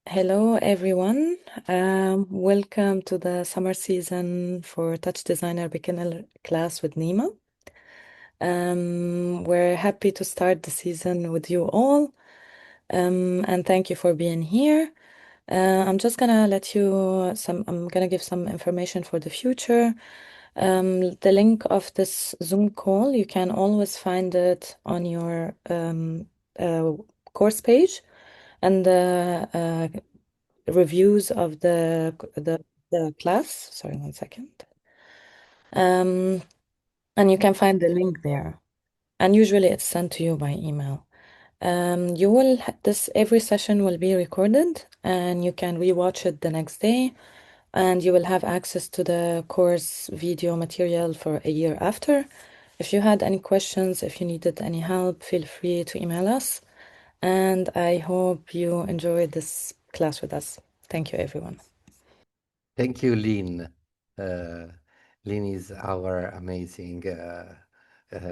Hello, everyone. Welcome to the summer season for TouchDesigner Beginner Class with Nima. We're happy to start the season with you all, and thank you for being here. I'm just gonna I'm gonna give some information for the future. The link of this Zoom call, you can always find it on your uh, course page, and the reviews of the class. Sorry, one second. Um, and you can find the link there. And usually it's sent to you by email. This every session will be recorded, and you can rewatch it the next day, and you will have access to the course video material for a year after. If you had any questions, if you needed any help, feel free to email us. And I hope you enjoyed this class with us. Thank you, everyone. Thank you, Lynn. Lynn is our amazing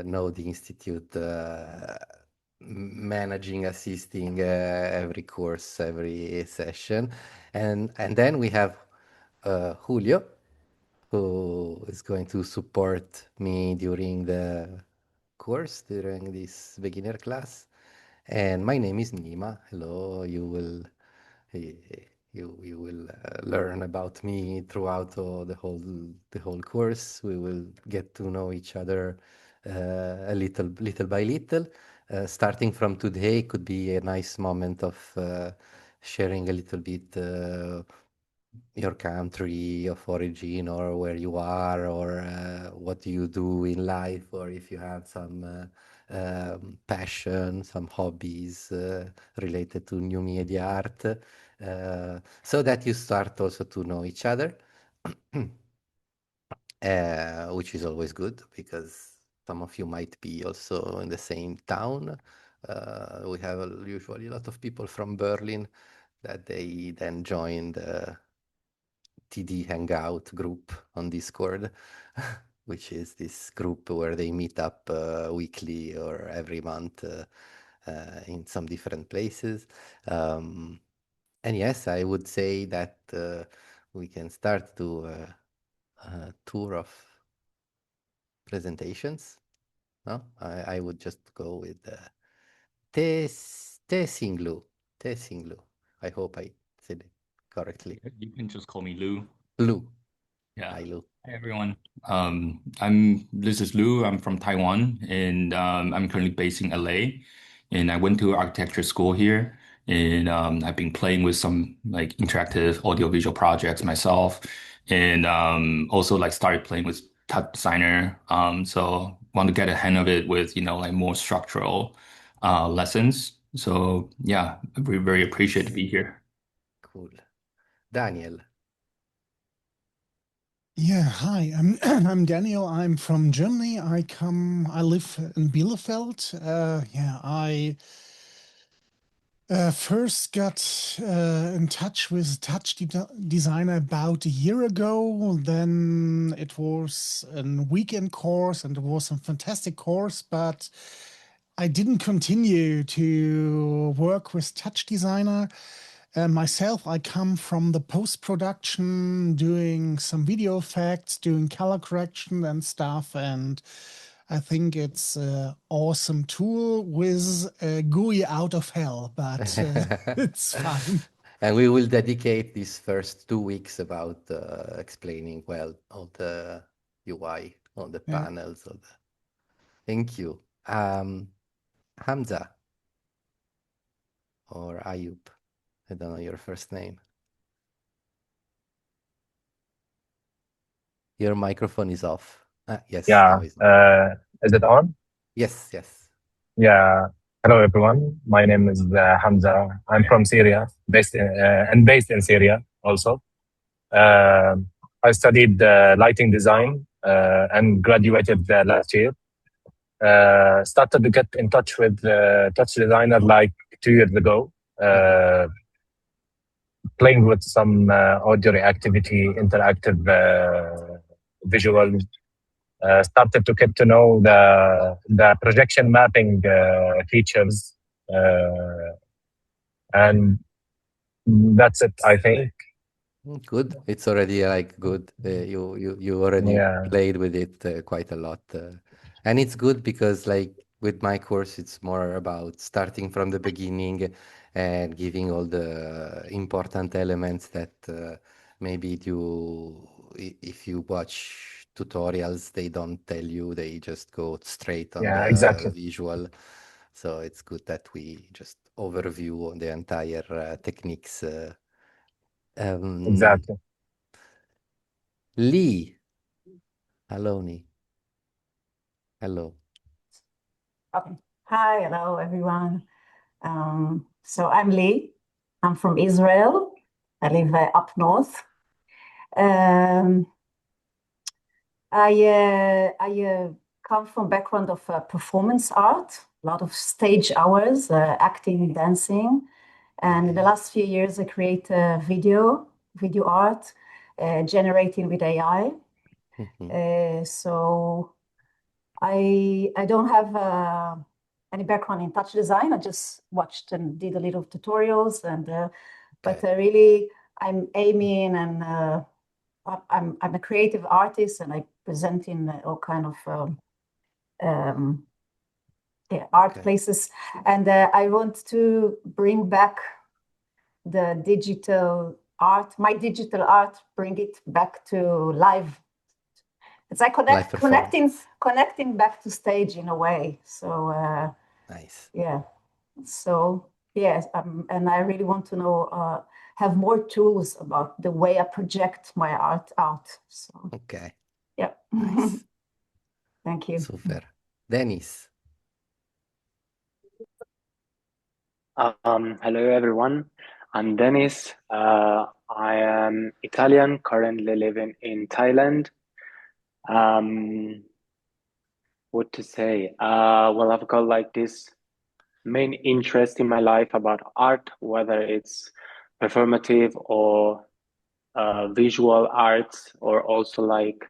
Node Institute managing, assisting every course, every session. And then we have Julio, who is going to support me during the course, during this beginner class. And my name is Nima. Hello, y- you will learn about me throughout the whole course. We will get to know each other a little by little. Starting from today could be a nice moment of sharing a little bit your country of origin or where you are or what you do in life or if you have some passion, some hobbies related to new media art, so that you start also to know each other, which is always good because some of you might be also in the same town. We have usually a lot of people from Berlin that they then join the TD Hangout group on Discord, which is this group where they meet up weekly or every month in some different places. And yes, I would say that we can start to a tour of presentations. No, I would just go with Tesinglu. Tesinglu. I hope I said it correctly. You can just call me Lou. Lou. Yeah. Hi, Lou. Hi everyone. This is Lou. I'm from Taiwan and I'm currently based in LA. And I went to architecture school here and I've been playing with some like interactive audiovisual projects myself and also like started playing with TouchDesigner. So want to get a hang of it with, like more structural lessons. So yeah, we very appreciate to be here. Cool. Daniel. Yeah, hi. I'm I'm Daniel. I'm from Germany. I live in Bielefeld. I first got in touch with TouchDesigner about a year ago. Then it was a weekend course, and it was a fantastic course, but I didn't continue to work with TouchDesigner. Myself, I come from the post-production, doing some video effects, doing color correction and stuff, and I think it's an awesome tool with a GUI out of hell, but it's fine. And we will dedicate these first 2 weeks about explaining, well, all the UI, all the Yeah. panels. Thank you. Hamza or Ayub. I don't know your first name. Your microphone is off. Yes, Yeah. now it's on. Is it on? Yes, yes. Yeah. Hello, everyone. My name is Hamza. I'm from Syria, based in Syria also. I studied lighting design and graduated last year. Started to get in touch with TouchDesigner like 2 years ago. Playing with some audio reactivity, interactive visual. Started to get to know the projection mapping features, and That's it, I think. Good. It's already like good. You already Yeah, played with it quite a lot, and it's good because like with my course, it's more about starting from the beginning and giving all the important elements that maybe if you watch tutorials, they don't tell you. They just go straight on yeah, the exactly, visual. So it's good that we just overview on the entire techniques. Um, exactly. Lee, hello, Lee. Hello. Okay. Hi, hello everyone. So I'm Lee. I'm from Israel. I live up north. Um, I come from background of performance art, a lot of stage hours, acting, dancing, and in the Okay. last few years I create video art, generating with AI. Mhm. So I don't have any background in touch design. I just watched and did a little tutorials, and but Okay. really I'm aiming, and I'm a creative artist, and I present in all kind of um, yeah, art Okay. places, and I want to bring back the digital art, my digital art, bring it back to live. It's like Live performance. connecting back to stage in a way. So Nice. yeah. So yes, and I really want to know, have more tools about the way I project my art out. So Okay. yeah, Nice. thank you. Super. Dennis. Hello everyone. I'm Dennis. I am Italian, currently living in Thailand. Um, what to say? Well, I've got like this main interest in my life about art, whether it's performative or visual arts, or also like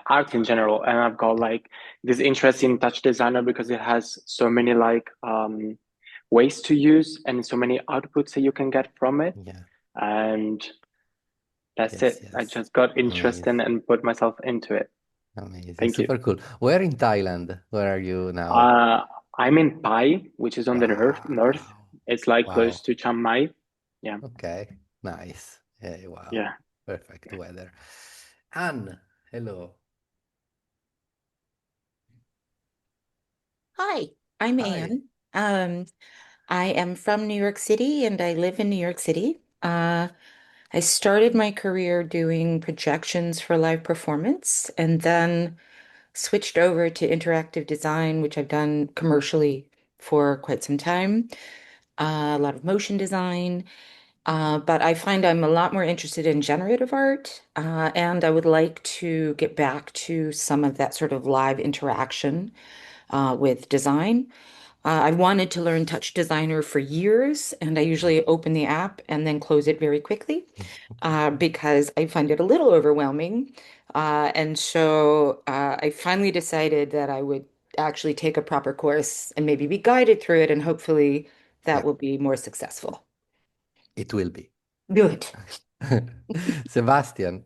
art in general. And I've got like this interest in TouchDesigner because it has so many like ways to use and so many outputs that you can get from it. Yeah. And that's Yes. it. I Yes. just got interested Amazing. and put myself into it. Amazing. Thank you. Super cool. Where in Thailand? Where are you now? Uh, I'm in Pai, which is on the north. Wow. It's like close Wow. to Chiang Mai. Yeah, Okay. Nice. Yeah. Wow. yeah. Perfect weather. Anne, hello. Hi, I'm Hi. Anne. I am from New York City and I live in New York City. I started my career doing projections for live performance and then switched over to interactive design, which I've done commercially for quite some time. A lot of motion design, but I find I'm a lot more interested in generative art, and I would like to get back to some of that sort of live interaction with design. I've wanted to learn TouchDesigner for years, and I usually open the app and then close it very quickly because I find it a little overwhelming. And so I finally decided that I would actually take a proper course and maybe be guided through it, and hopefully that Yeah, will be more successful. it will be. Good. Sebastian.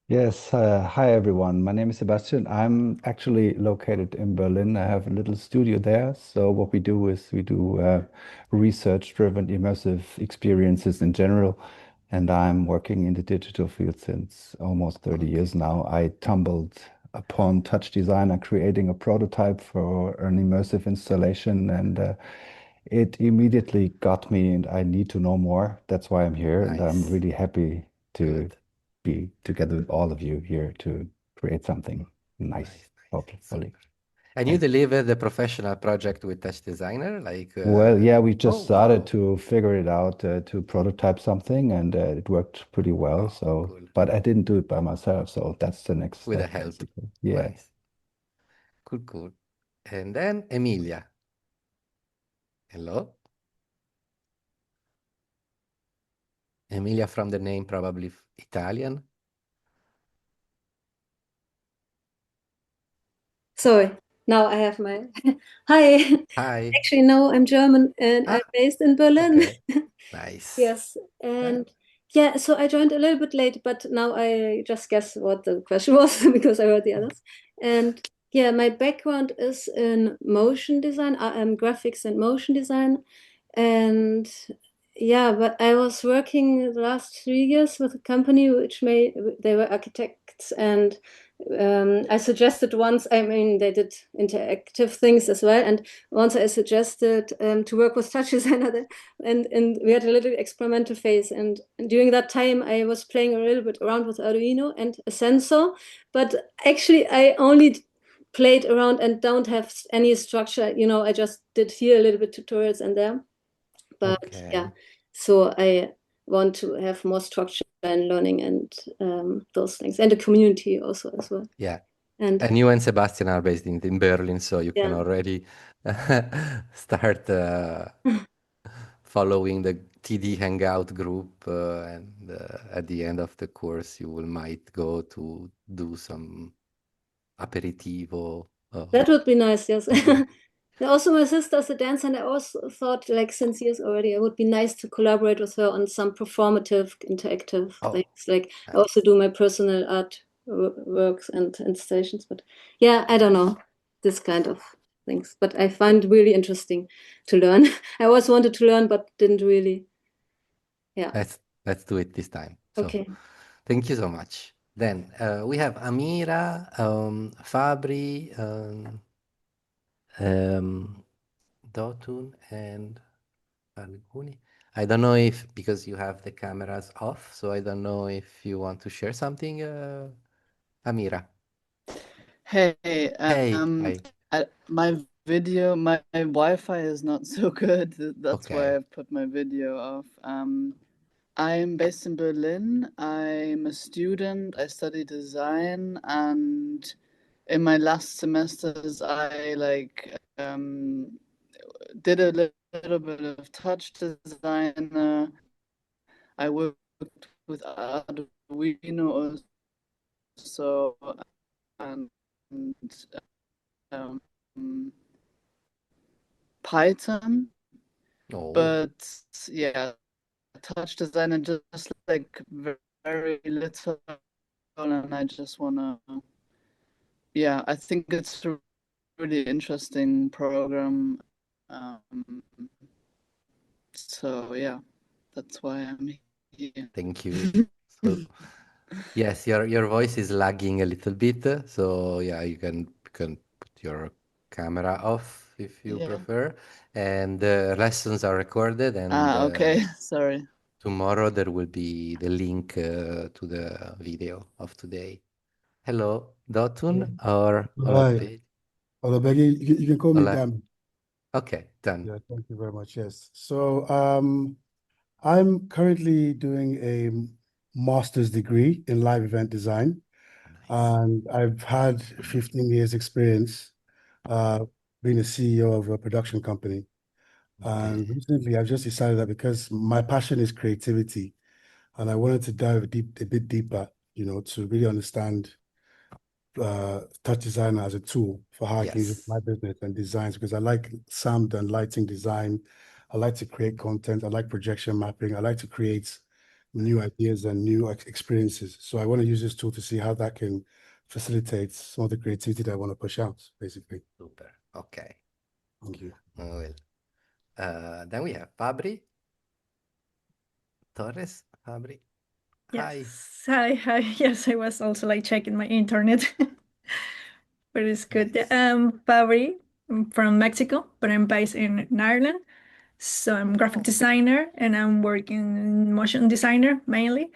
Yes, hi everyone. My name is Sebastian. I'm actually located in Berlin. I have a little studio there. So what we do is we do research-driven immersive experiences in general. And I'm working in the digital field since almost 30 Okay. years now. I tumbled upon TouchDesigner creating a prototype for an immersive installation, and it immediately got me, and I need to know more. That's why I'm here, and I'm Nice. really happy to Good. be together with all of you here to create something nice, Nice. hopefully. Super. And you Thank you. delivered the professional project with TouchDesigner? Like, Well, yeah, we oh, just started wow. to figure it out to prototype something, and it worked pretty well. Oh, So, cool. but I didn't do it by myself, so that's the next With a step, help. basically. Yeah. Nice. Cool, cool. And then Emilia. Hello. Emilia from the name, probably Italian. Sorry. now I have my hi. Hi. Actually, no, I'm German and I'm based in Berlin. Okay. Nice. Yes, and yeah, so I joined a little bit late, but now I just guess what the question was because I heard the others. And yeah, my background is in motion design, graphics and motion design. And yeah, but I was working the last 3 years with a company which they were architects, and I suggested once, I mean, they did interactive things as well. And once I suggested to work with TouchDesigner, and we had a little experimental phase. And during that time, I was playing a little bit around with Arduino and a sensor, but actually, I only played around and don't have any structure. You know, I just did here a little bit tutorials and there. But yeah, so I want to have more structure and learning and those things, and the community also as well. Yeah. And you and Sebastian are based in Berlin, so you can Yeah. already start following the TD Hangout group, and at the end of the course, you will might go to do some aperitivo. that would be nice, yes. Also, my sister's a dancer, and I also thought, like, since years already, it would be nice to collaborate with her on some performative, interactive things. Like, I also do my personal art works and installations, but yeah, I don't know, this kind of things. But I find really interesting to learn. I always wanted to learn, but didn't really. Yeah. Let's do it this time. So, Okay. thank you so much. Then we have Amira, Fabri, Dotun, and Falguni. I don't know if, because you have the cameras off, so I don't know if you want to share something, Amira. Hey, Hi. my Wi-Fi is not so good. That's why Okay. I put my video off. I'm based in Berlin. I'm a student. I study design, and in my last semesters, I did a little bit of touch designer. I worked with Arduino also, and um, Python. Oh. But yeah, touch designer just like very little, and I just wanna. Yeah, I think it's a really interesting program. So yeah, that's why I'm here. Thank you. So, yes, your voice is lagging a little bit, so yeah, you can put your camera off if you prefer. And the lessons are recorded, and Okay, sorry. tomorrow there will be the link to the video of today. Hello, Dotun or Hi. Olabedi? Olabegi, you can call me Ola. Dan. Okay, done. Yeah, thank you very much. Yes. So I'm currently doing a master's degree in live event design, and I've had 15 years experience being a CEO of a production company. And recently I've just decided that because my passion is creativity, and I wanted to dive a bit deeper, to really understand TouchDesigner as a tool for how I can use it in my business and designs, because I like sound and lighting design. I like to create content. I like projection mapping. I like to create new ideas and new experiences. So I want to use this tool to see how that can facilitate some of the creativity that I want to push out, basically. Super. Okay. Thank you. Well, then we have Fabri Torres. Fabri. Hi. Yes. Hi. Yes, I was also like checking my internet. But it's good. I'm Fabri. I'm from Mexico, but I'm based in Ireland. So I'm graphic designer and I'm working in motion designer mainly.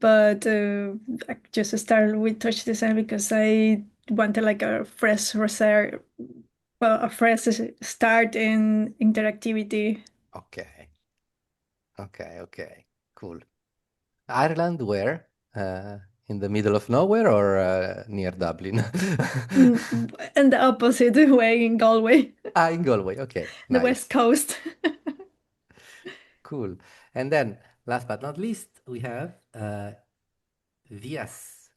But I just started with touch design because I wanted like a fresh research, well, a fresh start in interactivity. Okay. Okay. Cool. Ireland, where? In the middle of nowhere or near Dublin? And the opposite way in Galway, In Galway. Okay, the nice. West Coast. Cool. And then, last but not least, we have Vias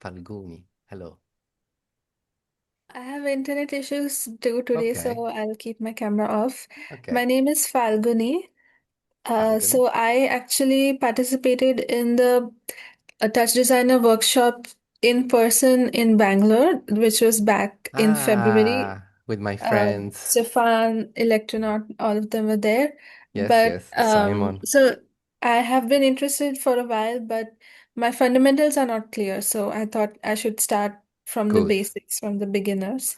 Falguni. Hello. I have internet issues too today, so Okay. I'll keep my camera off. Okay. My name is Falguni. Falguni. So I actually participated in the Touch Designer workshop in person in Bangalore, which was back in February. With my friends. Stefan, Electronaut, all of them were there. Yes, But yes. Simon. so I have been interested for a while, but my fundamentals are not clear. So I thought I should start from the Good. basics, from the beginners.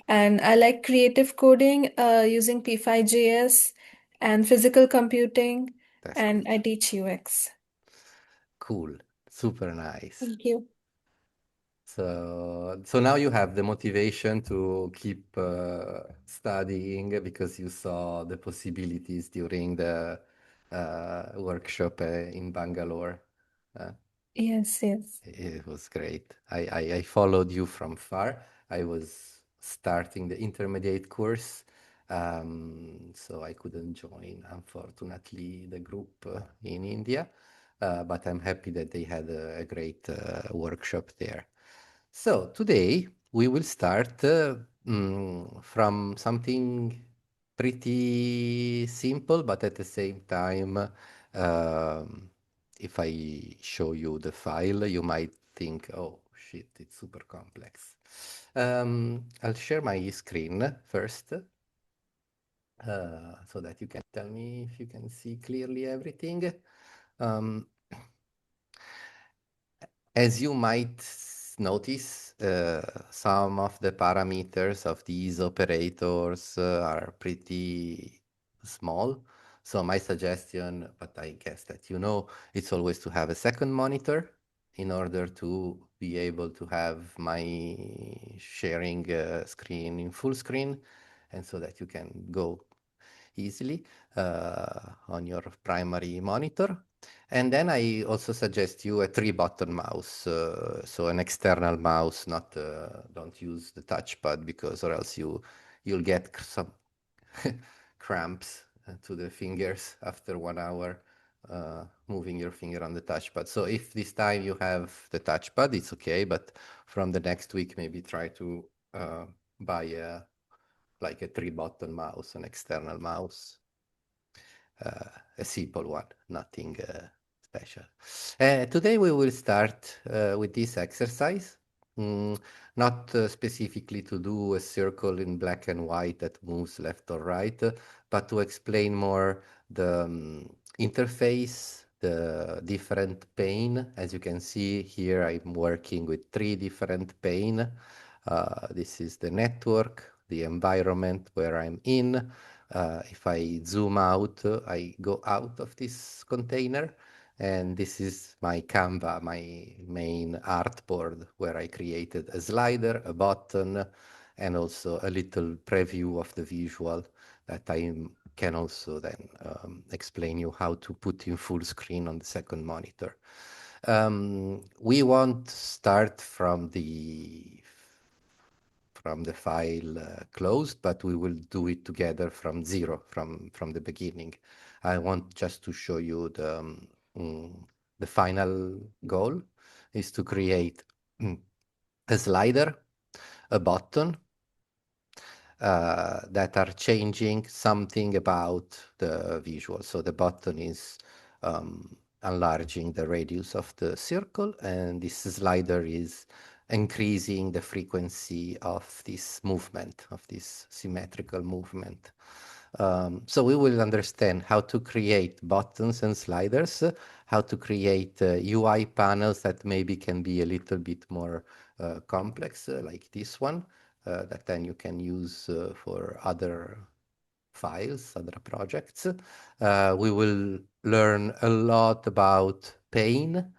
And I like creative coding using P5JS and physical computing, That's and good. I teach UX. Cool. Super nice. Thank you. So now you have the motivation to keep studying because you saw the possibilities during the workshop in Bangalore. Uh, Yes, yes. it was great. I followed you from far. I was starting the intermediate course, so I couldn't join, unfortunately, the group in India. But I'm happy that they had a great workshop there. So today we will start from something pretty simple, but at the same time, if I show you the file, you might think, oh shit, it's super complex. I'll share my screen first, so that you can tell me if you can see clearly everything. Um, As you might notice, some of the parameters of these operators are pretty small. So my suggestion, but I guess that you know, it's always to have a second monitor in order to be able to have my sharing screen in full screen, and so that you can go easily on your primary monitor. And then I also suggest you a 3-button mouse, so an external mouse, not don't use the touchpad, because or else you'll get some cramps to the fingers after 1 hour moving your finger on the touchpad. So if this time you have the touchpad, it's okay, but from the next week maybe try to buy like a 3-button mouse, an external mouse. A simple one, nothing special. Today we will start with this exercise, not specifically to do a circle in black and white that moves left or right, but to explain more the interface, the different pane. As you can see here, I'm working with 3 different pane. This is the network, the environment where I'm in. If I zoom out, I go out of this container, and this is my Canva, my main artboard, where I created a slider, a button, and also a little preview of the visual that I can also then explain you how to put in full screen on the second monitor. We won't start from the file closed, but we will do it together from zero, from the beginning. I want just to show you the final goal is to create a slider, a button that are changing something about the visual. So the button is enlarging the radius of the circle, and this slider is increasing the frequency of this movement, of this symmetrical movement. So we will understand how to create buttons and sliders, how to create UI panels that maybe can be a little bit more complex, like this one, that then you can use for other files, other projects. We will learn a lot about pane.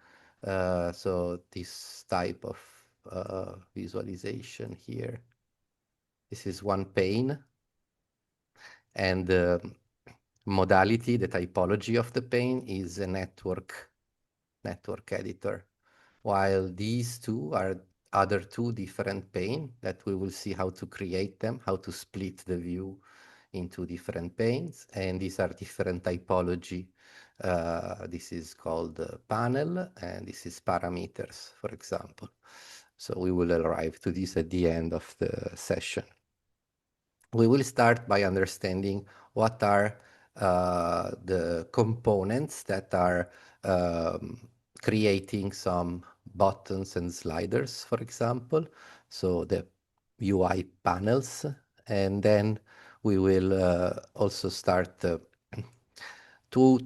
So this type of visualization here. This is one pane. And the modality, the typology of the pane is a network editor. While these two are other 2 different pane that we will see how to create them, how to split the view into different panes, and these are different typology. This is called panel, and this is parameters, for example. So we will arrive to this at the end of the session. We will start by understanding what are the components that are creating some buttons and sliders, for example. So the UI panels, and then we will also start to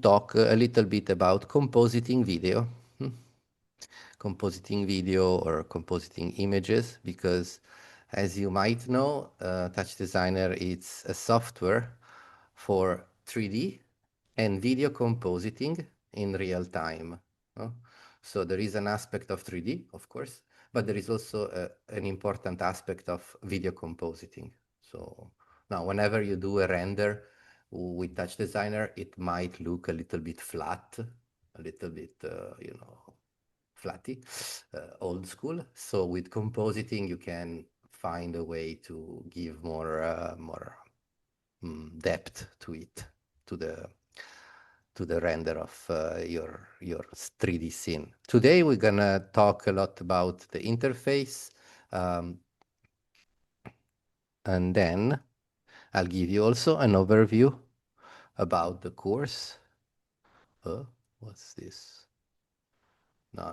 talk a little bit about compositing video. Compositing video or compositing images, because as you might know, TouchDesigner is a software for 3D and video compositing in real time. So there is an aspect of 3D, of course, but there is also an important aspect of video compositing. So now whenever you do a render with TouchDesigner, it might look a little bit flat, a little bit, flatty, old school. So with compositing, you can find a way to give more depth to it, to the render of your 3D scene. Today we're gonna talk a lot about the interface, and then I'll give you also an overview about the course. What's this? No.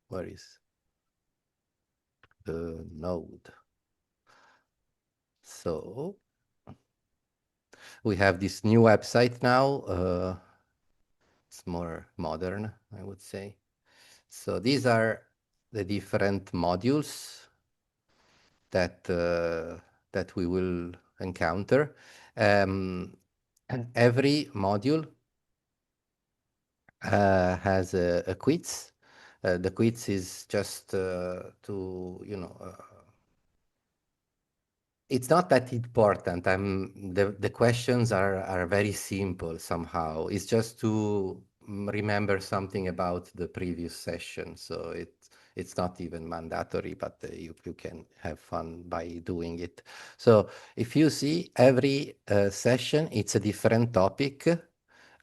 Where is the node? So we have this new website now. It's more modern, I would say. So these are the different modules that we will encounter. Every module has a quiz. The quiz is just it's not that important. The questions are very simple somehow. It's just to remember something about the previous session. So it's not even mandatory, but you can have fun by doing it. So if you see every session, it's a different topic.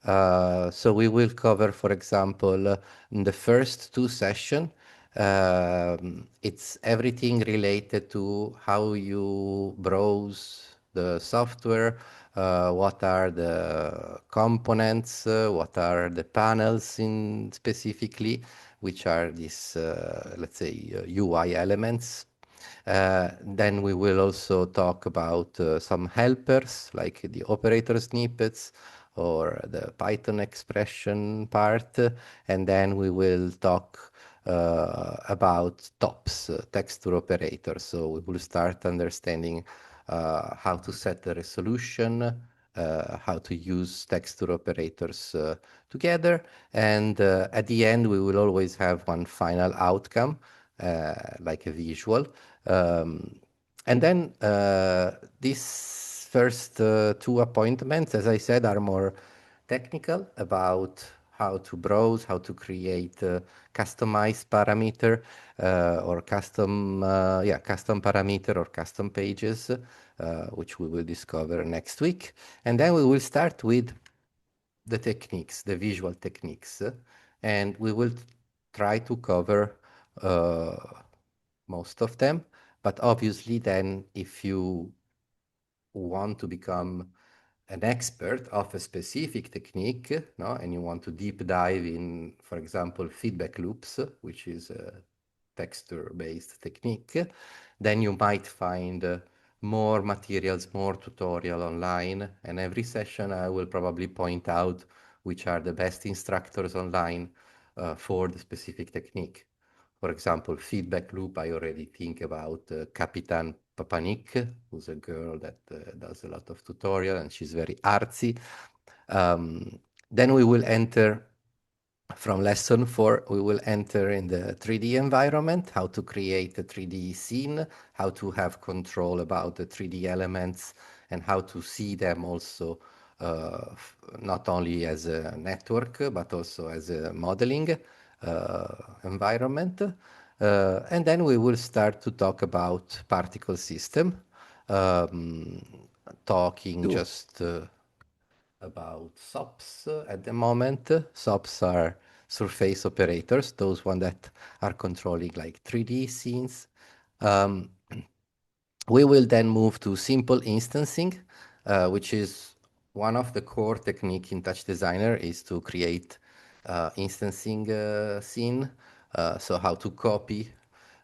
So we will cover, for example, in the first two sessions, it's everything related to how you browse the software, what are the components, what are the panels in specifically, which are these, let's say, UI elements. Then we will also talk about some helpers, like the operator snippets or the Python expression part. And then we will talk about TOPS, texture operators. So we will start understanding how to set the resolution, how to use texture operators together. And at the end, we will always have one final outcome, like a visual. And then these first two appointments, as I said, are more technical about how to browse, how to create customized parameter or custom parameter or custom pages, which we will discover next week. And then we will start with the techniques, the visual techniques, and we will try to cover most of them. But obviously then if you want to become an expert of a specific technique, no, and you want to deep dive in, for example, feedback loops, which is a texture-based technique, then you might find more materials, more tutorial online. And every session I will probably point out which are the best instructors online for the specific technique. For example, feedback loop, I already think about Kapitan Papanik, who's a girl that does a lot of tutorial and she's very artsy. Then we will enter from lesson 4, we will enter in the 3D environment, how to create a 3D scene, how to have control about the 3D elements, and how to see them also not only as a network, but also as a modeling environment. And then we will start to talk about particle system, talking just about SOPs at the moment. SOPs are surface operators, those ones that are controlling like 3D scenes. Um, we will then move to simple instancing, which is one of the core technique in TouchDesigner is to create instancing scene. So how to copy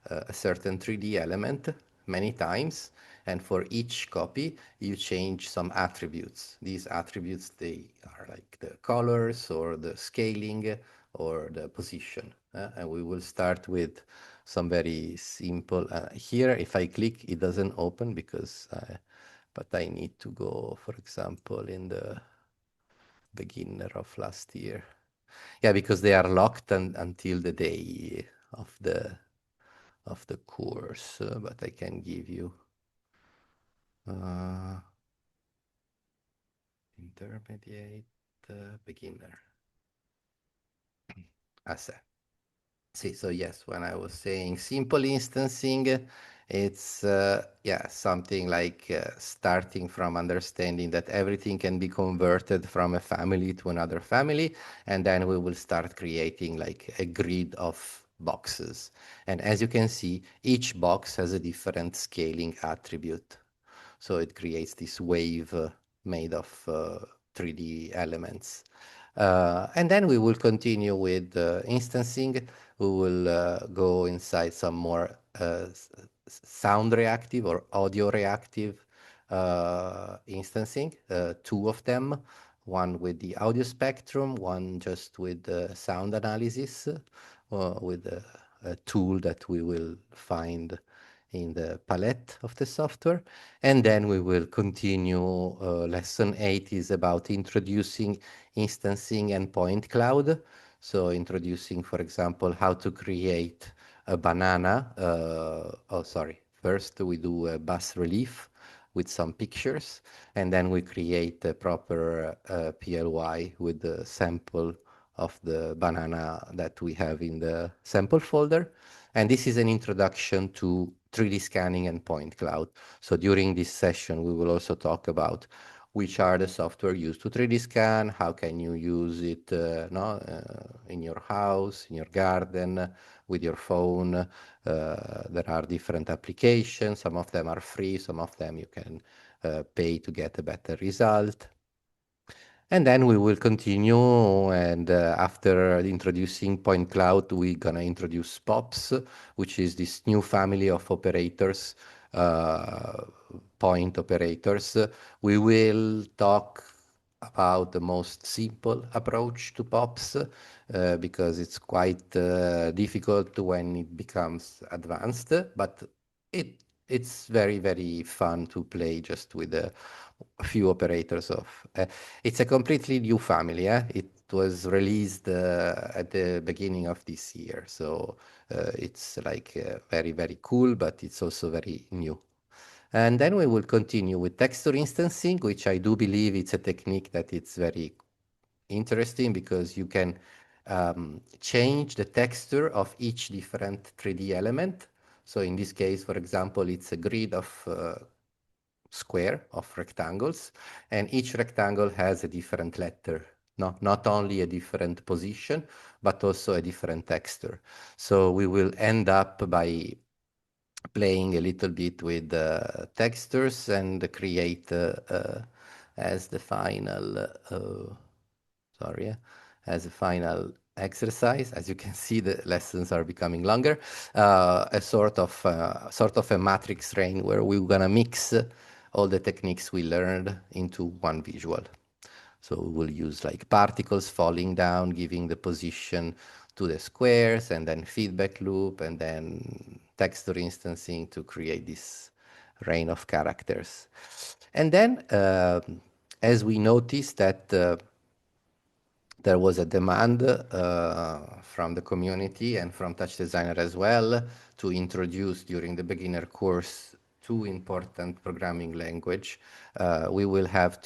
a certain 3D element many times, and for each copy you change some attributes. These attributes, they are like the colors or the scaling or the position. And we will start with some very simple. Here, if I click, it doesn't open because but I need to go, for example, in the beginner of last year. Yeah, because they are locked until the day of the course, but I can give you intermediate beginner. Asset. See, so yes, when I was saying simple instancing, it's yeah, something like starting from understanding that everything can be converted from a family to another family, and then we will start creating like a grid of boxes. And as you can see, each box has a different scaling attribute. So it creates this wave made of 3D elements. And then we will continue with instancing. We will go inside some more sound reactive or audio reactive instancing, two of them, one with the audio spectrum, one just with sound analysis, with a tool that we will find in the palette of the software. And then we will continue. Lesson 8 is about introducing instancing and point cloud. So introducing, for example, how to create a banana. Oh, sorry. First, we do a bas relief with some pictures, and then we create a proper PLY with the sample of the banana that we have in the sample folder. And this is an introduction to 3D scanning and point cloud. So during this session, we will also talk about which are the software used to 3D scan, how can you use it in your house, in your garden, with your phone. There are different applications. Some of them are free, some of them you can pay to get a better result. And then we will continue, and after introducing point cloud, we're gonna introduce POPs, which is this new family of operators, point operators. We will talk about the most simple approach to POPs because it's quite difficult when it becomes advanced, but it's very, very fun to play just with a few operators of. It's a completely new family. It was released at the beginning of this year, so it's like very, very cool, but it's also very new. And then we will continue with texture instancing, which I do believe it's a technique that it's very interesting because you can change the texture of each different 3D element. So in this case, for example, it's a grid of square of rectangles, and each rectangle has a different letter. Not only a different position, but also a different texture. So we will end up by playing a little bit with textures and create as the final as a final exercise. As you can see, the lessons are becoming longer. A sort of a matrix train where we're gonna mix all the techniques we learned into one visual. So we will use like particles falling down, giving the position to the squares, and then feedback loop, and then texture instancing to create this rain of characters. And then, as we noticed that there was a demand from the community and from TouchDesigner as well to introduce during the beginner course two important programming language. We will have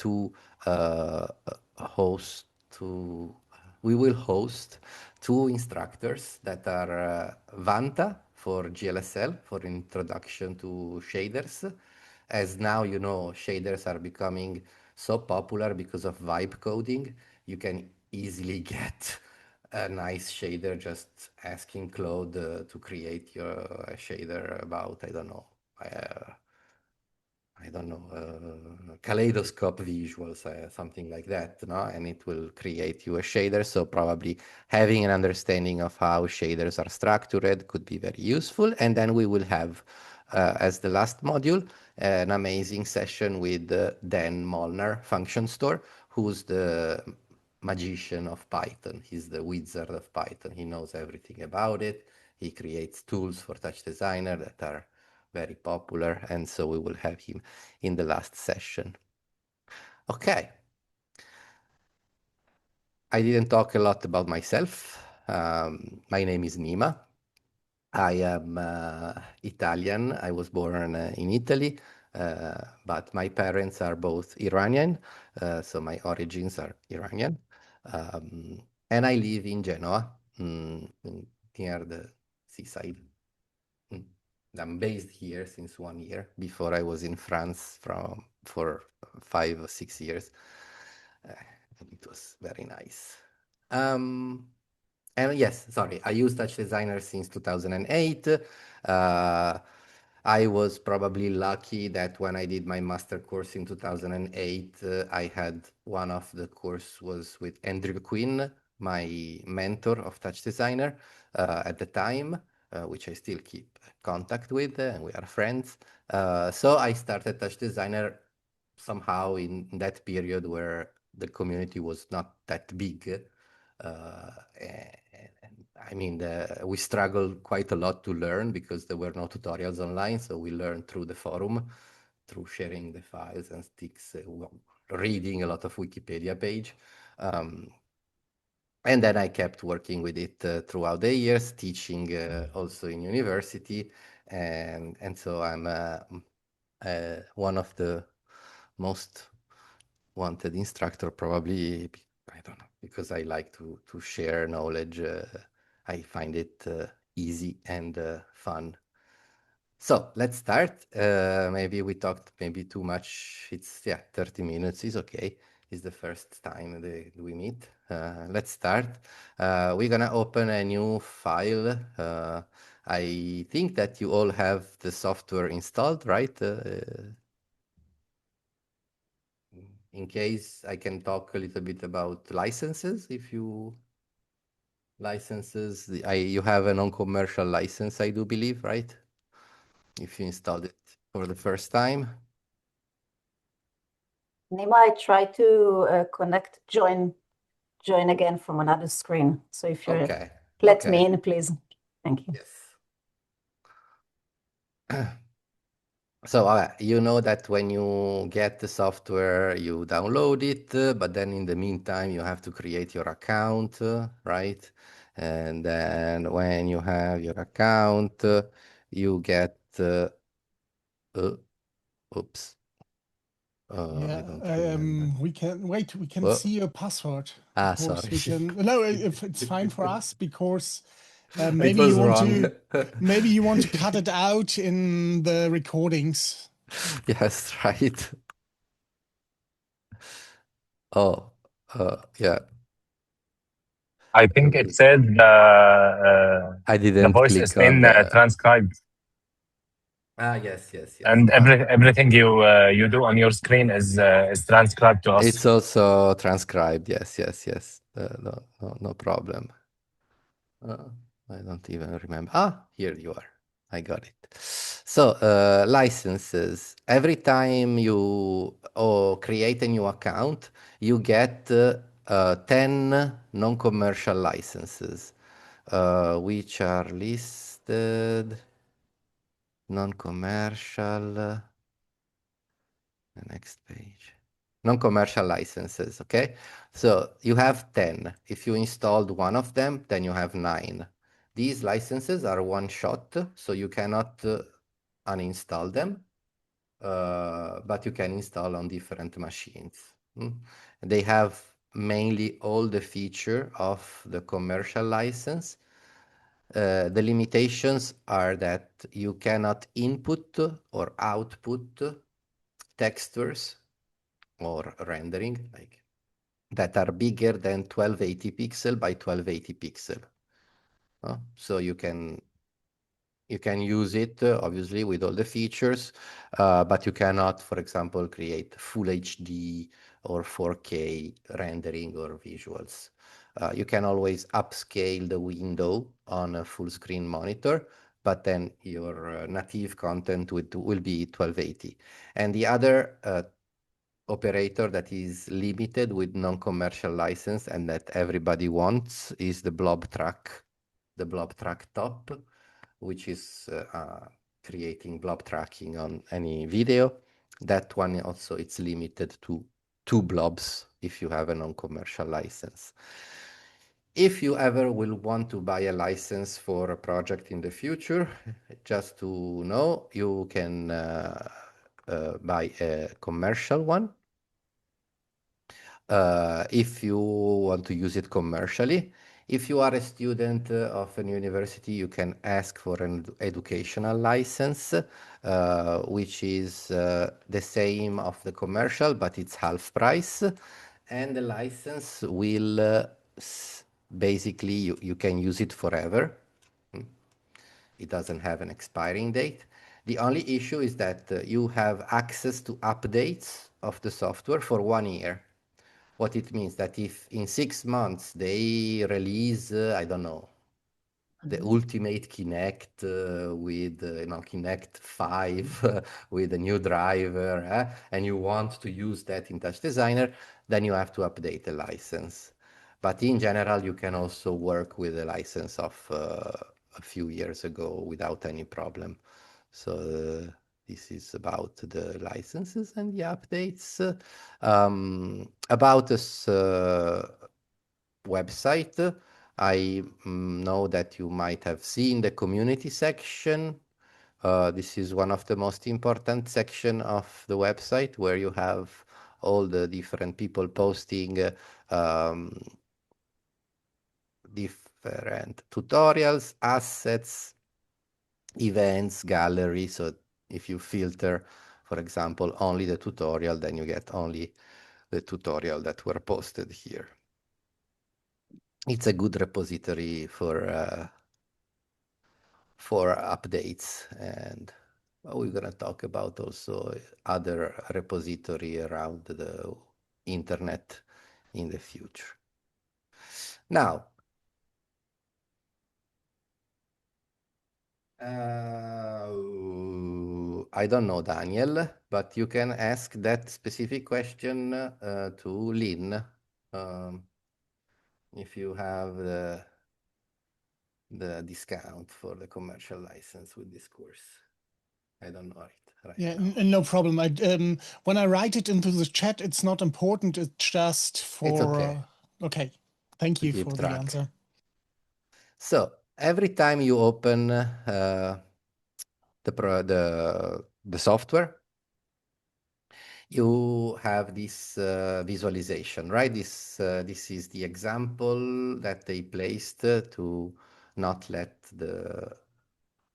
we will host two instructors that are Vanta for GLSL, for introduction to shaders. As now, you know, shaders are becoming so popular because of vibe coding. You can easily get a nice shader, just asking Claude to create your a shader about, I don't know, kaleidoscope visuals, something like that, no? And it will create you a shader. So probably having an understanding of how shaders are structured could be very useful. And then we will have, as the last module, an amazing session with Dan Molnar, Function Store, who's the magician of Python. He's the wizard of Python. He knows everything about it. He creates tools for TouchDesigner that are very popular, and so we will have him in the last session. Okay. I didn't talk a lot about myself. My name is Nima. I am Italian. I was born in Italy, but my parents are both Iranian, so my origins are Iranian. And I live in Genoa, near the seaside. I'm based here since 1 year. Before I was in France for 5 or 6 years. It was very nice. And yes, sorry, I use TouchDesigner since 2008. I was probably lucky that when I did my master course in 2008, I had one of the course was with Andrew Quinn, my mentor of TouchDesigner at the time, which I still keep contact with, and we are friends. So I started TouchDesigner somehow in that period where the community was not that big. And I mean, we struggled quite a lot to learn because there were no tutorials online. So we learned through the forum, through sharing the files and sticks, reading a lot of Wikipedia page. And then I kept working with it throughout the years, teaching also in university. And so I'm one of the most wanted instructor, probably, I don't know, because I like to share knowledge. I find it easy and fun. So let's start. Maybe we talked maybe too much. It's 30 minutes is okay. It's the first time we meet. Let's start. We're gonna open a new file. I think that you all have the software installed, right? In case I can talk a little bit about licenses, you have a non-commercial license, I do believe, right? If you installed it for the first time. Nima, I try to join again from another screen. So if you let me in, please. Thank you. Yes. So you know that when you get the software, you download it, but then in the meantime, you have to create your account, right? And then when you have your account, you get, oops. Yeah, I don't remember. we can see your password. Sorry. No, if it's fine for us, because It maybe was you want wrong. maybe you want to cut it out in the recordings. Yes, right. Oh, yeah. I think it said I the didn't voice is click on been the. transcribed, Yes. and everything you do on your screen is transcribed to us. It's also transcribed. Yes. No problem. I don't even remember. Here you are. I got it. So licenses. Every time you create a new account, you get 10 non-commercial licenses, which are listed non-commercial. The next page. Non-commercial licenses, okay? So you have 10. If you installed one of them, then you have 9. These licenses are one shot, so you cannot uninstall them, but you can install on different machines. They have mainly all the feature of the commercial license. The limitations are that you cannot input or output textures or rendering, like that are bigger than 1280 pixel by 1280 pixel. So you can use it obviously with all the features, but you cannot, for example, create full HD or 4K rendering or visuals. You can always upscale the window on a full screen monitor, but then your native content will be 1280. And the other operator that is limited with non-commercial license and that everybody wants is the blob track top, which is creating blob tracking on any video. That one also, it's limited to 2 blobs if you have a non-commercial license. If you ever will want to buy a license for a project in the future, just to know, you can buy a commercial one. If you want to use it commercially. If you are a student of a university, you can ask for an educational license, which is the same of the commercial, but it's half price. And the license will basically, you can use it forever. It doesn't have an expiring date. The only issue is that you have access to updates of the software for 1 year. What it means that if in 6 months they release, I don't know, the ultimate Kinect with Kinect 5 with a new driver, and you want to use that in TouchDesigner, then you have to update the license. But in general, you can also work with a license of a few years ago without any problem. So this is about the licenses and the updates. About this website, I know that you might have seen the community section. This is one of the most important section of the website where you have all the different people posting different tutorials, assets, events, gallery. So if you filter, for example, only the tutorial, then you get only the tutorial that were posted here. It's a good repository for updates, and we're going to talk about also other repository around the internet in the future. Now, I don't know, Daniel, but you can ask that specific question to Lynn if you have the discount for the commercial license with this course. I don't know it right now. No problem. When I write it into the chat, it's not important. It's just for. It's okay. Okay. Thank you for the answer. So every time you open the software, you have this visualization, right? This is the example that they placed to not let the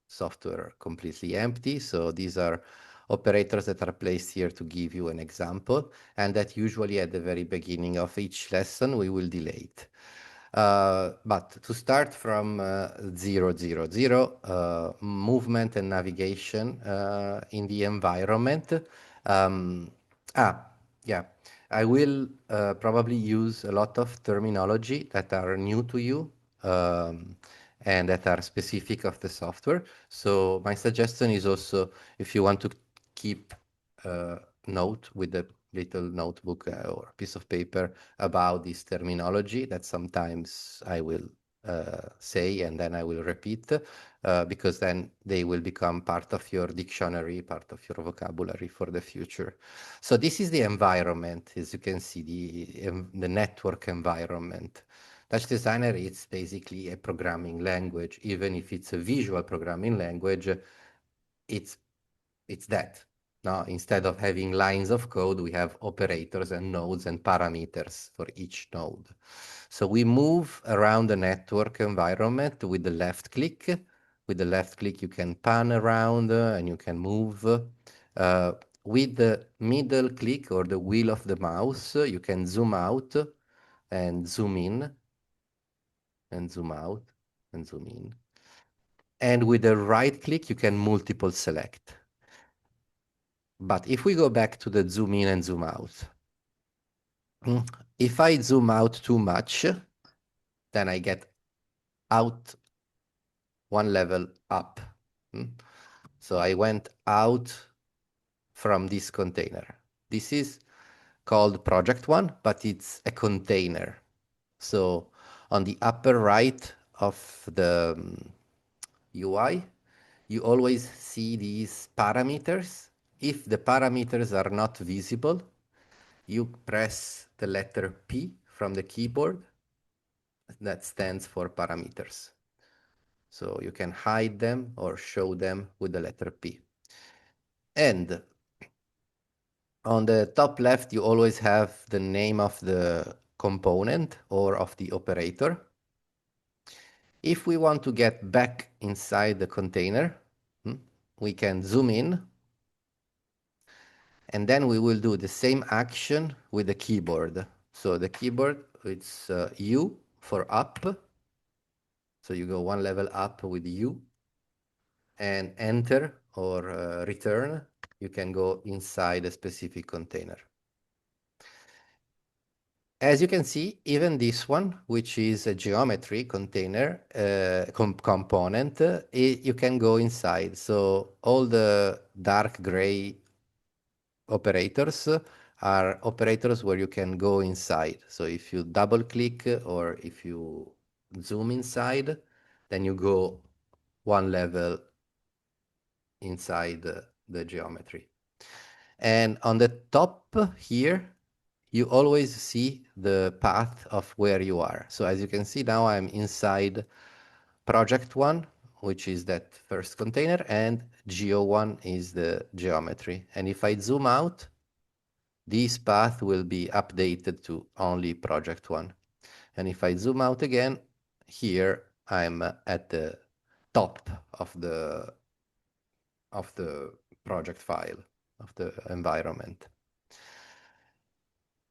software completely empty. So these are operators that are placed here to give you an example, and that usually at the very beginning of each lesson we will delete. But to start from 0, 0, 0, movement and navigation in the environment. Yeah, I will probably use a lot of terminology that are new to you and that are specific of the software. So my suggestion is also, if you want to keep note with a little notebook or piece of paper about this terminology that sometimes I will say and then I will repeat because then they will become part of your dictionary, part of your vocabulary for the future. So this is the environment, as you can see, the network environment. TouchDesigner is basically a programming language. Even if it's a visual programming language, it's that. Now, instead of having lines of code, we have operators and nodes and parameters for each node. So we move around the network environment with the left click. With the left click, you can pan around and you can move. With the middle click or the wheel of the mouse, you can zoom out and zoom in and zoom out and zoom in. And with the right click, you can multiple select. But if we go back to the zoom in and zoom out, if I zoom out too much, then I get out one level up. So I went out from this container. This is called project one, but it's a container. So on the upper right of the UI, you always see these parameters. If the parameters are not visible, you press the letter P from the keyboard. That stands for parameters. So you can hide them or show them with the letter P. And on the top left, you always have the name of the component or of the operator. If we want to get back inside the container, we can zoom in, and then we will do the same action with the keyboard. So the keyboard, it's U for up. So you go one level up with U, and enter or return, you can go inside a specific container. As you can see, even this one, which is a geometry container component, you can go inside. So all the dark gray operators are operators where you can go inside. So if you double click or if you zoom inside, then you go one level inside the geometry. And on the top here, you always see the path of where you are. So as you can see now, I'm inside project one, which is that first container, and geo1 is the geometry. And if I zoom out, this path will be updated to only project one. And if I zoom out again, here I'm at the top of the project file, of the environment.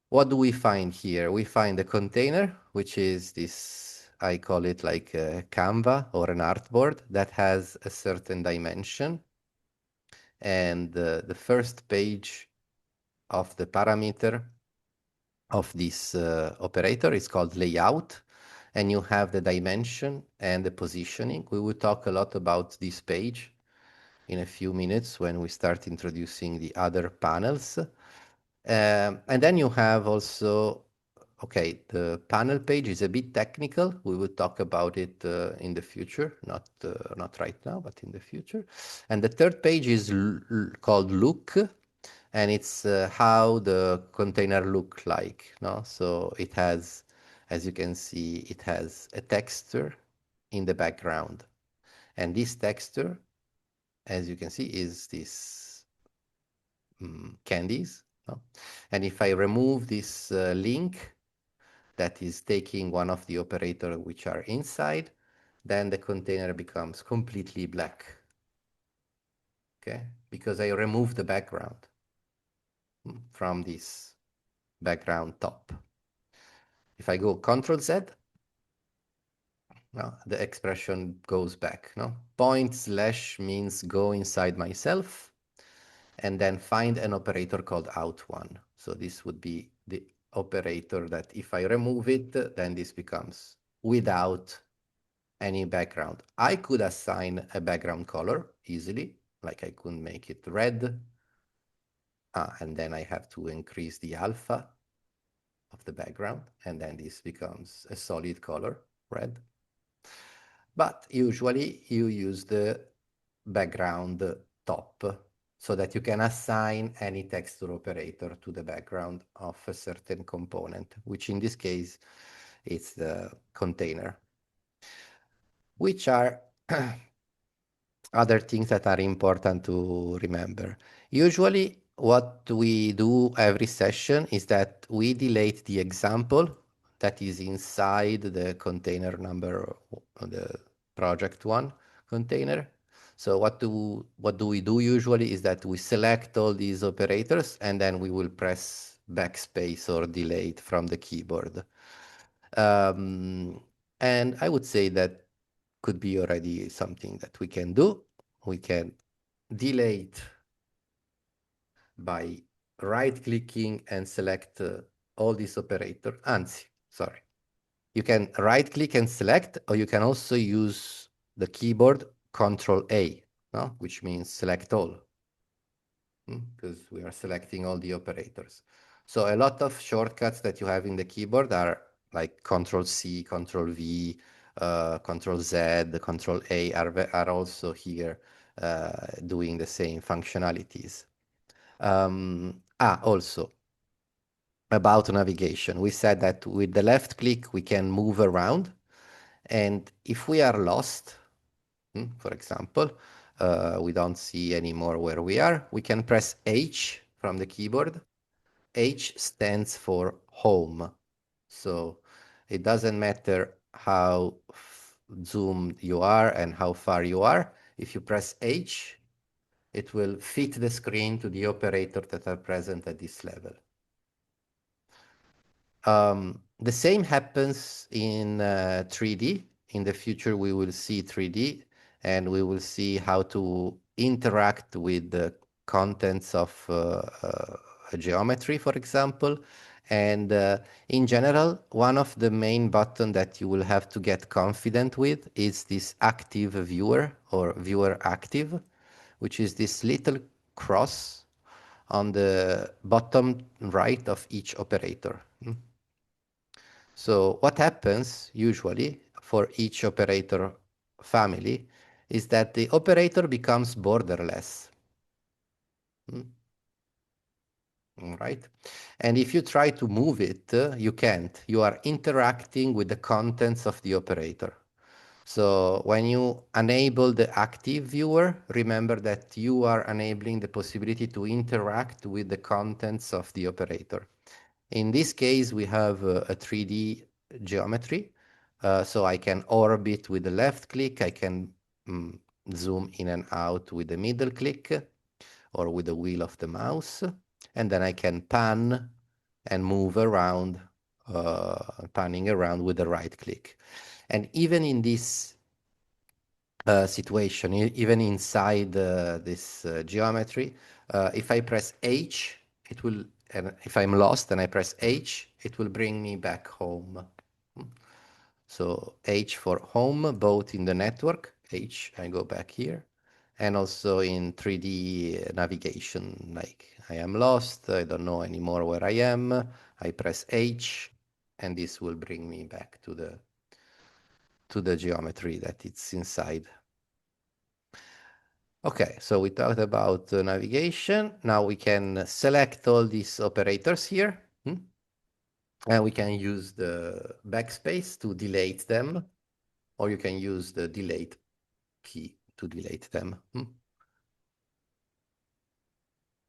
What do we find here? We find a container, which is this, I call it like a Canva or an artboard that has a certain dimension. And the first page of the parameter of this operator is called layout. And you have the dimension and the positioning. We will talk a lot about this page in a few minutes when we start introducing the other panels. And then you have also, okay, the panel page is a bit technical. We will talk about it in the future, not right now, but in the future. And the third page is called look, and it's how the container look like. No? So it has, as you can see, it has a texture in the background. And this texture, as you can see, is this candies. No? And if I remove this link that is taking one of the operators which are inside, then the container becomes completely black. Okay, because I removed the background from this background top. If I go Control Z, no, the expression goes back. No, point / means go inside myself, and then find an operator called out1. So this would be the operator that if I remove it, then this becomes without any background. I could assign a background color easily, like I could make it red, and then I have to increase the alpha of the background, and then this becomes a solid color, red. But usually you use the background top so that you can assign any texture operator to the background of a certain component, which in this case is the container. Which are other things that are important to remember. Usually what we do every session is that we delete the example that is inside the container number, the project one container. So what do we do usually is that we select all these operators and then we will press backspace or delete from the keyboard. And I would say that could be already something that we can do. We can delete by right-clicking and select all these operators. Anzi, sorry. You can right-click and select, or you can also use the keyboard Control A, no? Which means select all, because we are selecting all the operators. So a lot of shortcuts that you have in the keyboard are like Control C, Control V, Control Z, Control A are also here doing the same functionalities. Also about navigation, we said that with the left click we can move around, and if we are lost, for example, we don't see anymore where we are, we can press H from the keyboard. H stands for home. So it doesn't matter how zoomed you are and how far you are. If you press H, it will fit the screen to the operator that are present at this level. The same happens in 3D. In the future, we will see 3D, and we will see how to interact with the contents of a geometry, for example. And in general, one of the main buttons that you will have to get confident with is this active viewer, or viewer active, which is this little cross on the bottom right of each operator. So what happens usually for each operator family is that the operator becomes borderless. Right? And if you try to move it, you can't. You are interacting with the contents of the operator. So when you enable the active viewer, remember that you are enabling the possibility to interact with the contents of the operator. In this case, we have a 3D geometry. So I can orbit with the left click. I can zoom in and out with the middle click or with the wheel of the mouse. And then I can pan and move around, panning around with the right click. And even in this situation, even inside this geometry, if I press H, it will, and if I'm lost and I press H, it will bring me back home. So H for home, both in the network, H, I go back here, and also in 3D navigation, like I am lost, I don't know anymore where I am, I press H, and this will bring me back to the geometry that it's inside. Okay, so we talked about navigation. Now we can select all these operators here. And we can use the backspace to delete them, or you can use the delete key to delete them.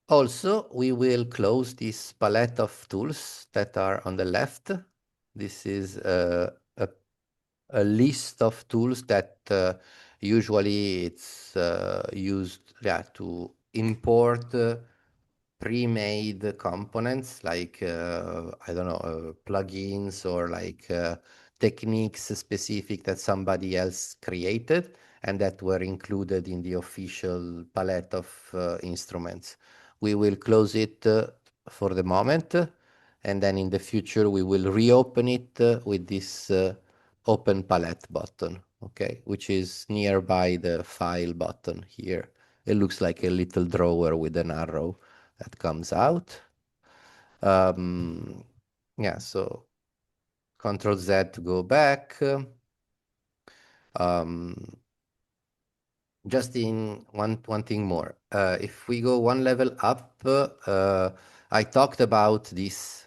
Also, we will close this palette of tools that are on the left. This is a list of tools that usually it's used to import pre-made components like, I don't know, plugins or like techniques specific that somebody else created and that were included in the official palette of instruments. We will close it for the moment, and then in the future we will reopen it with this open palette button, okay, which is nearby the file button here. It looks like a little drawer with an arrow that comes out. Yeah, so Control Z to go back. Just in one thing more. If we go one level up, I talked about this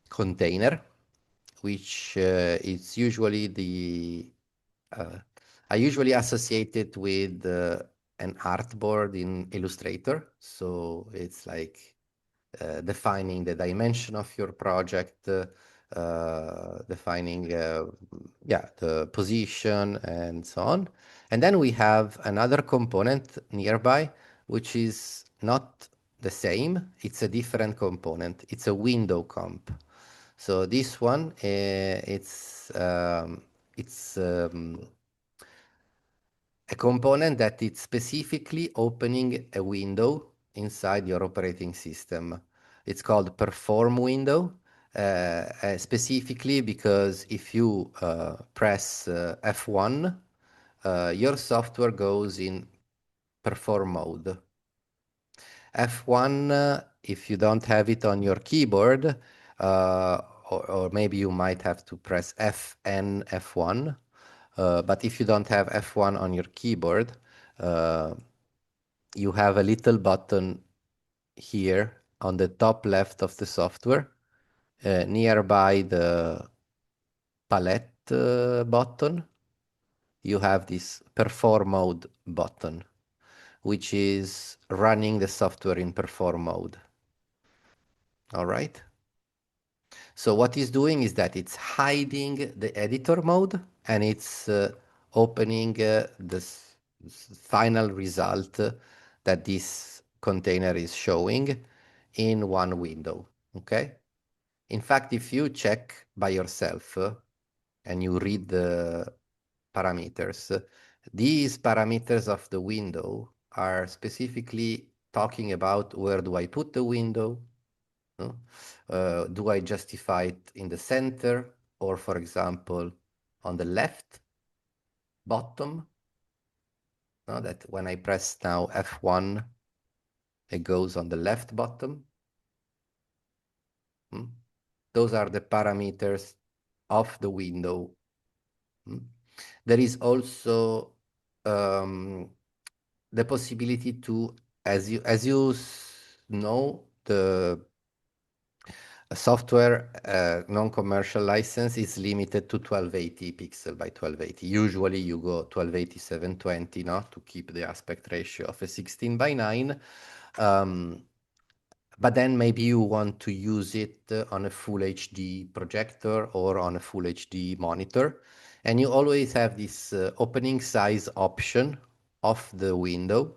container, which is usually I usually associate it with an artboard in Illustrator. So it's like defining the dimension of your project, defining the position and so on. And then we have another component nearby, which is not the same. It's a different component. It's a window comp. So this one, it's a component that it's specifically opening a window inside your operating system. It's called perform window, specifically because if you press F1, your software goes in perform mode. F1, if you don't have it on your keyboard, or maybe you might have to press FN F1. But if you don't have F1 on your keyboard, you have a little button here on the top left of the software, nearby the palette button. You have this perform mode button, which is running the software in perform mode. All right. So what it's doing is that it's hiding the editor mode and it's opening the final result that this container is showing in one window. Okay. In fact, if you check by yourself and you read the parameters, these parameters of the window are specifically talking about where do I put the window, no? Do I justify it in the center or, for example, on the left bottom? No, that when I press now F1, it goes on the left bottom. Those are the parameters of the window. There is also the possibility to, as you know, the software non-commercial license is limited to 1280 pixel by 1280. Usually you go 1280 720, no, to keep the aspect ratio of a 16 by 9. But then maybe you want to use it on a full HD projector or on a full HD monitor. And you always have this opening size option of the window.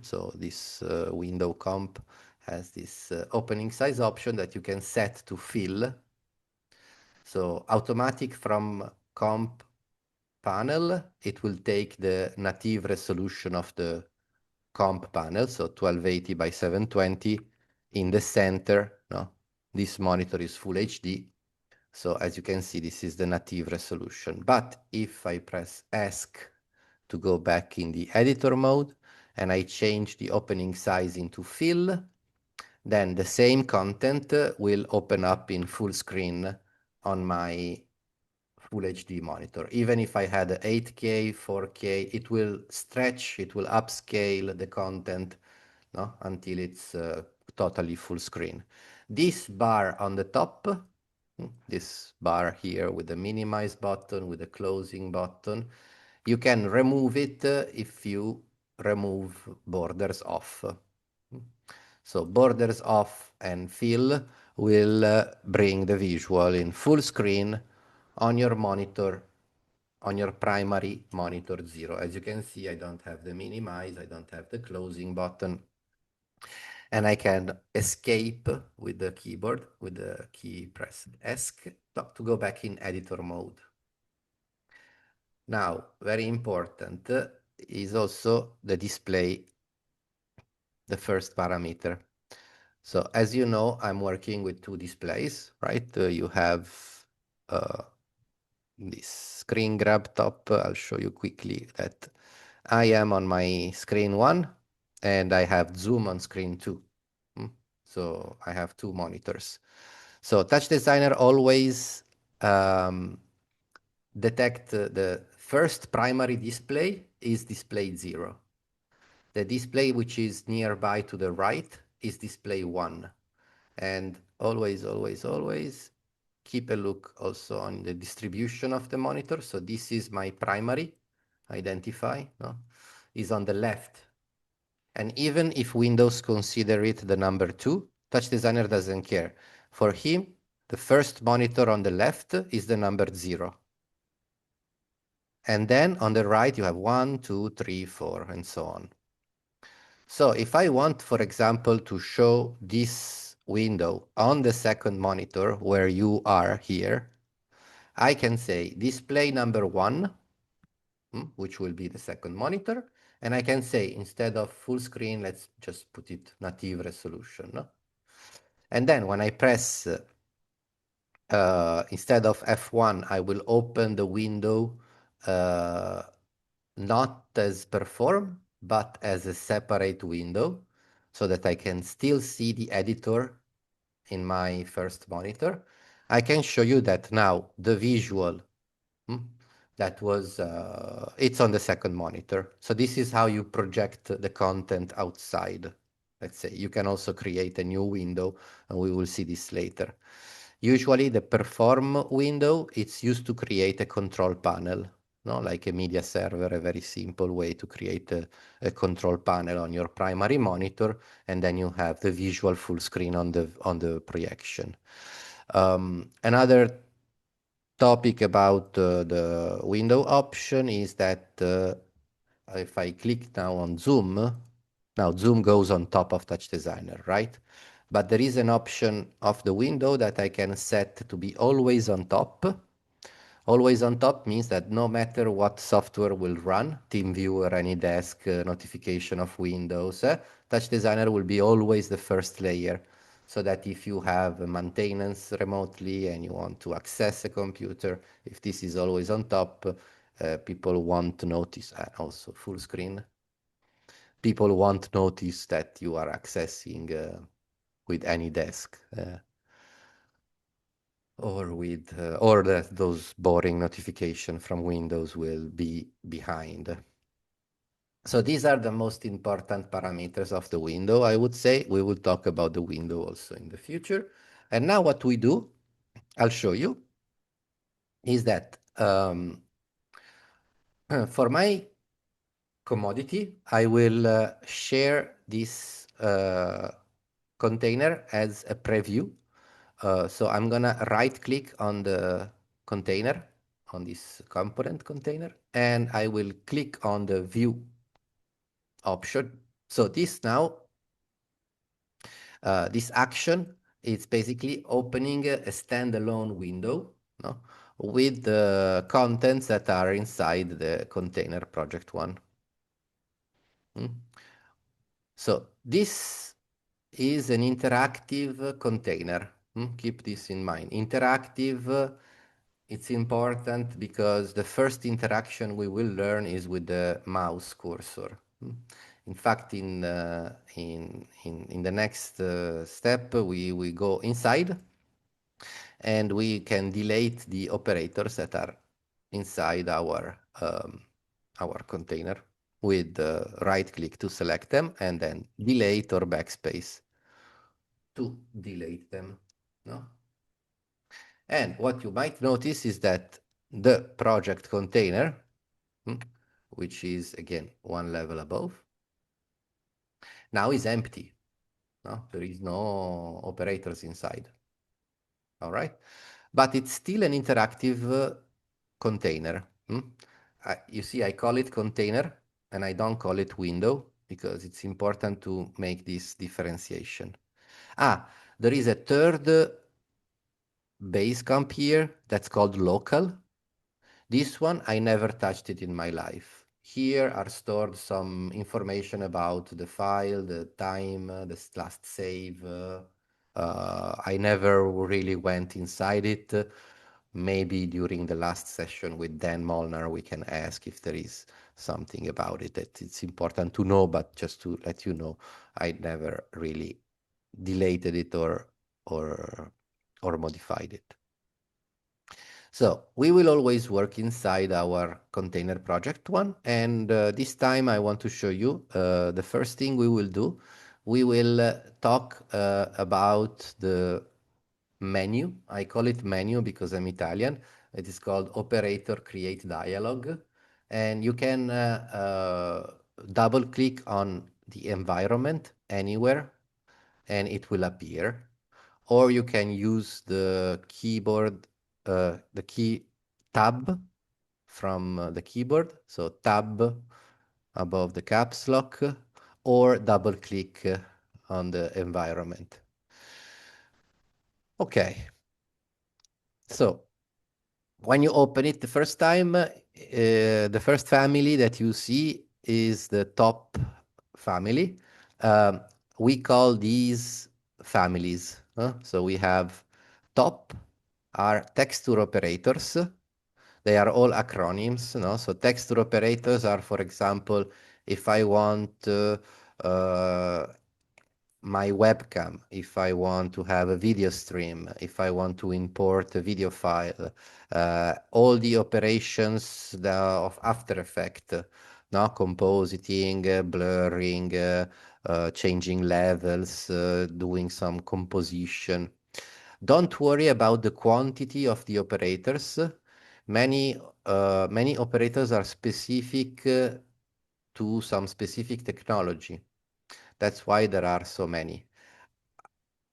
So this window comp has this opening size option that you can set to fill. So automatic from comp panel, it will take the native resolution of the comp panel, so 1280 by 720 in the center. No, this monitor is full HD. So as you can see, this is the native resolution. But if I press ESC to go back in the editor mode and I change the opening size into fill, then the same content will open up in full screen on my full HD monitor. Even if I had 8K, 4K, it will stretch, it will upscale the content, no, until it's totally full screen. This bar on the top, this bar here with the minimize button, with the closing button, you can remove it if you remove borders off. So borders off and fill will bring the visual in full screen on your monitor, on your primary monitor 0. As you can see, I don't have the minimize, I don't have the closing button. And I can escape with the keyboard, with the key pressed ESC, to go back in editor mode. Now, very important is also the display, the first parameter. So as you know, I'm working with two displays, right? You have this screen grab top. I'll show you quickly that I am on my screen 1 and I have zoom on screen 2. So I have two monitors. So TouchDesigner always detect the first primary display is display 0. The display which is nearby to the right is display 1. And always, always, always keep a look also on the distribution of the monitor. So this is my primary identify, no? Is on the left. And even if Windows consider it the number 2, TouchDesigner doesn't care. For him, the first monitor on the left is the number 0. And then on the right, you have 1, 2, 3, 4, and so on. So if I want, for example, to show this window on the second monitor where you are here, I can say display number 1, which will be the second monitor. And I can say, instead of full screen, let's just put it native resolution. No? And then when I press, instead of F1, I will open the window not as perform, but as a separate window, so that I can still see the editor in my first monitor. I can show you that now the visual that was, it's on the second monitor. So this is how you project the content outside. Let's say you can also create a new window, and we will see this later. Usually the perform window, it's used to create a control panel, no? Like a media server, a very simple way to create a control panel on your primary monitor, and then you have the visual full screen on the projection. Another topic about the window option is that if I click now on zoom, now zoom goes on top of TouchDesigner, right? But there is an option of the window that I can set to be always on top. Always on top means that no matter what software will run, TeamViewer, AnyDesk, notification of Windows, TouchDesigner will be always the first layer. So that if you have maintenance remotely and you want to access a computer, if this is always on top, people won't notice, also full screen. People won't notice that you are accessing with AnyDesk. Or with or that those boring notification from Windows will be behind. So these are the most important parameters of the window, I would say. We will talk about the window also in the future. And now what we do, I'll show you, is that for my commodity, I will share this container as a preview. So I'm gonna right click on the container, on this component container, and I will click on the view option. So this now, this action is basically opening a standalone window, no, with the contents that are inside the container project one. So this is an interactive container. Keep this in mind. Interactive, it's important because the first interaction we will learn is with the mouse cursor. In fact, in the next step, we go inside and we can delete the operators that are inside our container with right click to select them and then delete or backspace to delete them. No? And what you might notice is that the project container, which is again one level above, now is empty. No? There is no operators inside. All right, but it's still an interactive container. You see, I call it container and I don't call it window because it's important to make this differentiation. There is a third base camp here that's called local. This one, I never touched it in my life. Here are stored some information about the file, the time, the last save. I never really went inside it. Maybe during the last session with Dan Molnar, we can ask if there is something about it that it's important to know, but just to let you know, I never really deleted it or modified it. So we will always work inside our container project one. And this time I want to show you the first thing we will do. We will talk about the menu. I call it menu because I'm Italian. It is called operator create dialog. And you can double click on the environment anywhere and it will appear. Or you can use the keyboard, the key tab from the keyboard. So tab above the caps lock or double click on the environment. Okay. So when you open it the first time, the first family that you see is the top family. We call these families. So we have top are texture operators. They are all acronyms. No? So texture operators are, for example, if I want my webcam, if I want to have a video stream, if I want to import a video file, all the operations of After Effects, no? Compositing, blurring, changing levels, doing some composition. Don't worry about the quantity of the operators. Many operators are specific to some specific technology. That's why there are so many.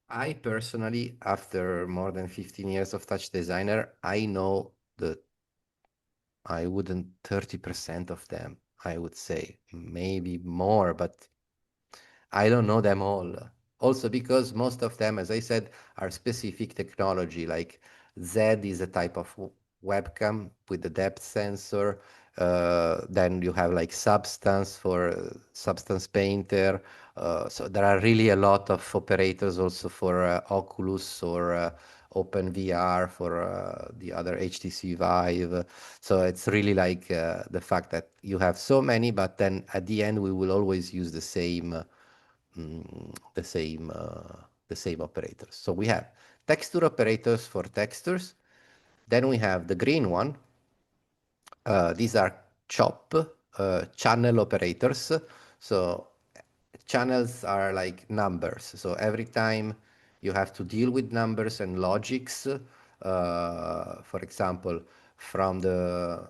I personally, after more than 15 years of TouchDesigner, I know that I wouldn't 30% of them, I would say, maybe more, but I don't know them all. Also because most of them, as I said, are specific technology. Like Z is a type of webcam with the depth sensor. Then you have like Substance for Substance Painter. So there are really a lot of operators also for Oculus or OpenVR for the other HTC Vive. So it's really like the fact that you have so many, but then at the end we will always use the same the same operators. So we have texture operators for textures. Then we have the green one. These are chop channel operators. So channels are like numbers. So every time you have to deal with numbers and logics, for example, from the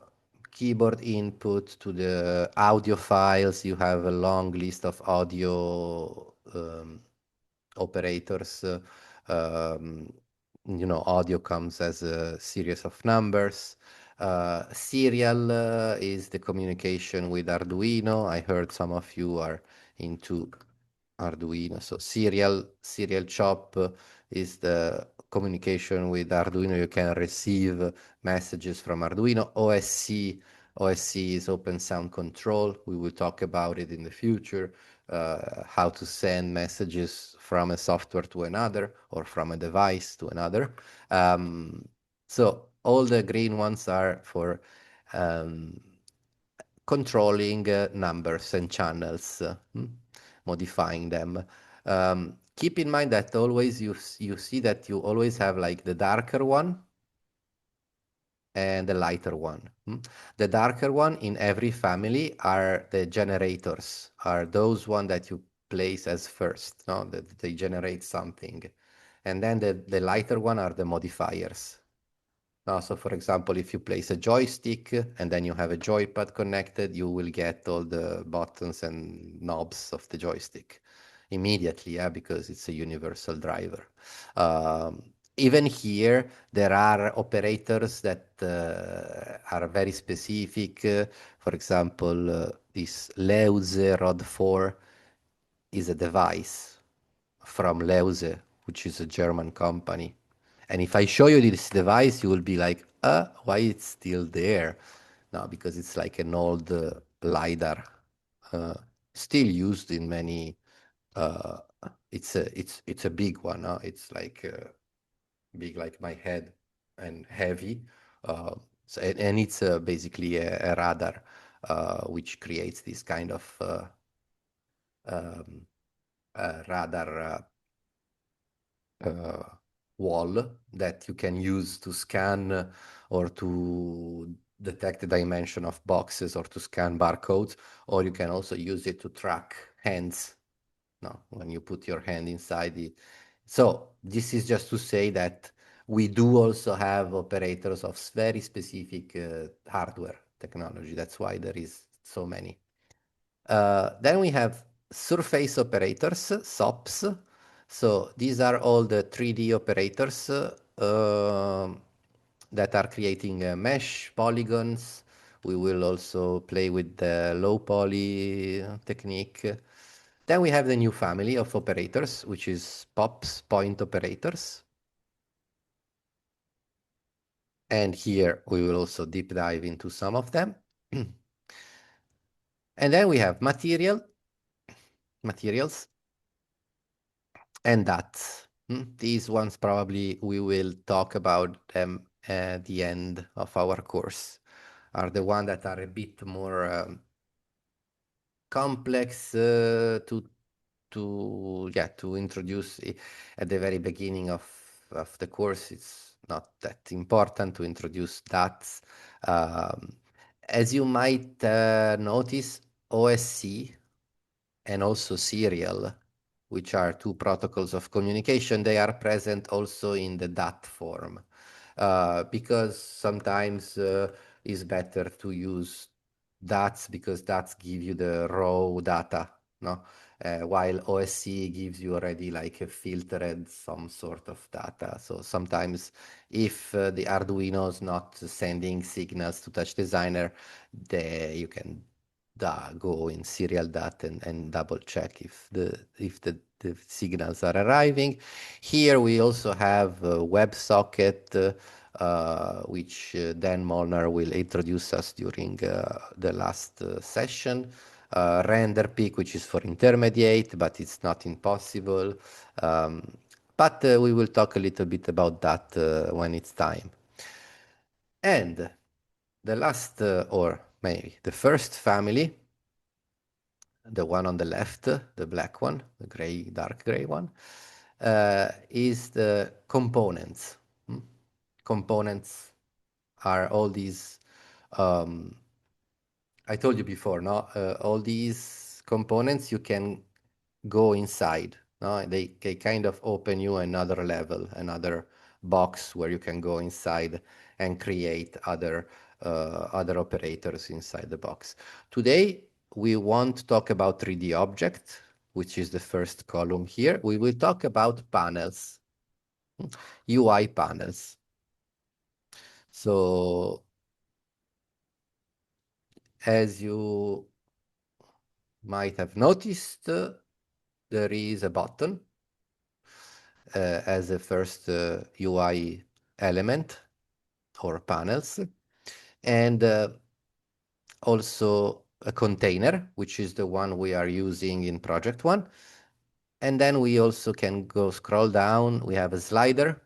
keyboard input to the audio files, you have a long list of audio operators. Audio comes as a series of numbers. Serial is the communication with Arduino. I heard some of you are into Arduino. So serial chop is the communication with Arduino. You can receive messages from Arduino. OSC is Open Sound Control. We will talk about it in the future. How to send messages from a software to another or from a device to another. So all the green ones are for controlling numbers and channels, modifying them. Keep in mind that always you see that you always have like the darker one and the lighter one. The darker one in every family are the generators, are those one that you place as first, no? That they generate something. And then the lighter one are the modifiers. So for example, if you place a joystick and then you have a joypad connected, you will get all the buttons and knobs of the joystick immediately, because it's a universal driver. Even here, there are operators that are very specific. For example, this Leuze Rod 4 is a device from Leuze, which is a German company. And if I show you this device, you will be like, why it's still there? No, because it's like an old LiDAR, still used in many. It's a big one. It's like big like my head and heavy. And it's basically a radar, which creates this kind of radar wall that you can use to scan or to detect the dimension of boxes or to scan barcodes, or you can also use it to track hands. No, when you put your hand inside it. So this is just to say that we do also have operators of very specific hardware technology. That's why there is so many. Then we have surface operators, SOPs. So these are all the 3D operators that are creating mesh polygons. We will also play with the low poly technique. Then we have the new family of operators, which is POPs, point operators. And here we will also deep dive into some of them. And then we have materials, and that. These ones probably we will talk about them at the end of our course, are the ones that are a bit more complex to introduce at the very beginning of the course. It's not that important to introduce that. As you might notice, OSC and also serial, which are two protocols of communication, they are present also in the DAT form, because sometimes it's better to use DATs because DATs give you the raw data, no? While OSC gives you already like a filtered some sort of data. So sometimes if the Arduino is not sending signals to TouchDesigner, you can go in serial data and double check if the signals are arriving. Here we also have a WebSocket, which Dan Molnar will introduce us during the last session. Render peak, which is for intermediate, but it's not impossible. But we will talk a little bit about that when it's time. And the last, or maybe the first family, the one on the left, the black one, the gray, dark gray one, is the components. Components are all these, I told you before, no? All these components you can go inside. No? They kind of open you another level, another box where you can go inside and create other operators inside the box. Today, we won't talk about 3D object, which is the first column here. We will talk about panels, UI panels. So, as you might have noticed, there is a button as a first UI element or panels, and also a container, which is the one we are using in project one. And then we also can go scroll down. We have a slider.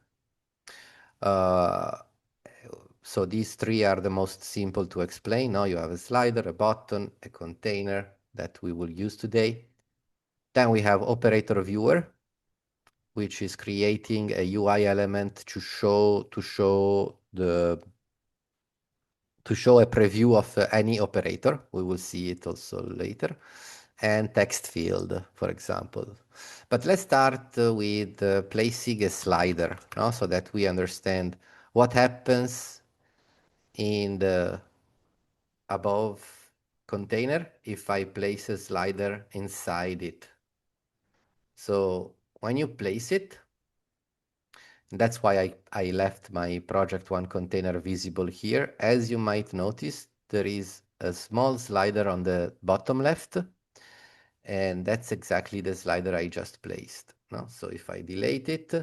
So these three are the most simple to explain. Now you have a slider, a button, a container that we will use today. Then we have operator viewer, which is creating a UI element to show a preview of any operator. We will see it also later. And text field, for example. But let's start with placing a slider, no? So that we understand what happens in the above container if I place a slider inside it. So when you place it, that's why I left my project one container visible here. As you might notice, there is a small slider on the bottom left, and that's exactly the slider I just placed. No? So if I delete it,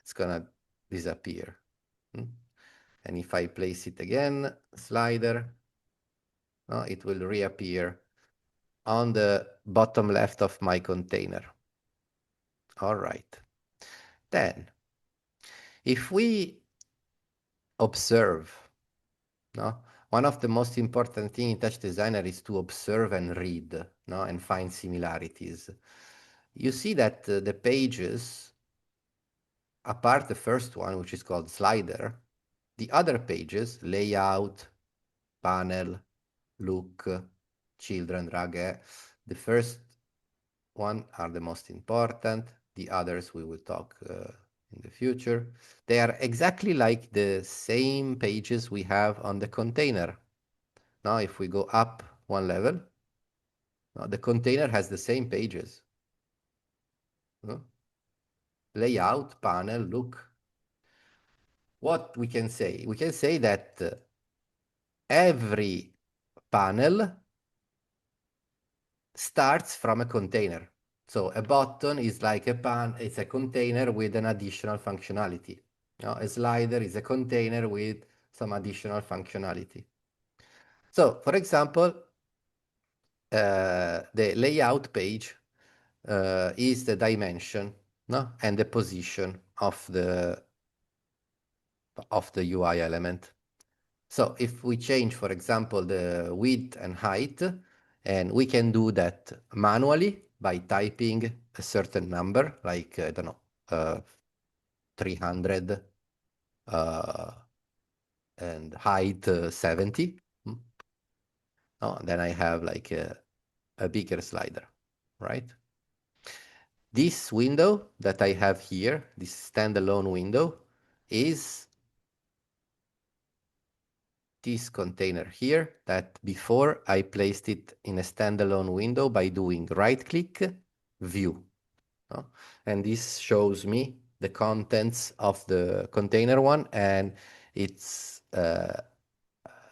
it's gonna disappear. And if I place it again, slider, no, it will reappear on the bottom left of my container. All right. Then, if we observe, no, one of the most important things in TouchDesigner is to observe and read, no, and find similarities. You see that the pages, apart the first one, which is called slider, the other pages, layout, panel, look, children, drag, the first one are the most important. The others we will talk in the future. They are exactly like the same pages we have on the container. Now, if we go up one level, now the container has the same pages. Layout, panel, look. What we can say? We can say that every panel starts from a container. So a button is like it's a container with an additional functionality. A slider is a container with some additional functionality. So, for example, the layout page is the dimension, no? And the position of the UI element. So if we change, for example, the width and height, and we can do that manually by typing a certain number, like, I don't know, 300 and height 70. Oh, then I have like a bigger slider, right? This window that I have here, this standalone window, is this container here that before I placed it in a standalone window by doing right click, view. And this shows me the contents of the container one, and it's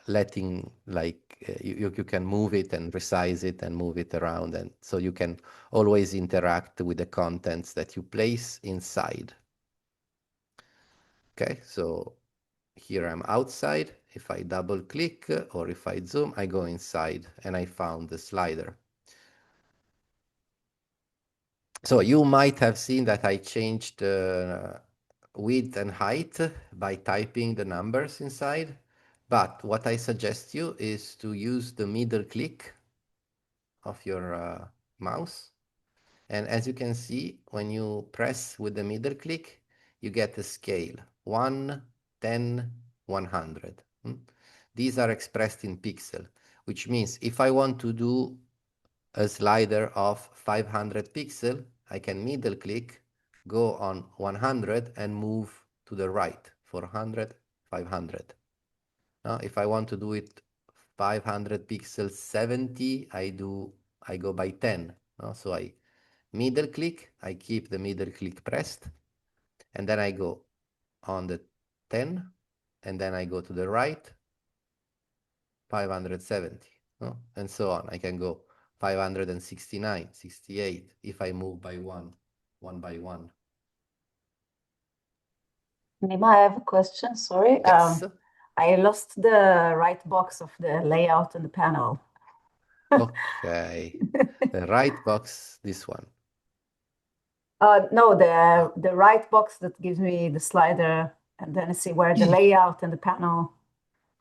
letting like you can move it and resize it and move it around, and so you can always interact with the contents that you place inside. Okay, so here I'm outside. If I double click or if I zoom, I go inside and I found the slider. So you might have seen that I changed width and height by typing the numbers inside. But what I suggest you is to use the middle click of your mouse. And as you can see, when you press with the middle click, you get a scale 1, 10, 100. These are expressed in pixel, which means if I want to do a slider of 500 pixel, I can middle click, go on 100 and move to the right, 400, 500. Now, if I want to do it 500 pixels 70, I go by 10. So I middle click, I keep the middle click pressed, and then I go on the 10, and then I go to the right, 570, and so on. I can go 569, 68, if I move by one by one. Nima, I have a question, sorry. Yes. I lost the right box of the layout on the panel. Okay. The right box, this one. No, the right box that gives me the slider, and then I see where the layout and the panel,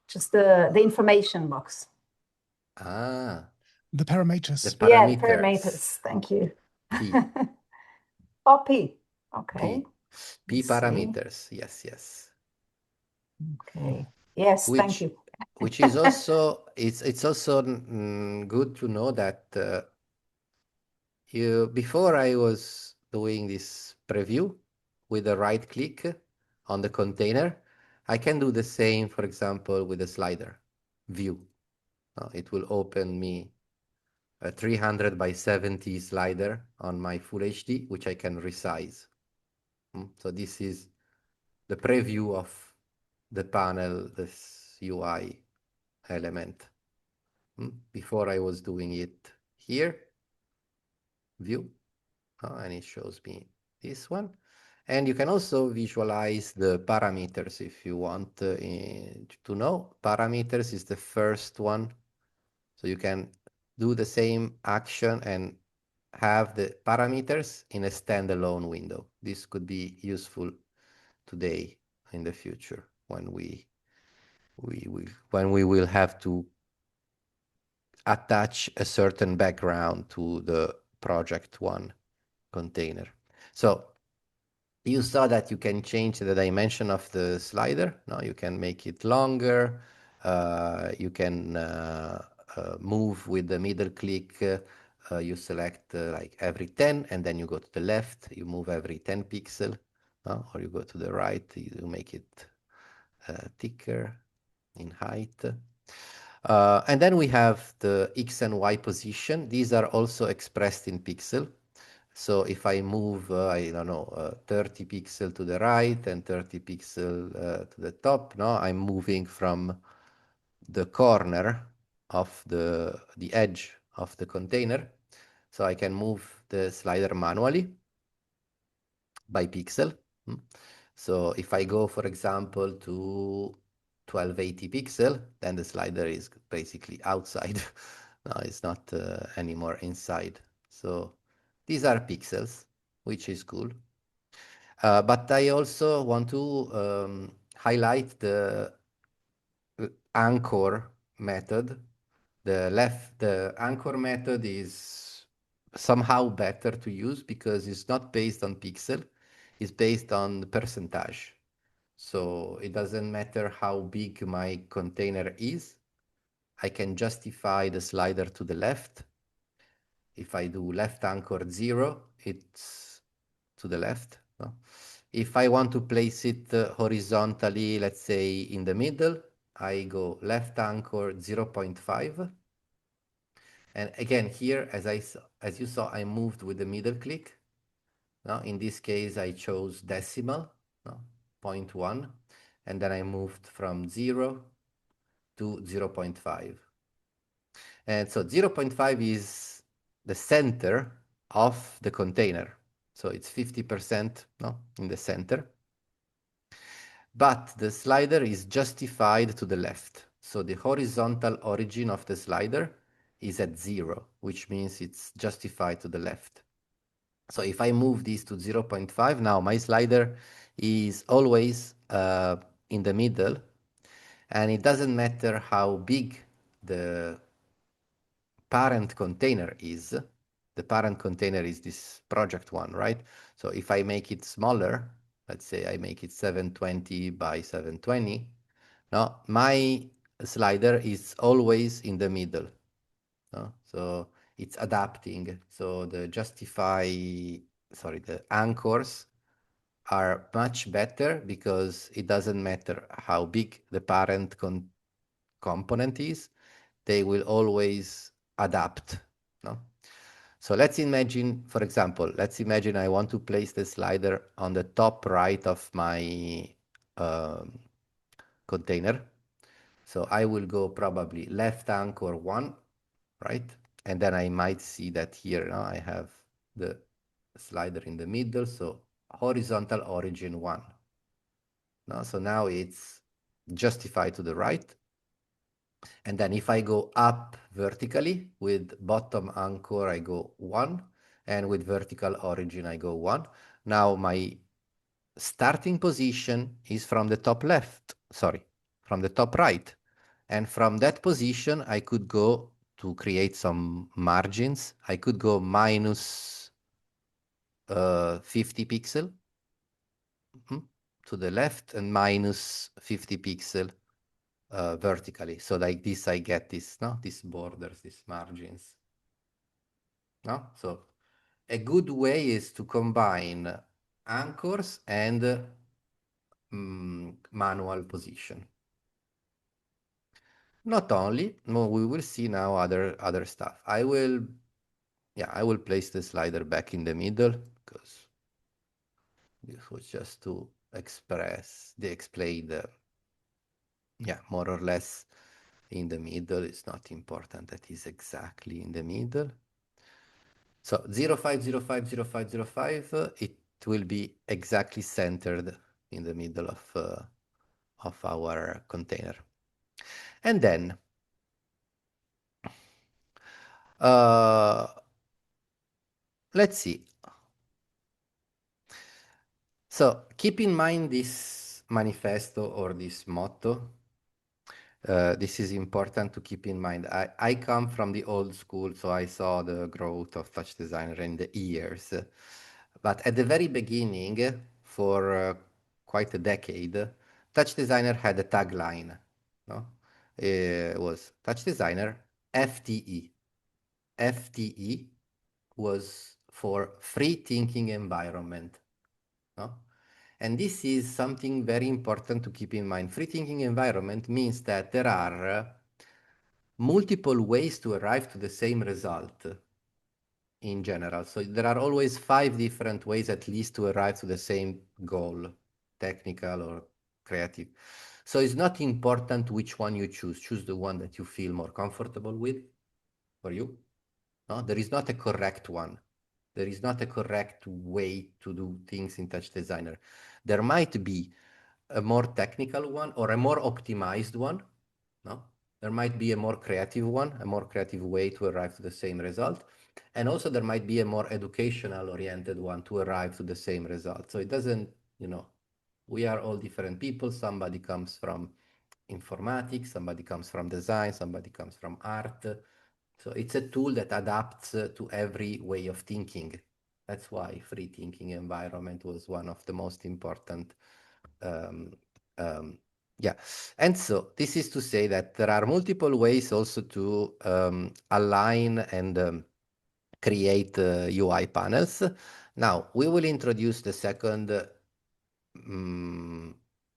just the information box. The parameters. The parameters. Yeah, the parameters. Thank you. P. Oh, P. Okay. P parameters. Yes. Okay. Yes, thank you. Which is also, it's also good to know that before I was doing this preview with a right click on the container, I can do the same, for example, with the slider view. It will open me a 300 by 70 slider on my Full HD, which I can resize. So this is the preview of the panel, this UI element. Before I was doing it here, view, and it shows me this one. And you can also visualize the parameters if you want to know. Parameters is the first one. So you can do the same action and have the parameters in a standalone window. This could be useful today in the future when we will have to attach a certain background to the project one container. So you saw that you can change the dimension of the slider. Now you can make it longer. You can move with the middle click. You select like every 10, and then you go to the left. You move every 10 pixel, or you go to the right. You make it thicker in height. And then we have the X and Y position. These are also expressed in pixel. So if I move, I don't know, 30 pixel to the right and 30 pixel to the top, no, I'm moving from the corner of the edge of the container. So I can move the slider manually by pixel. So if I go, for example, to 1280 pixel, then the slider is basically outside. No, it's not anymore inside. So these are pixels, which is cool. But I also want to highlight the anchor method. The anchor method is somehow better to use because it's not based on pixel, it's based on percentage. So it doesn't matter how big my container is. I can justify the slider to the left. If I do left anchor 0, it's to the left. No? If I want to place it horizontally, let's say in the middle, I go left anchor 0.5. And again, here, as you saw, I moved with the middle click. No? In this case, I chose decimal, no? 0.1, and then I moved from 0 to 0.5. And so 0.5 is the center of the container. So it's 50%, no, in the center. But the slider is justified to the left. So the horizontal origin of the slider is at 0, which means it's justified to the left. So if I move this to 0.5, now my slider is always in the middle, and it doesn't matter how big the parent container is. The parent container is this project one, right? So if I make it smaller, let's say I make it 720 by 720, no, my slider is always in the middle. No? So it's adapting. So the the anchors are much better because it doesn't matter how big the parent component is, they will always adapt. No? So let's imagine, for example, let's imagine I want to place the slider on the top right of my container. So I will go probably left anchor 1, right? And then I might see that here now I have the slider in the middle, so horizontal origin 1. No? So now it's justified to the right. And then if I go up vertically with bottom anchor, I go 1. And with vertical origin, I go 1. Now my starting position is from the top left, from the top right. And from that position, I could go to create some margins. I could go minus 50 pixel to the left and minus 50 pixel vertically. So like this, I get this, no? These borders, these margins. No? So a good way is to combine anchors and manual position. Not only, no, we will see now other stuff. I will place the slider back in the middle because this was just to explain the, more or less in the middle. It's not important that it's exactly in the middle. So 05050505, it will be exactly centered in the middle of our container. And then let's see. So keep in mind this manifesto or this motto. This is important to keep in mind. I come from the old school, so I saw the growth of TouchDesigner in the years. But at the very beginning, for quite a decade, TouchDesigner had a tagline. No? It was TouchDesigner FTE. FTE was for free thinking environment. No? And this is something very important to keep in mind. Free thinking environment means that there are multiple ways to arrive to the same result in general. So there are always 5 different ways at least to arrive to the same goal, technical or creative. So it's not important which one you choose. Choose the one that you feel more comfortable with for you. No, there is not a correct one. There is not a correct way to do things in TouchDesigner. There might be a more technical one or a more optimized one. No, there might be a more creative one, a more creative way to arrive to the same result. And also there might be a more educational oriented one to arrive to the same result. So it doesn't, we are all different people. Somebody comes from informatics, somebody comes from design, somebody comes from art. So it's a tool that adapts to every way of thinking. That's why free thinking environment was one of the most important. Yeah. And so this is to say that there are multiple ways also to align and create UI panels. Now we will introduce the second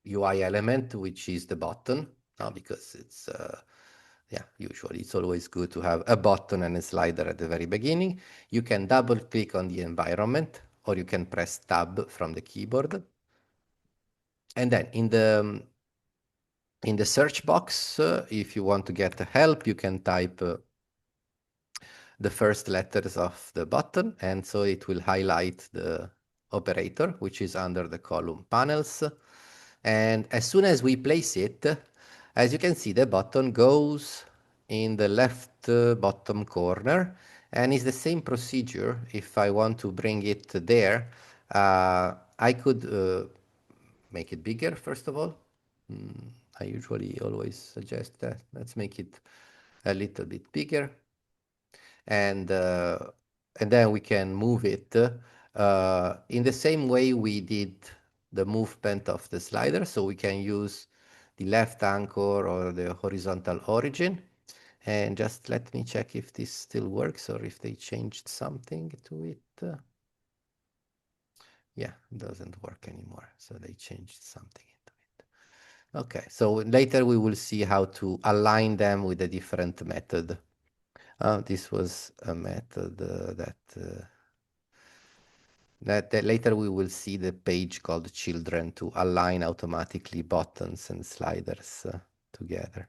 UI element, which is the button, because it's usually it's always good to have a button and a slider at the very beginning. You can double click on the environment, or you can press tab from the keyboard. And then in the search box, if you want to get help, you can type the first letters of the button, and so it will highlight the operator, which is under the column panels. And as soon as we place it, as you can see, the button goes in the left bottom corner, and it's the same procedure. If I want to bring it there, I could make it bigger, first of all. I usually always suggest that. Let's make it a little bit bigger. And then we can move it in the same way we did the movement of the slider. So we can use the left anchor or the horizontal origin. And just let me check if this still works or if they changed something to it. Yeah, it doesn't work anymore. So they changed something into it. Okay, so later we will see how to align them with a different method. This was a method that later we will see the page called children to align automatically buttons and sliders together.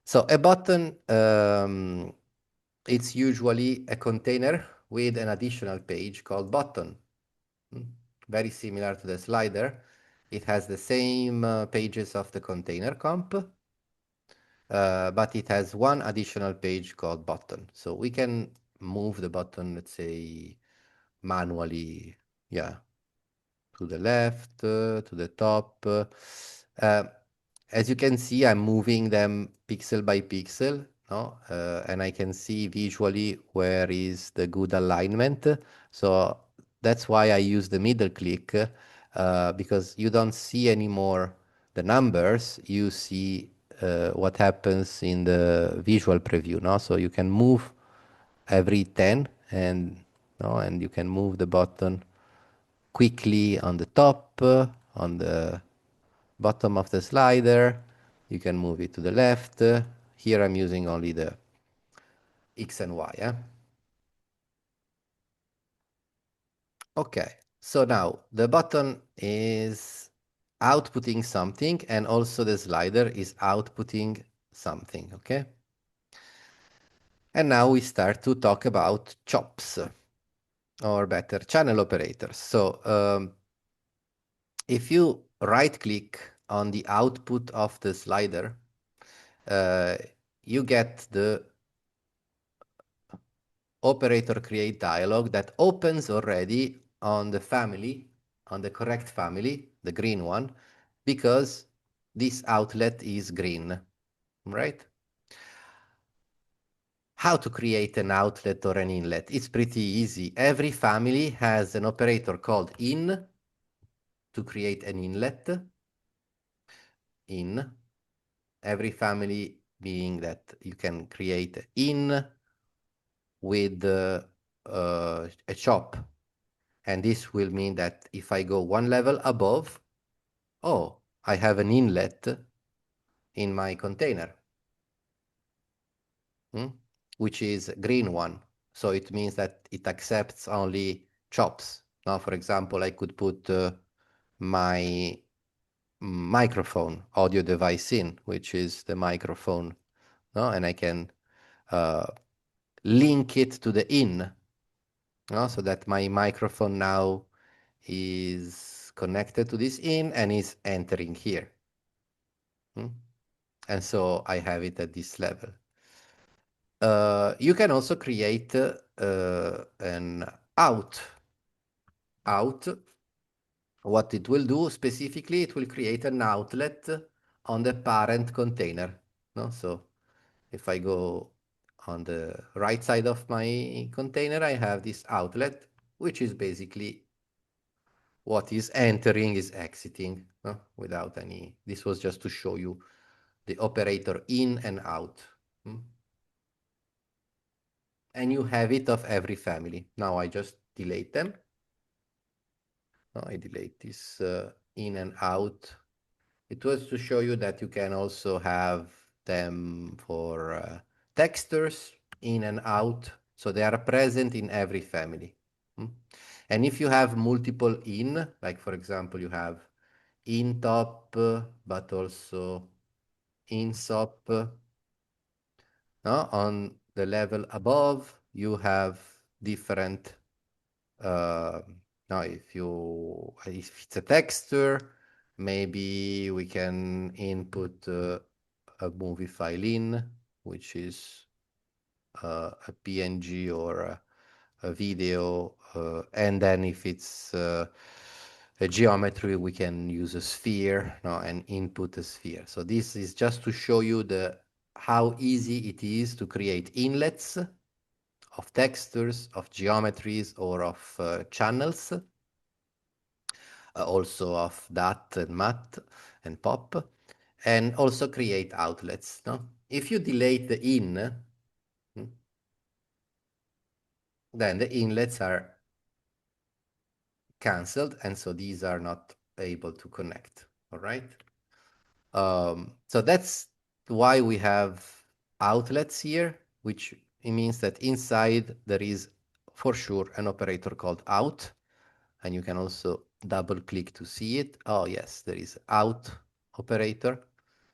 So a button, it's usually a container with an additional page called button. Very similar to the slider. It has the same pages of the container comp, but it has one additional page called button. So we can move the button, let's say, manually, to the left, to the top. As you can see, I'm moving them pixel by pixel, no? And I can see visually where is the good alignment. So that's why I use the middle click, because you don't see anymore the numbers, you see what happens in the visual preview, no? So you can move every 10 and you can move the button quickly on the top, on the bottom of the slider. You can move it to the left. Here I'm using only the X and Y. Okay, so now the button is outputting something and also the slider is outputting something, okay? And now we start to talk about chops, or better, channel operators. So if you right click on the output of the slider, you get the operator create dialog that opens already on the family, on the correct family, the green one, because this outlet is green, right? How to create an outlet or an inlet? It's pretty easy. Every family has an operator called in to create an inlet. In. Every family being that you can create in with a chop. And this will mean that if I go one level above, oh, I have an inlet in my container, which is green one. So it means that it accepts only chops. Now, for example, I could put my microphone audio device in, which is the microphone, no? And I can link it to the in, no? So that my microphone now is connected to this in and is entering here. And so I have it at this level. You can also create an out. What it will do specifically, it will create an outlet on the parent container. No? So if I go on the right side of my container, I have this outlet, which is basically what is entering is exiting, no? Without any, this was just to show you the operator in and out. And you have it of every family. Now I just delete them. I delete this in and out. It was to show you that you can also have them for textures in and out. So they are present in every family. And if you have multiple in, like for example, you have in top, but also in sop, on the level above, you have different now if it's a texture, maybe we can input a movie file in, which is a PNG or a video, and then if it's a geometry, we can use a sphere, and input a sphere. So this is just to show you how easy it is to create inlets of textures, of geometries, or of channels, also of DAT and MAT and POP, and also create outlets. If you delete the in, then the inlets are cancelled, and so these are not able to connect, all right? So that's why we have outlets here, which it means that inside there is for sure an operator called out, and you can also double click to see it. Oh yes, there is out operator.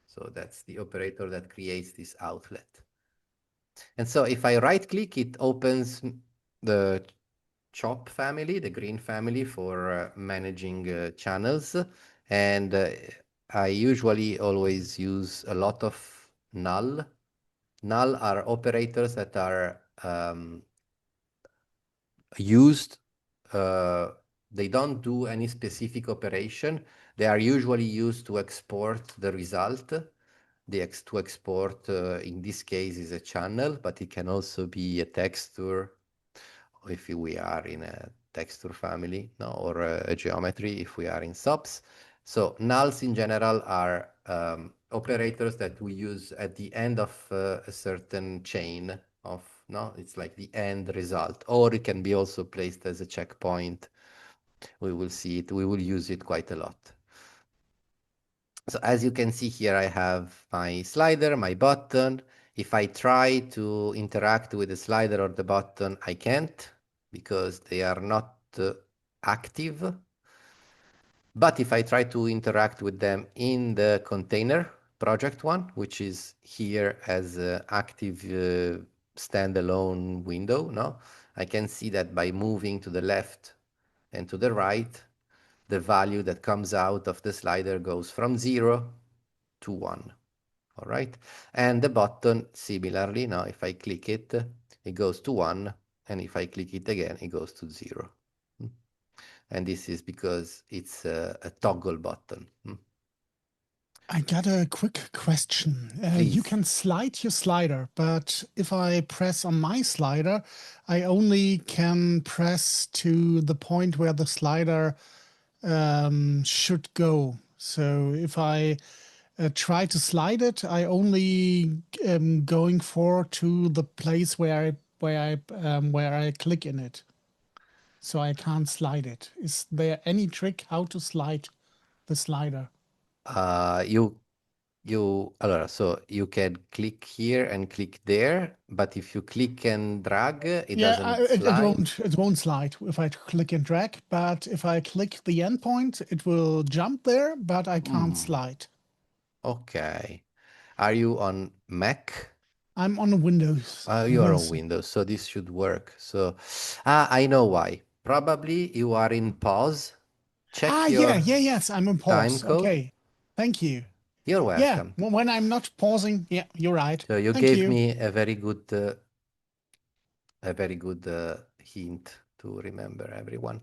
So that's the operator that creates this outlet. And so if I right click, it opens the chop family, the green family for managing channels. And I usually always use a lot of null. Null are operators that are used. They don't do any specific operation. They are usually used to export the result. To export, in this case, is a channel, but it can also be a texture if we are in a texture family, or a geometry if we are in subs. So nulls in general are operators that we use at the end of a certain chain of, it's like the end result, or it can be also placed as a checkpoint. We will see it, we will use it quite a lot. So as you can see here, I have my slider, my button. If I try to interact with the slider or the button, I can't because they are not active. But if I try to interact with them in the container project one, which is here as an active standalone window, I can see that by moving to the left and to the right, the value that comes out of the slider goes from 0 to 1. All right. And the button, similarly, now if I click it, it goes to 1. And if I click it again, it goes to 0. And this is because it's a toggle button. I got a quick question. You can slide your slider, but if I press on my slider, I only can press to the point where the slider should go. So if I try to slide it, I only am going to the place where I click in it. So I can't slide it. Is there any trick how to slide the slider? So you can click here and click there, but if you click and drag, it doesn't slide. It won't slide if I click and drag, but if I click the endpoint, it will jump there, but I can't slide. Okay. Are you on Mac? I'm on Windows. You are on Windows, so this should work. So I know why. Probably you are in pause check your yes, I'm on time pause. code. Okay, thank you. You're Yeah, welcome. when I'm not pausing, yeah, you're right. So you Thank gave you. me a very good hint to remember everyone.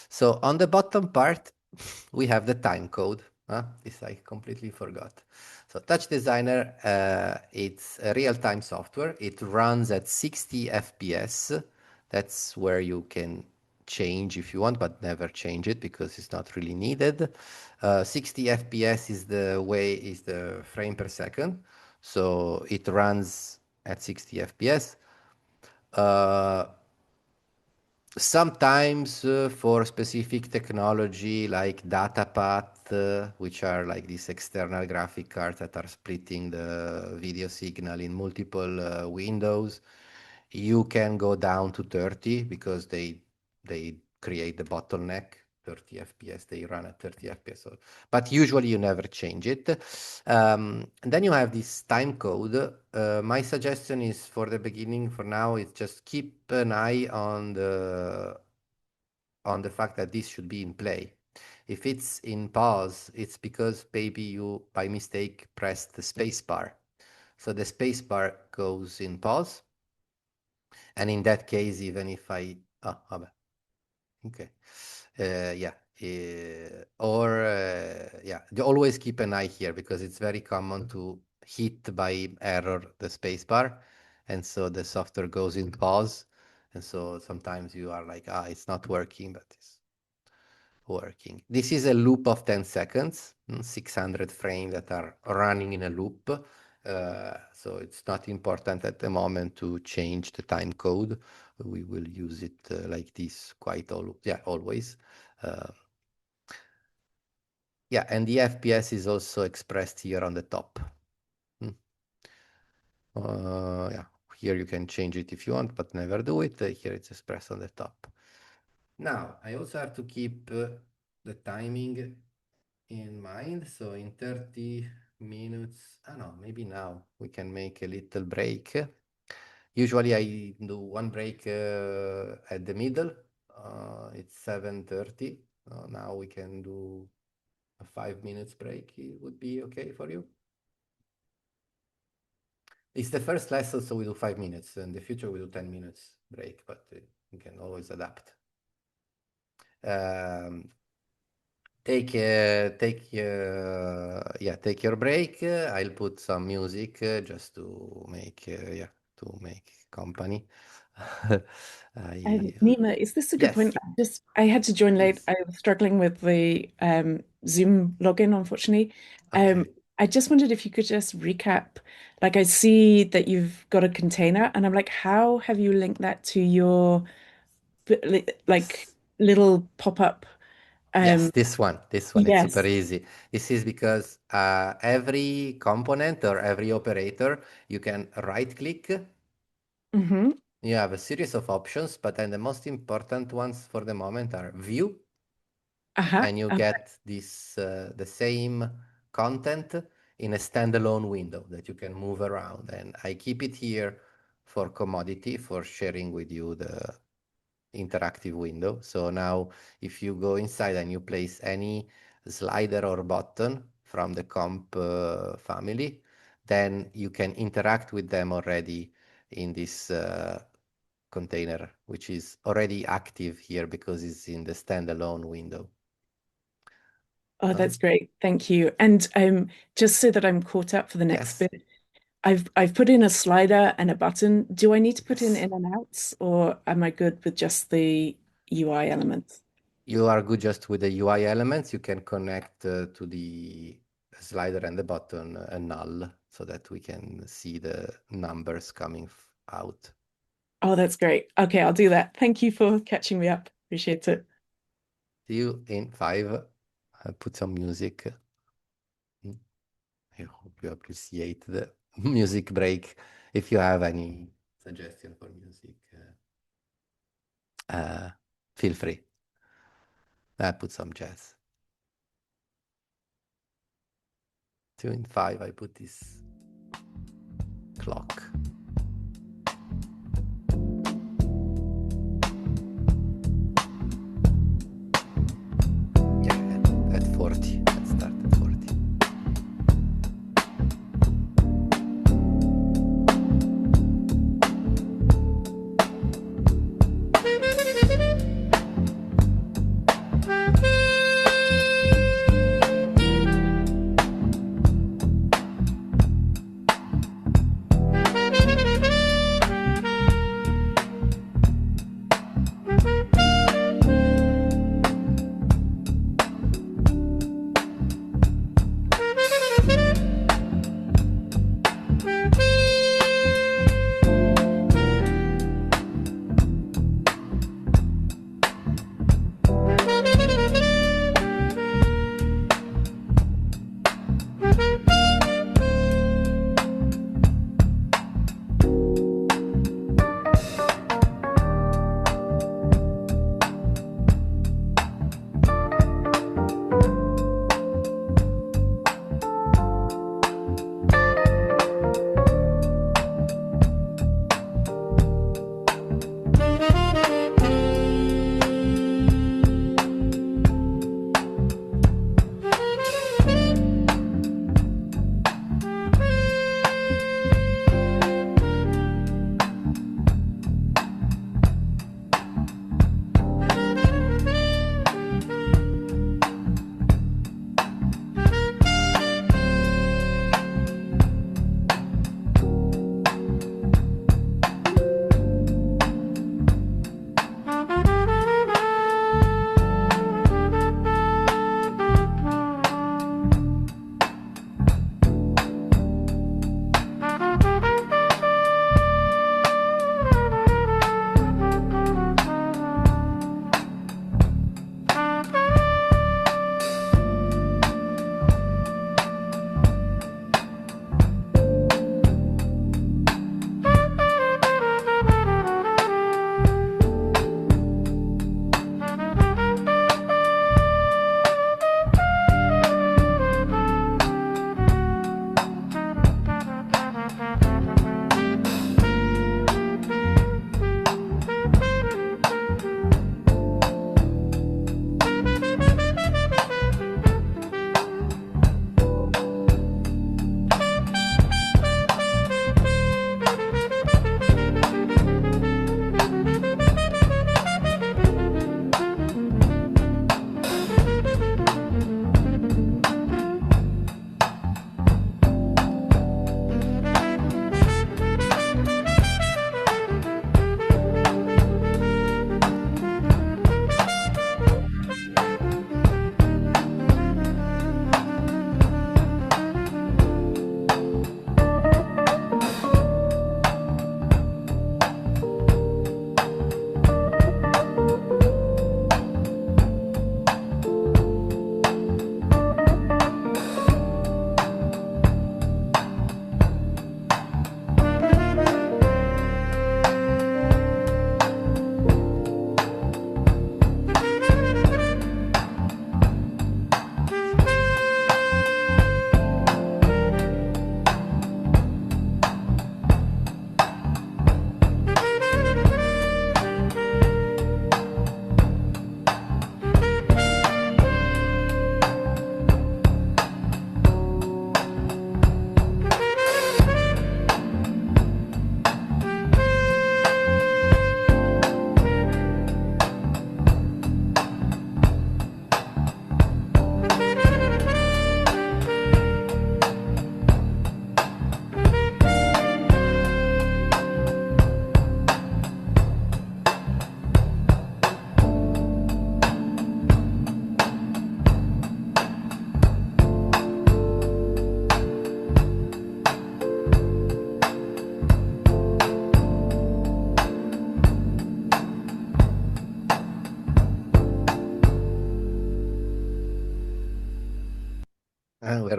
So on the bottom part, we have the time code. This I completely forgot. So TouchDesigner, it's a real-time software. It runs at 60 FPS. That's where you can change if you want, but never change it because it's not really needed. 60 FPS is the frame per second. So it runs at 60 FPS. Sometimes for specific technology like data path, which are like these external graphic cards that are splitting the video signal in multiple windows, you can go down to 30 because they create the bottleneck. 30 FPS, they run at 30 FPS. So, but usually you never change it. And then you have this time code. My suggestion is for the beginning, for now, is just keep an eye on the fact that this should be in play. If it's in pause, it's because maybe you, by mistake, pressed the space bar. So the space bar goes in pause. And in that case, even if I, okay. Always keep an eye here because it's very common to hit by error the space bar. And so the software goes in pause. And so sometimes you are like, it's not working, but it's working. This is a loop of 10 seconds, 600 frames that are running in a loop. So it's not important at the moment to change the time code. We will use it like this always. And the FPS is also expressed here on the top. Here you can change it if you want, but never do it. Here it's expressed on the top. Now, I also have to keep the timing in mind. So in 30 minutes, maybe now we can make a little break. Usually I do one break at the middle. It's 7:30. Now we can do a 5 minutes break. It would be okay for you? It's the first lesson, so we do 5 minutes. In the future, we do 10 minutes break, but you can always adapt. Take your break. I'll put some music just to make company. Nima, is this a good point? I had to join late. I was struggling with the Zoom login, unfortunately. I just wondered if you could just recap. Like, I see that you've got a container, and I'm like, how have you linked that to your like little pop-up? Yes, this one. It's Yes. super easy. This is because every component or every operator, you can right-click. You have a series of options, but then the most important ones for the moment are view. And you get this the same content in a standalone window that you can move around. And I keep it here for commodity, for sharing with you the interactive window. So now if you go inside and you place any slider or button from the comp family, then you can interact with them already in this container, which is already active here because it's in the standalone window. Oh, that's great. Thank you. And just so that I'm caught up for the next bit, I've put in a slider and a button. Do I need to put in and outs, or am I good with just the UI elements? You are good just with the UI elements. You can connect to the slider and the button a null so that we can see the numbers coming out. Oh, that's great. Okay, I'll do that. Thank you for catching me up. Appreciate it. See you in 5. I'll put some music. I hope you appreciate the music break. If you have any suggestion for music, feel free. I'll put some jazz. See you in 5. I put this clock. Yeah.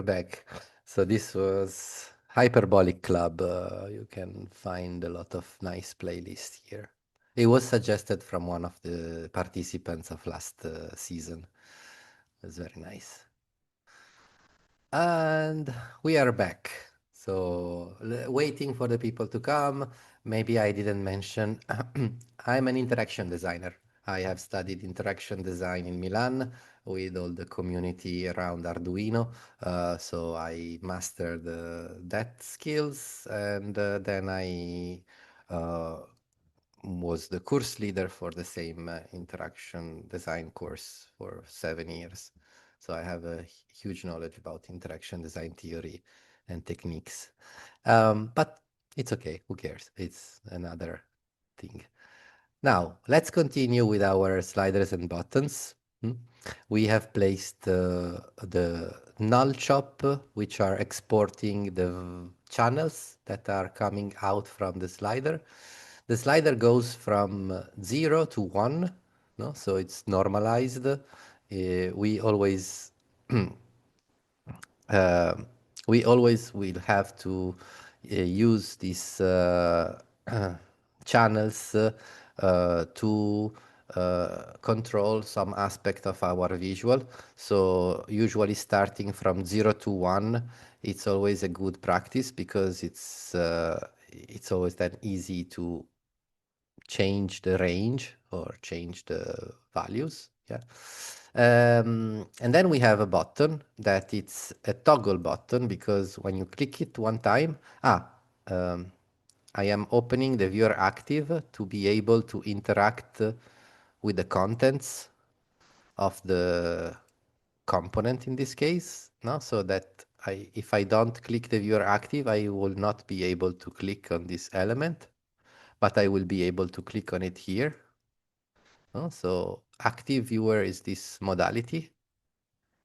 back. So this was Hyperbolic Club. You can find a lot of nice playlists here. It was suggested from one of the participants of last season. It was very nice. And we are back. So waiting for the people to come. Maybe I didn't mention, I'm an interaction designer. I have studied interaction design in Milan with all the community around Arduino. So I mastered that skills, and then I was the course leader for the same interaction design course for 7 years. So I have a huge knowledge about interaction design theory and techniques. But it's okay, who cares? It's another thing. Now, let's continue with our sliders and buttons. We have placed the null chop, which are exporting the channels that are coming out from the slider. The slider goes from 0 to 1, no? So it's normalized. We always we always will have to use these channels to control some aspect of our visual. So usually starting from 0 to 1, it's always a good practice because it's always then easy to change the range or change the values. Yeah. And then we have a button that it's a toggle button because when you click it one time, I am opening the viewer active to be able to interact with the contents of the component in this case, no? So that if I don't click the viewer active, I will not be able to click on this element, but I will be able to click on it here. No? So active viewer is this modality.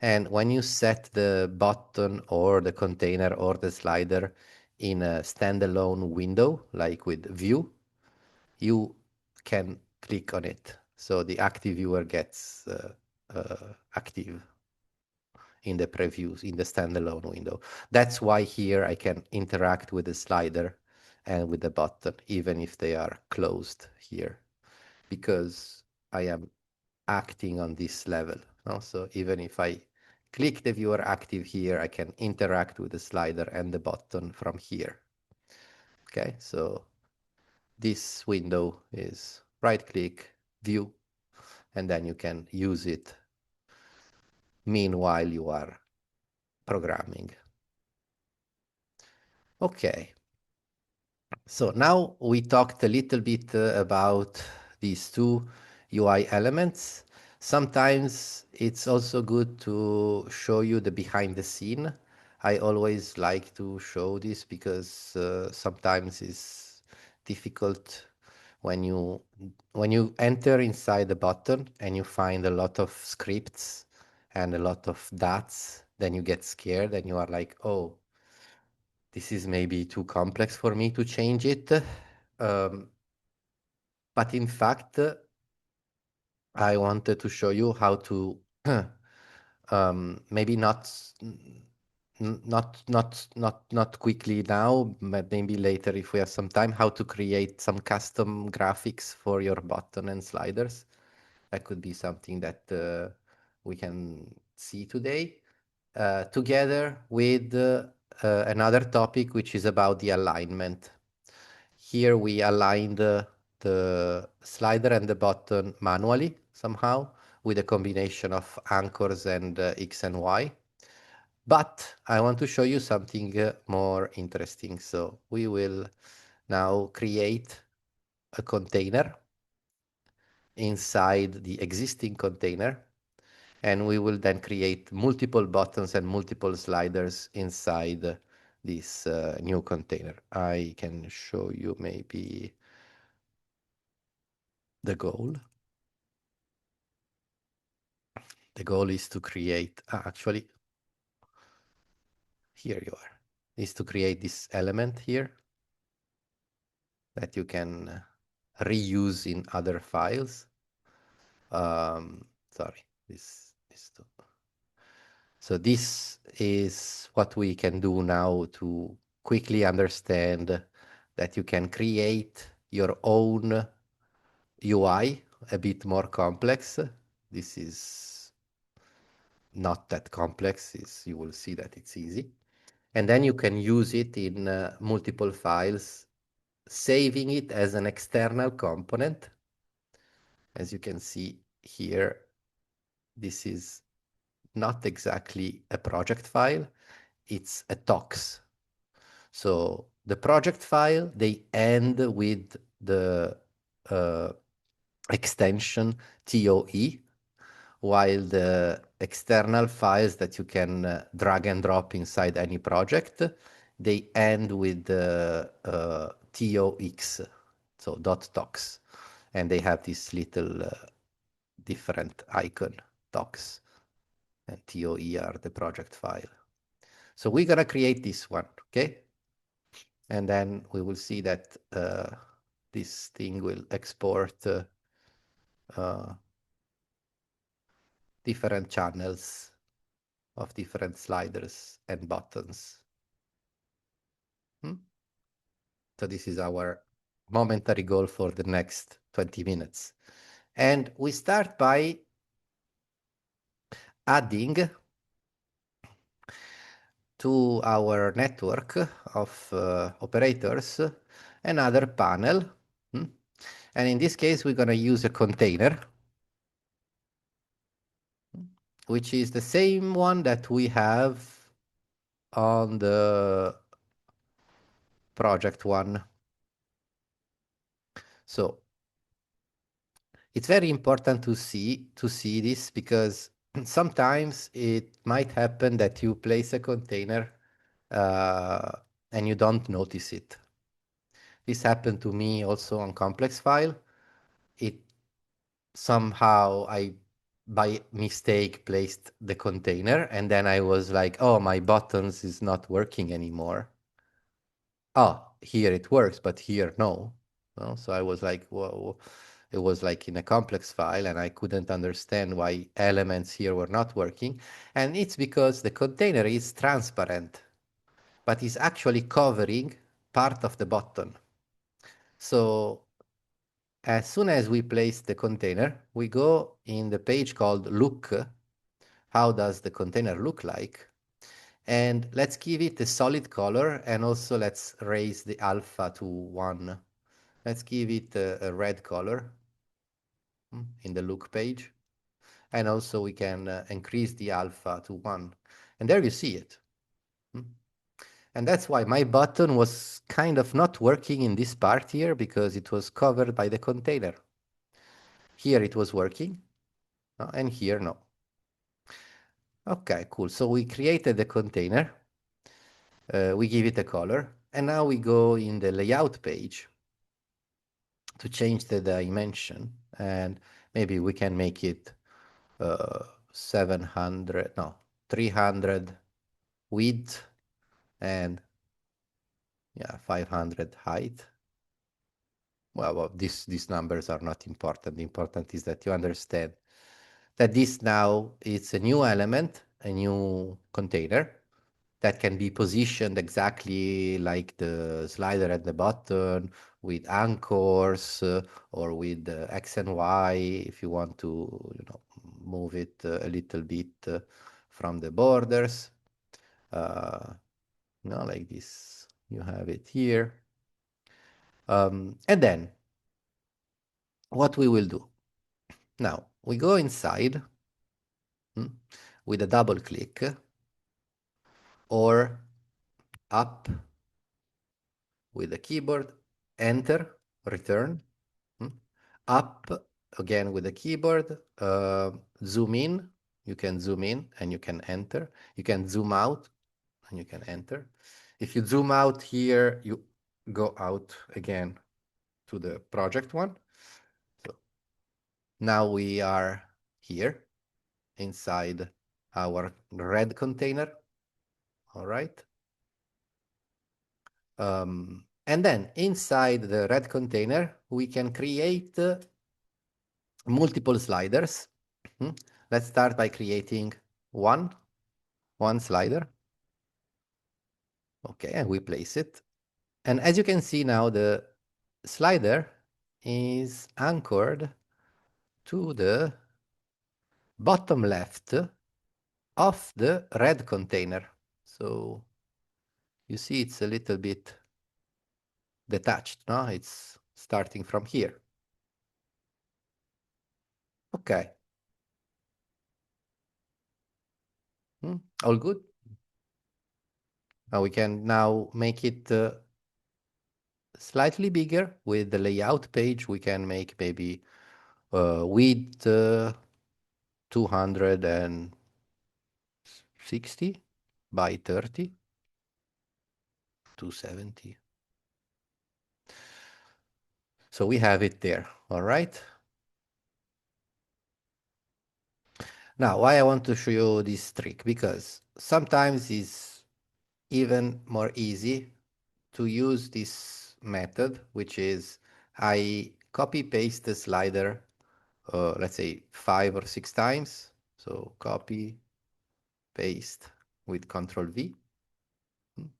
And when you set the button or the container or the slider in a standalone window, like with view, you can click on it. So the active viewer gets active in the previews, in the standalone window. That's why here I can interact with the slider and with the button, even if they are closed here, because I am acting on this level. No? So even if I click the viewer active here, I can interact with the slider and the button from here. Okay, so this window is right click, view, and then you can use it meanwhile you are programming. Okay, so now we talked a little bit about these two UI elements. Sometimes it's also good to show you the behind the scene. I always like to show this because sometimes it's difficult when you enter inside the button and you find a lot of scripts and a lot of dots, then you get scared and you are like, oh, this is maybe too complex for me to change it. But in fact, I wanted to show you how to maybe not quickly now, but maybe later if we have some time, how to create some custom graphics for your button and sliders. That could be something that we can see today, together with another topic, which is about the alignment. Here we aligned the slider and the button manually somehow with a combination of anchors and X and Y. But I want to show you something more interesting. So we will now create a container inside the existing container, and we will then create multiple buttons and multiple sliders inside this new container. I can show you maybe the goal. The goal is to create, actually, here you are, is to create this element here that you can reuse in other files. Sorry, this is So this is what we can do now to quickly understand that you can create your own UI, a bit more complex. This is not that complex. You will see that it's easy. And then you can use it in multiple files, saving it as an external component. As you can see here, this is not exactly a project file, it's a tox. So the project file, they end with the extension TOE, while the external files that you can drag and drop inside any project, they end with the TOX, so .tox, and they have this little different icon, tox, and TOE are the project file. So we're gonna create this one, okay? And then we will see that this thing will export different channels of different sliders and buttons. So this is our momentary goal for the next 20 minutes. And we start by adding to our network of operators another panel. And in this case, we're going to use a container, which is the same one that we have on the project one. So it's very important to see this, because sometimes it might happen that you place a container and you don't notice it. This happened to me also on complex file. It somehow I by mistake placed the container, and then I was like, oh, my buttons is not working anymore. Oh, here it works, but here no. So I was like, whoa. It was like in a complex file, and I couldn't understand why elements here were not working. And it's because the container is transparent, but is actually covering part of the button. So as soon as we place the container, we go in the page called Look. How does the container look like? And let's give it a solid color, and also let's raise the alpha to 1. Let's give it a red color in the look page. And also we can increase the alpha to 1. And there you see it. And that's why my button was kind of not working in this part here, because it was covered by the container. Here it was working, and here no. Okay, cool. So we created the container. We give it a color. And now we go in the layout page to change the dimension. And maybe we can make it 300 width and 500 height. Well, these numbers are not important. The important is that you understand that this now is a new element, a new container that can be positioned exactly like the slider and the button, with anchors or with X and Y if you want to move it a little bit from the borders. Like this. You have it here. And then what we will do. Now, we go inside with a double click, or up with the keyboard, enter, return, up again with the keyboard, zoom in, you can zoom in and you can enter, you can zoom out and you can enter. If you zoom out here, you go out again to the project one. So now we are here inside our red container. All right. And then inside the red container, we can create multiple sliders. Let's start by creating one. one slider. Okay, and we place it. And as you can see now, the slider is anchored to the bottom left of the red container. So you see it's a little bit detached, no? It's starting from here. Okay. All good? Now we can now make it slightly bigger with the layout page. We can make maybe width 260 by 30, 270. So we have it there, all right? Now, why I want to show you this trick? Because sometimes it's even more easy to use this method, which is I copy paste the slider, let's say 5 or 6 times. So copy, paste with Control V,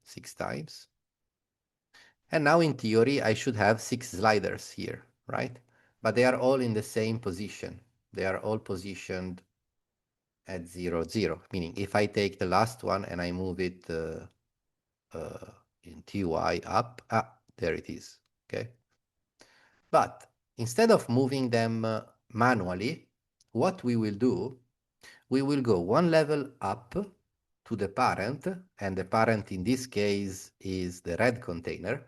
6 times. And now in theory, I should have 6 sliders here, right? But they are all in the same position. They are all positioned at 0, 0, meaning if I take the last one and I move it in TY up, there it is, okay? But instead of moving them manually, what we will do, we will go one level up to the parent, and the parent in this case is the red container.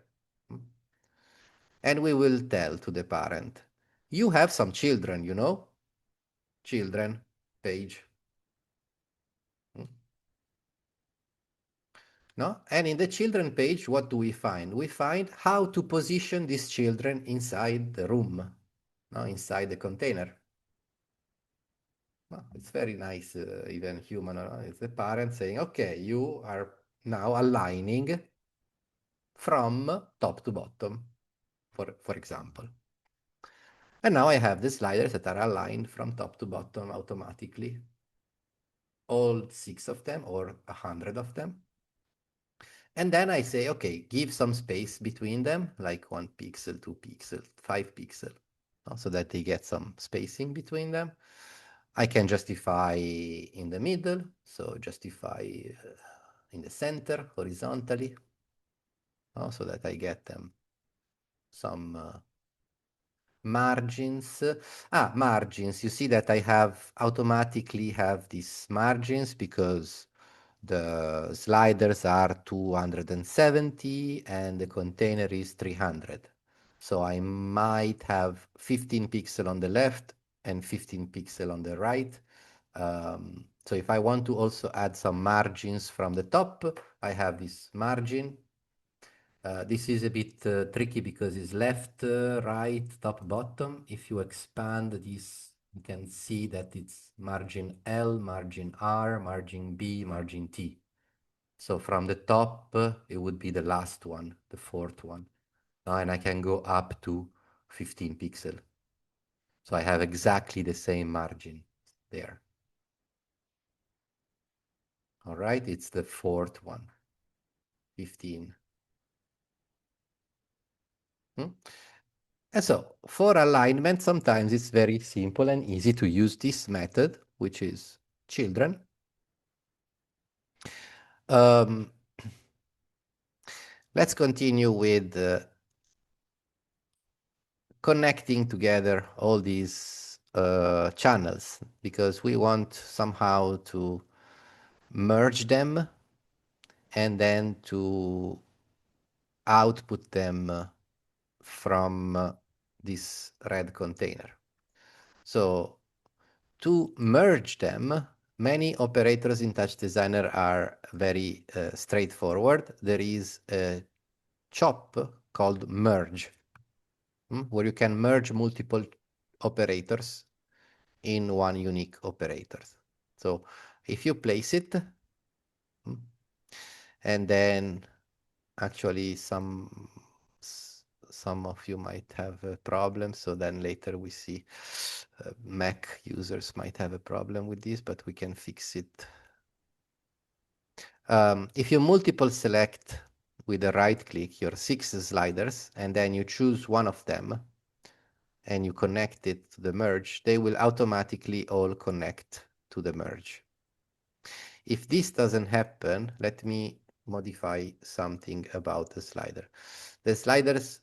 And we will tell to the parent, you have some children, you know? Children page. No? And in the children page, what do we find? We find how to position these children inside the room, no? Inside the container. No, it's very nice, even human. It's the parent saying, okay, you are now aligning from top to bottom, for example. And now I have the sliders that are aligned from top to bottom automatically. All 6 of them or 100 of them. And then I say, okay, give some space between them, like 1 pixel, 2 pixel, 5 pixel, so that they get some spacing between them. I can justify in the middle, so justify in the center horizontally, so that I get them some margins. Margins, you see that I have automatically have these margins because the sliders are 270 and the container is 300. So I might have 15 pixel on the left and 15 pixel on the right. So if I want to also add some margins from the top, I have this margin. This is a bit tricky because it's left, right, top, bottom. If you expand this, you can see that it's margin L, margin R, margin B, margin T. So from the top, it would be the last one, the 4th one. And I can go up to 15 pixel. So I have exactly the same margin there. All right, it's the 4th one, 15. And so for alignment, sometimes it's very simple and easy to use this method, which is children. Let's continue with connecting together all these channels, because we want somehow to merge them and then to output them from this red container. So to merge them, many operators in TouchDesigner are very straightforward. There is a chop called merge, where you can merge multiple operators in one unique operator. So if you place it, and then actually some of you might have a problem, so then later we see Mac users might have a problem with this, but we can fix it If you multiple select with the right click your 6 sliders and then you choose one of them and you connect it to the merge, they will automatically all connect to the merge. If this doesn't happen, let me modify something about the slider. The sliders,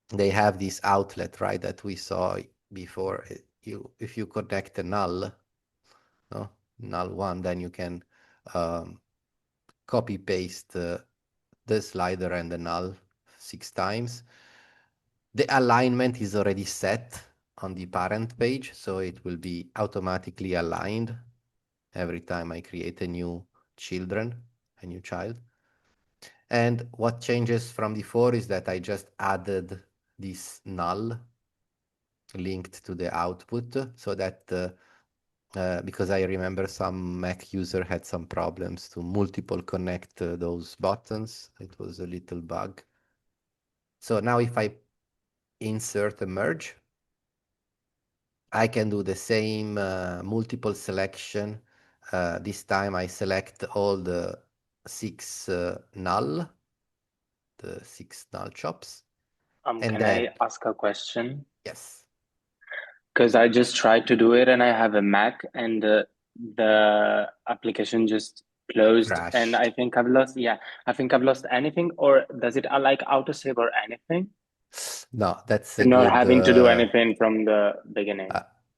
they have this outlet, right, that we saw before. If you connect a null, no, null one, then you can copy paste the slider and the null 6 times. The alignment is already set on the parent page, so it will be automatically aligned every time I create a new child. And what changes from before is that I just added this null linked to the output so that because I remember some Mac user had some problems to multiple connect those buttons. It was a little bug. So now if I insert a merge, I can do the same multiple selection. This time I select all the 6 null, the 6 null chops. And can then, I ask a question? yes. Because I just tried to do it and I have a Mac and the application just closed and Crashed. I think I've lost, yeah, I think I've lost anything, or does it like autosave or anything? No, that's a Not good. having to do anything from the beginning.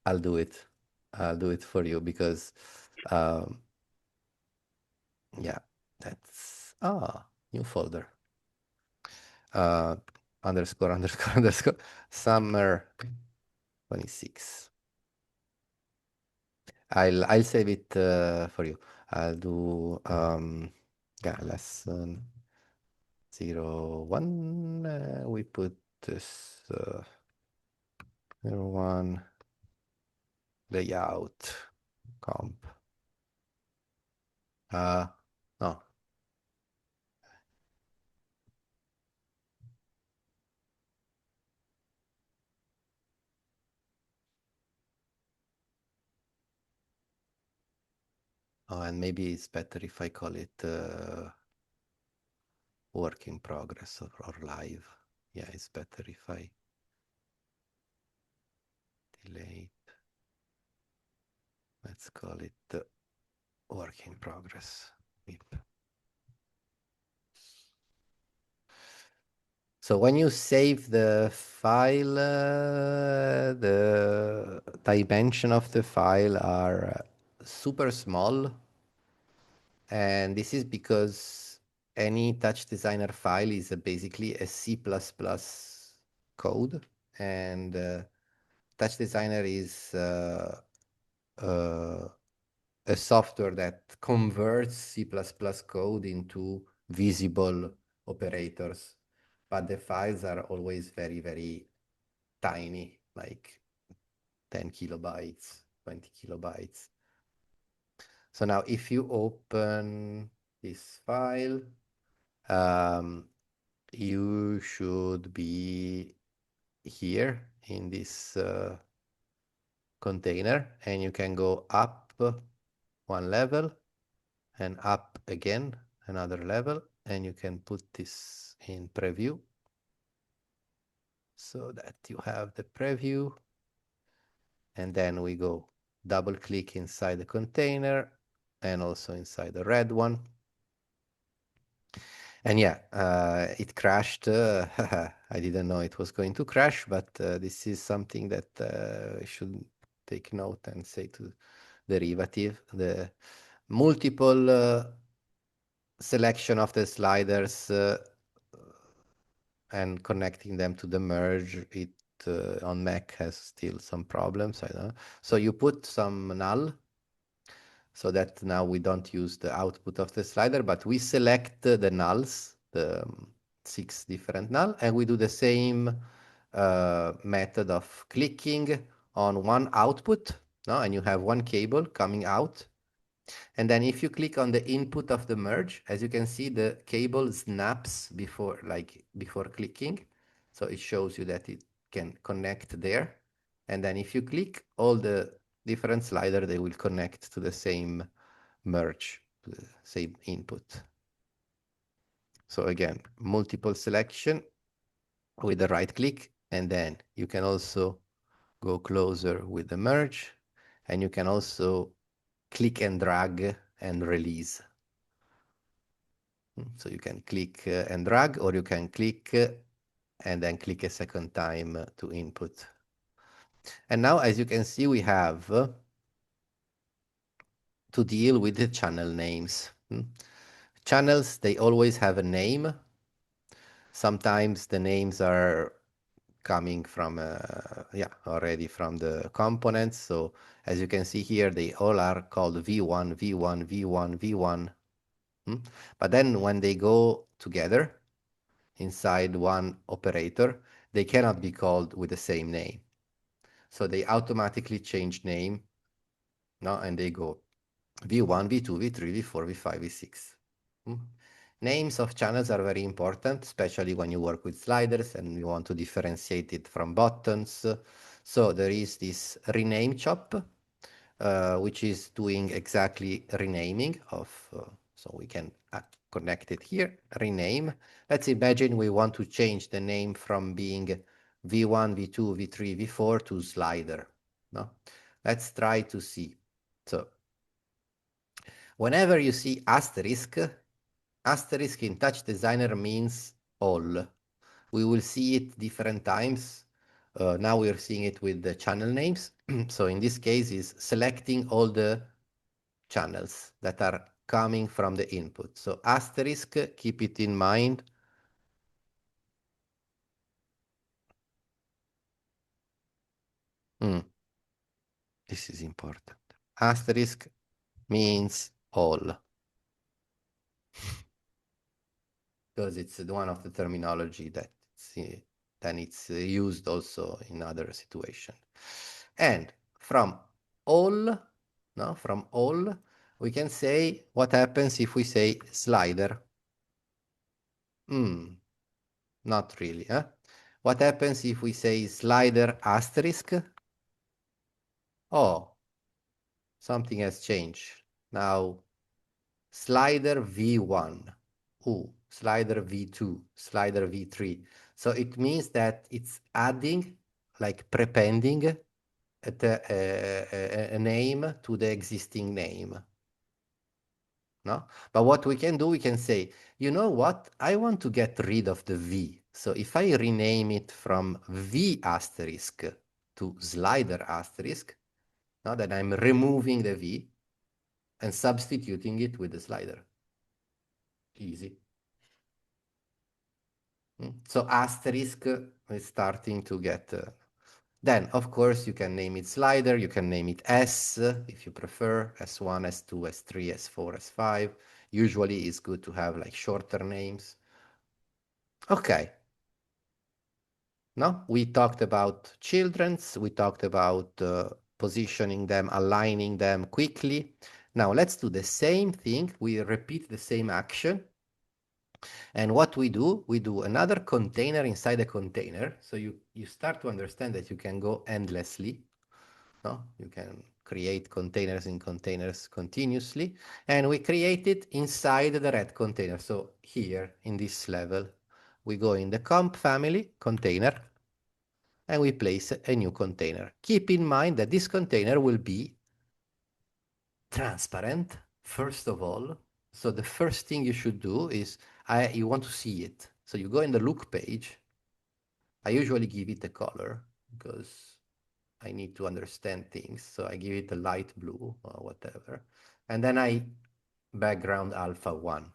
I'll do it. I'll do it for you because, yeah, that's new folder. Underscore underscore underscore summer 26. I'll save it for you. I'll do yeah, lesson 01. We put this 01 layout comp. No. Oh, and maybe it's better if I call it work in progress or live. Yeah, it's better if I delete. Let's call it work in progress. So when you save the file, the dimension of the file are super small. And this is because any TouchDesigner file is basically a C++ code. And TouchDesigner is a software that converts C++ code into visible operators. But the files are always very, very tiny, like 10 kilobytes, 20 kilobytes. So now if you open this file, you should be here in this container, and you can go up one level and up again another level, and you can put this in preview so that you have the preview. And then we go double click inside the container and also inside the red one. And yeah, it crashed. I didn't know it was going to crash, but this is something that I should take note and say to derivative. The multiple selection of the sliders and connecting them to the merge, it on Mac has still some problems. I don't know. So you put some null so that now we don't use the output of the slider, but we select the nulls, the 6 different null, and we do the same method of clicking on one output, no? And you have one cable coming out. And then if you click on the input of the merge, as you can see, the cable snaps before clicking. So it shows you that it can connect there. And then if you click all the different slider, they will connect to the same merge. to the same input. So again, multiple selection with the right click, and then you can also go closer with the merge, and you can also click and drag and release. So you can click and drag, or you can click and then click a second time to input. And now, as you can see, we have to deal with the channel names. Channels, they always have a name. Sometimes the names are coming from, already from the components. So as you can see here, they all are called V1, V1, V1, V1. But then when they go together inside one operator, they cannot be called with the same name. So they automatically change name, no? And they go V1, V2, V3, V4, V5, V6. Names of channels are very important, especially when you work with sliders and you want to differentiate it from buttons. So there is this rename chop, which is doing exactly renaming of, so we can connect it here, rename. Let's imagine we want to change the name from being V1, V2, V3, V4 to slider. No? Let's try to see. So whenever you see asterisk in TouchDesigner means all. We will see it different times. Now we are seeing it with the channel names. So in this case is selecting all the channels that are coming from the input. So asterisk, keep it in mind. This is important. Asterisk means all. Because it's one of the terminology that then it's used also in other situations. And from all, no, from all, we can say what happens if we say slider. Not really, huh? What happens if we say slider asterisk? Oh, something has changed. Now, slider V1. Slider V2, slider V3. So it means that it's adding, like prepending a name to the existing name. No? But what we can do, we can say, you know what? I want to get rid of the V. So if I rename it from V asterisk to slider asterisk, now then I'm removing the V and substituting it with the slider. Easy. So asterisk is starting to get... then, of course, you can name it slider. You can name it S if you prefer, S1, S2, S3, S4, S5. Usually it's good to have like shorter names. Okay. Now, we talked about children's. We talked about positioning them, aligning them quickly. Now, let's do the same thing. We repeat the same action. And what we do another container inside a container. So you start to understand that you can go endlessly. No? You can create containers in containers continuously. And we create it inside the red container. So here in this level, we go in the comp family container and we place a new container. Keep in mind that this container will be transparent, first of all. So the first thing you should do is you want to see it. So you go in the look page. I usually give it a color because I need to understand things. So I give it a light blue or whatever. And then I background alpha 1.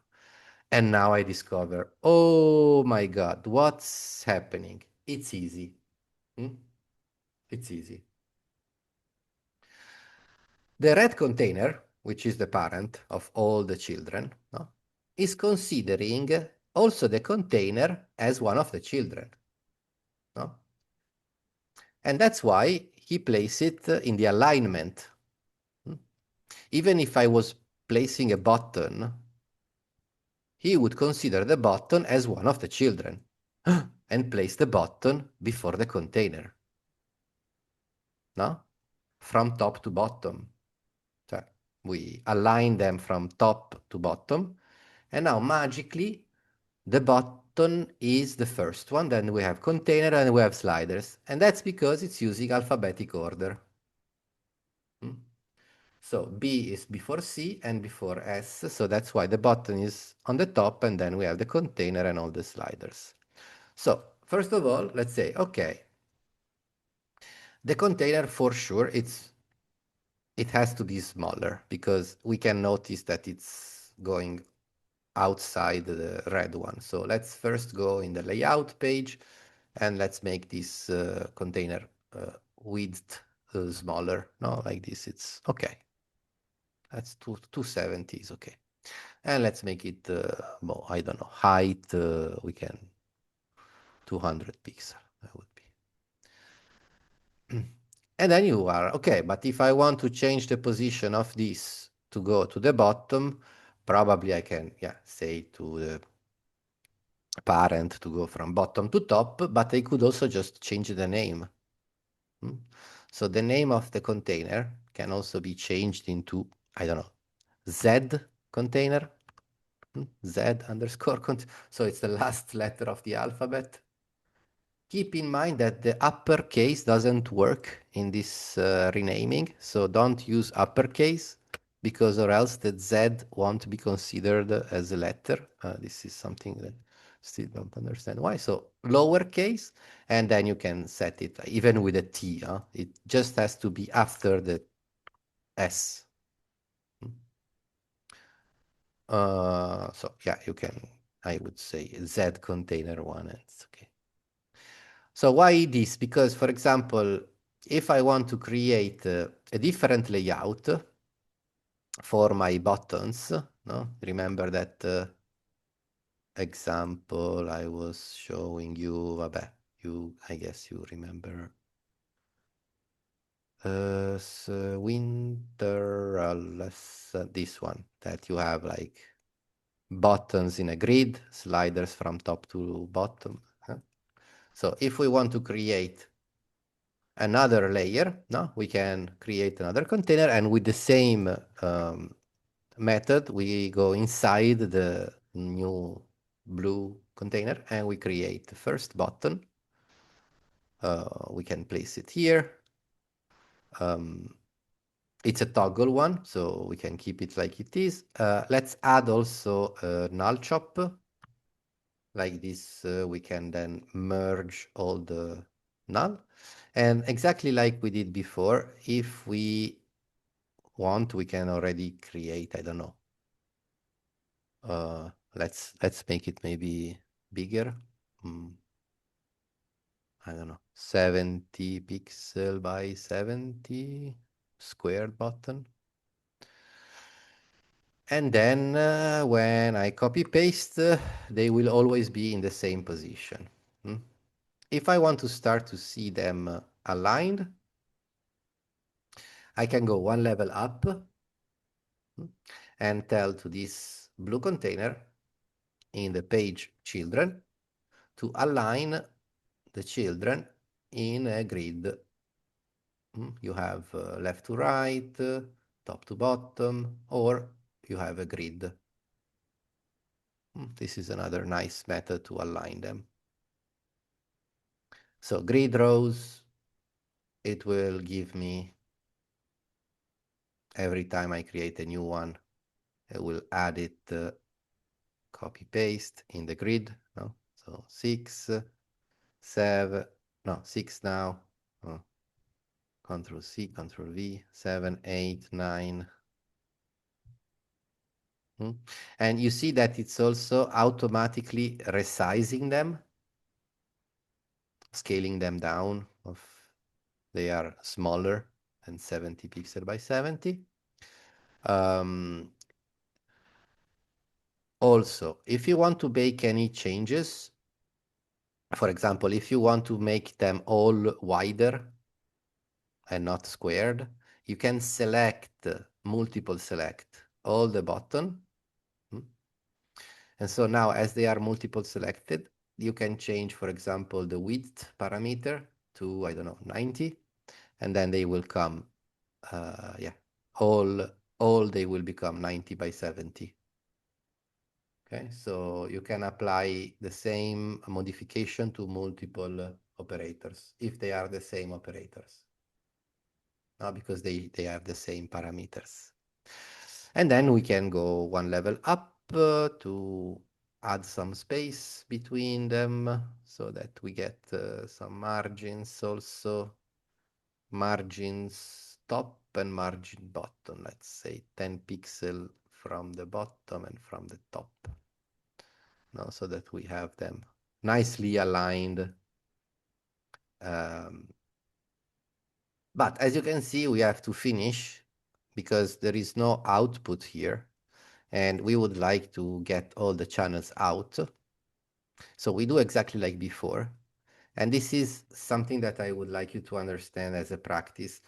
And now I discover, oh my God, what's happening? It's easy. It's easy. The red container, which is the parent of all the children, no, is considering also the container as one of the children. No? And that's why he placed it in the alignment. Even if I was placing a button, he would consider the button as one of the children and place the button before the container. No? From top to bottom. Cioè, We align them from top to bottom. And now magically, the button is the first one. Then we have container and we have sliders. And that's because it's using alphabetic order. So B is before C and before S. So that's why the button is on the top and then we have the container and all the sliders. So first of all, let's say, okay, the container for sure, it has to be smaller because we can notice that it's going outside the red one. So let's first go in the layout page and let's make this container width smaller. No, like this, it's okay. That's 270 is okay. And let's make it, well, I don't know, height, we can, 200 pixel, that would be. And then you are, okay, but if I want to change the position of this to go to the bottom, probably I can, yeah, say to the parent to go from bottom to top, but I could also just change the name. So the name of the container can also be changed into, I don't know, Z container, Z underscore container. So it's the last letter of the alphabet. Keep in mind that the uppercase doesn't work in this renaming. So don't use uppercase because or else the Z won't be considered as a letter. This is something that still don't understand why. So lowercase, and then you can set it even with a T. It just has to be after the S. So yeah, you can, I would say Z container one, it's okay. So why this? Because for example, if I want to create a different layout for my buttons, no? Remember that example I was showing you, vabbè, I guess you remember. So winter, this one, that you have like buttons in a grid, sliders from top to bottom. So if we want to create another layer, no, we can create another container, and with the same method, we go inside the new blue container and we create the first button. We can place it here. It's a toggle one, so we can keep it like it is. Let's add also a null chop. Like this, we can then merge all the null. And exactly like we did before, if we want, we can already create, I don't know. Let's make it maybe bigger. I don't know, 70 pixel by 70 squared button. And then when I copy paste, they will always be in the same position. If I want to start to see them aligned, I can go one level up and tell to this blue container in the page children to align the children in a grid. You have left to right, top to bottom, or you have a grid. This is another nice method to align them. So grid rows, it will give me, every time I create a new one, I will add it, copy paste in the grid. No? So 6, 7, no, 6 now. Oh. Control C, Control V, 7, 8, 9. And you see that it's also automatically resizing them, scaling them down if they are smaller than 70 pixel by 70. Also, if you want to make any changes, for example, if you want to make them all wider and not squared, you can select, multiple select all the button. And so now as they are multiple selected, you can change, for example, the width parameter to, I don't know, 90, and then they will come, yeah, all all they will become 90 by 70. Okay, so you can apply the same modification to multiple operators if they are the same operators. Because they have the same parameters. And then we can go one level up to add some space between them so that we get some margins also. Margins top and margin bottom, let's say 10 pixel from the bottom and from the top. No, so that we have them nicely aligned. But as you can see, we have to finish because there is no output here. And we would like to get all the channels out. So we do exactly like before. And this is something that I would like you to understand as a practice.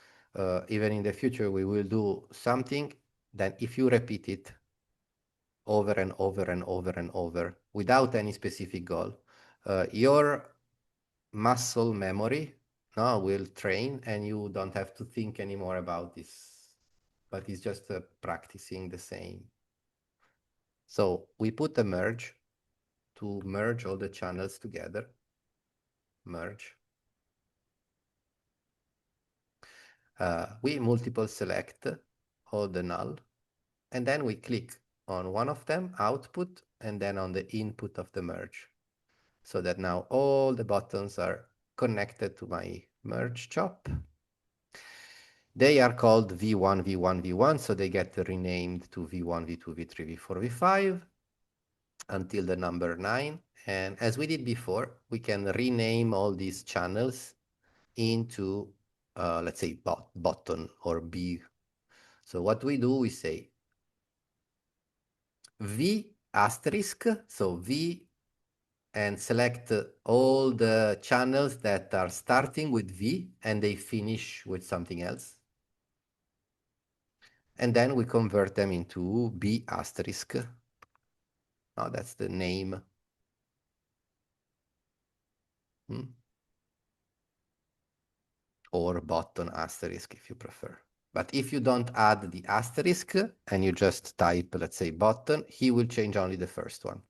Even in the future, we will do something that if you repeat it over and over and over and over without any specific goal, your muscle memory will train and you don't have to think anymore about this, but it's just practicing the same. So we put a merge to merge all the channels together. Merge. We multiple select all the null, and then we click on one of them, output, and then on the input of the merge. So that now all the buttons are connected to my merge chop. They are called V1, V1, V1, so they get renamed to V1, V2, V3, V4, V5 until the number 9. And as we did before, we can rename all these channels into, let's say, button or B. So what we do, we say V asterisk, so V, and select all the channels that are starting with V and they finish with something else. And then we convert them into B asterisk. Now that's the name. Or button asterisk if you prefer. But if you don't add the asterisk and you just type, let's say, button, he will change only the first one.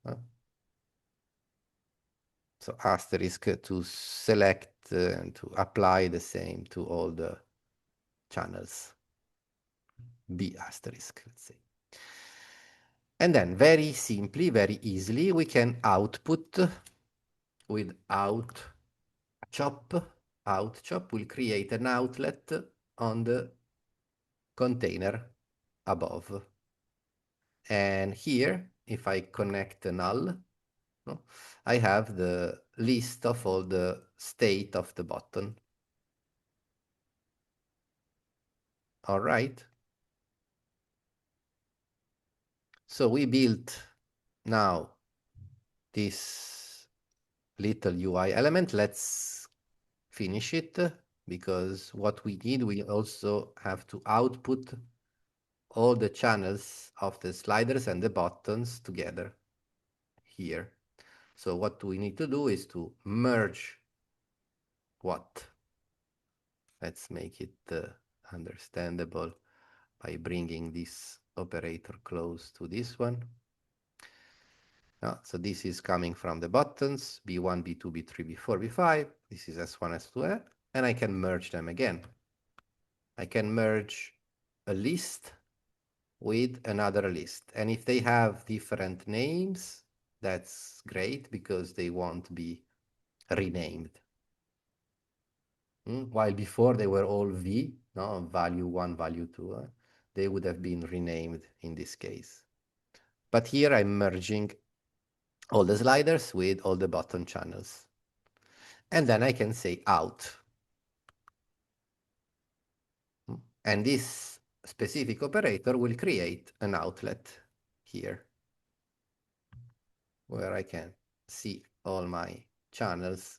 So asterisk to select and to apply the same to all the channels. B asterisk, let's say. And then very simply, very easily, we can output with out chop. Out chop will create an outlet on the container above. And here, if I connect a null, I have the list of all the state of the button. All right. So we built now this little UI element. Let's finish it because what we need, we also have to output all the channels of the sliders and the buttons together here. So what we need to do is to merge what? Let's make it understandable by bringing this operator close to this one. So this is coming from the buttons, B1, B2, B3, B4, B5. This is S1, S2, and I can merge them again. I can merge a list with another list. And if they have different names, that's great because they won't be renamed. While before they were all V, value 1, value 2, they would have been renamed in this case. But here I'm merging all the sliders with all the button channels. And then I can say out. And this specific operator will create an outlet here where I can see all my channels.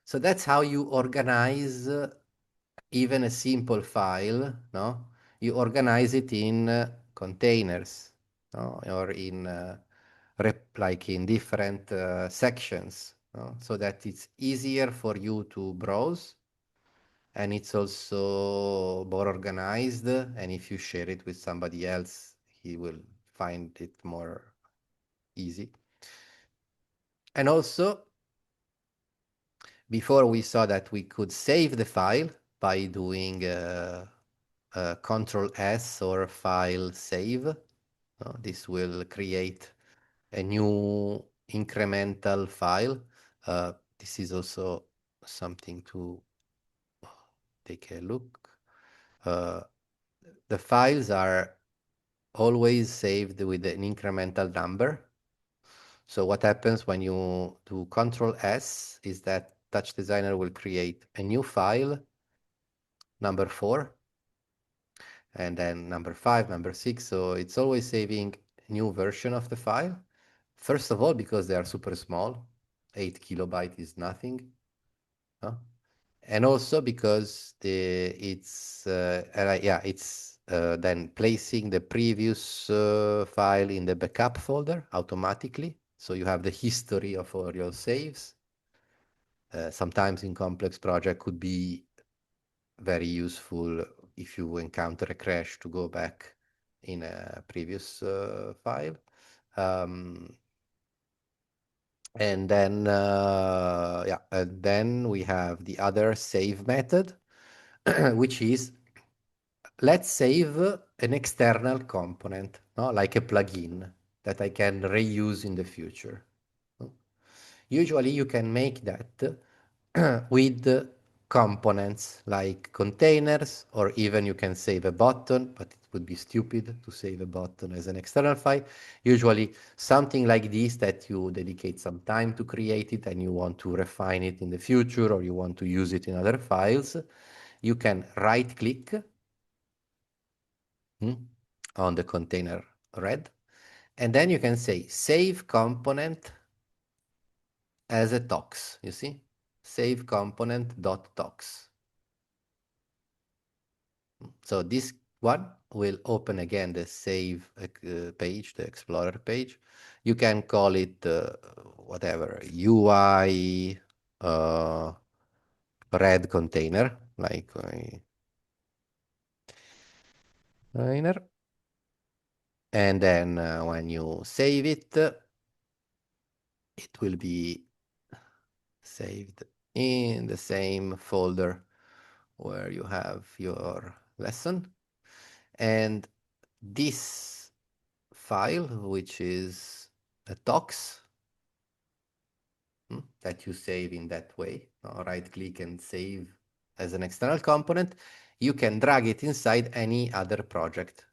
So that's how you organize even a simple file, no? You organize it in containers, no? Or in like in different sections, no? So that it's easier for you to browse and it's also more organized. And if you share it with somebody else, he will find it more easy. And also, before we saw that we could save the file by doing Control S or file save. This will create a new incremental file. This is also something to take a look. The files are always saved with an incremental number. So what happens when you do Control S is that TouchDesigner will create a new file, number 4, and then number 5, number 6. So it's always saving new version of the file. First of all, because they are super small, 8 kilobyte is nothing. And also because it's then placing the previous file in the backup folder automatically. So you have the history of all your saves. Sometimes in complex project could be very useful if you encounter a crash to go back in a previous file. And then, and then we have the other save method, which is let's save an external component, no? Like a plugin that I can reuse in the future. Usually you can make that with components like containers, or even you can save a button, but it would be stupid to save a button as an external file. Usually something like this that you dedicate some time to create it and you want to refine it in the future, or you want to use it in other files, you can right click on the container red, and then you can say save component as a tox, you see? Save component dot tox. So this one will open again the save page, the Explorer page. You can call it whatever, UI red container, like container. And then when you save it, it will be saved in the same folder where you have your lesson. And this file, which is a tox, that you save in that way, right click and save as an external component, you can drag it inside any other project.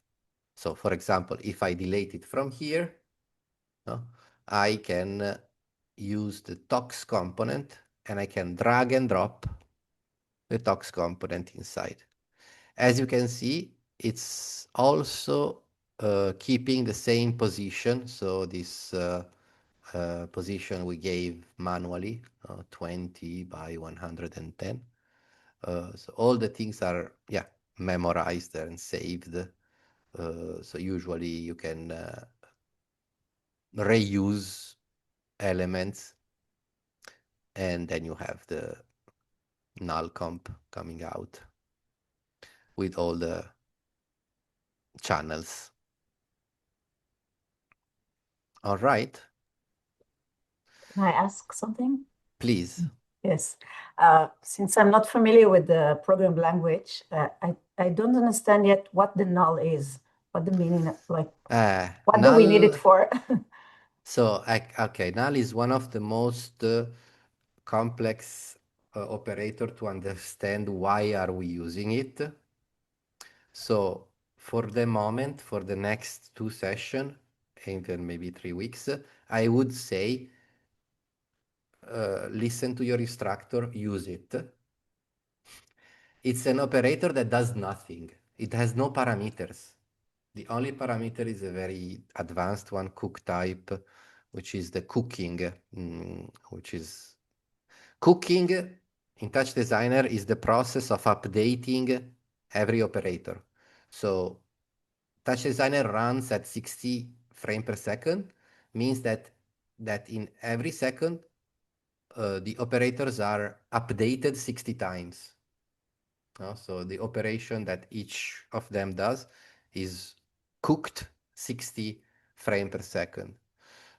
So for example, if I delete it from here, I can use the tox component and I can drag and drop the tox component inside. As you can see, it's also keeping the same position. So this position we gave manually, 20 by 110. So all the things are, memorized and saved. So usually you can reuse elements, and then you have the null comp coming out with all the channels. All right. Can I ask something? Please. Yes. Since I'm not familiar with the program language, I don't understand yet what the null is, what the meaning, like, what do we need it for? So, okay, null is one of the most complex operator to understand why are we using it. So, for the moment, for the next 2 sessions, even maybe 3 weeks, I would say, listen to your instructor, use it. It's an operator that does nothing. It has no parameters. The only parameter is a very advanced one, cook type, which is the cooking, which is cooking in TouchDesigner is the process of updating every operator. So TouchDesigner runs at 60 frames per second, means that in every second, the operators are updated 60 times. So the operation that each of them does is cooked 60 frames per second.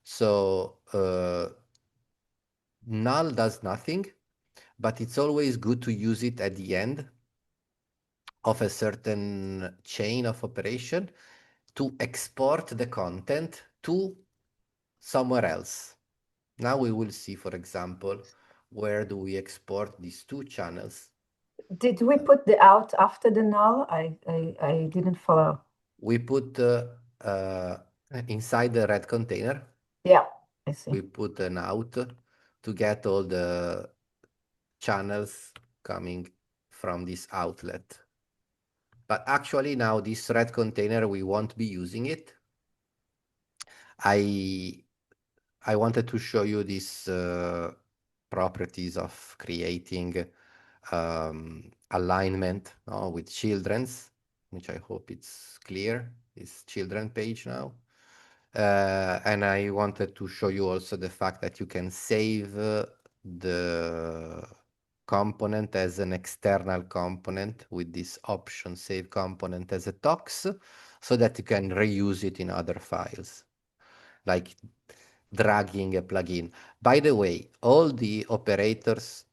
So null does nothing, but it's always good to use it at the end of a certain chain of operation to export the content to somewhere else. Now we will see, for example, where do we export these two channels. Did we put the out after the null? I didn't follow. We put inside the red container. Yeah, I see. We put an out to get all the channels coming from this outlet. But actually now this red container, we won't be using it. I wanted to show you these properties of creating alignment with children's, which I hope it's clear, this children page now. And I wanted to show you also the fact that you can save the component as an external component with this option save component as a tox, so that you can reuse it in other files, like dragging a plugin. By the way, all the operators,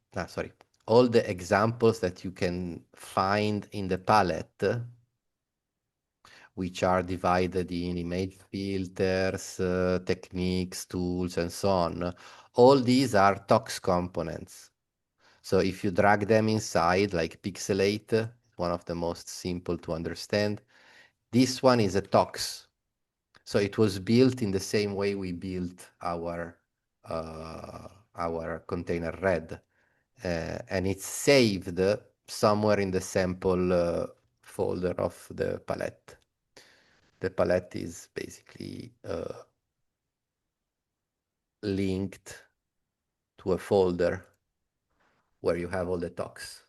all the examples that you can find in the palette, which are divided in image filters, techniques, tools, and so on. All these are tox components. So if you drag them inside, like Pixelate, one of the most simple to understand, this one is a tox. So it was built in the same way we built our container red. And it's saved somewhere in the sample folder of the palette. The palette is basically linked to a folder where you have all the talks.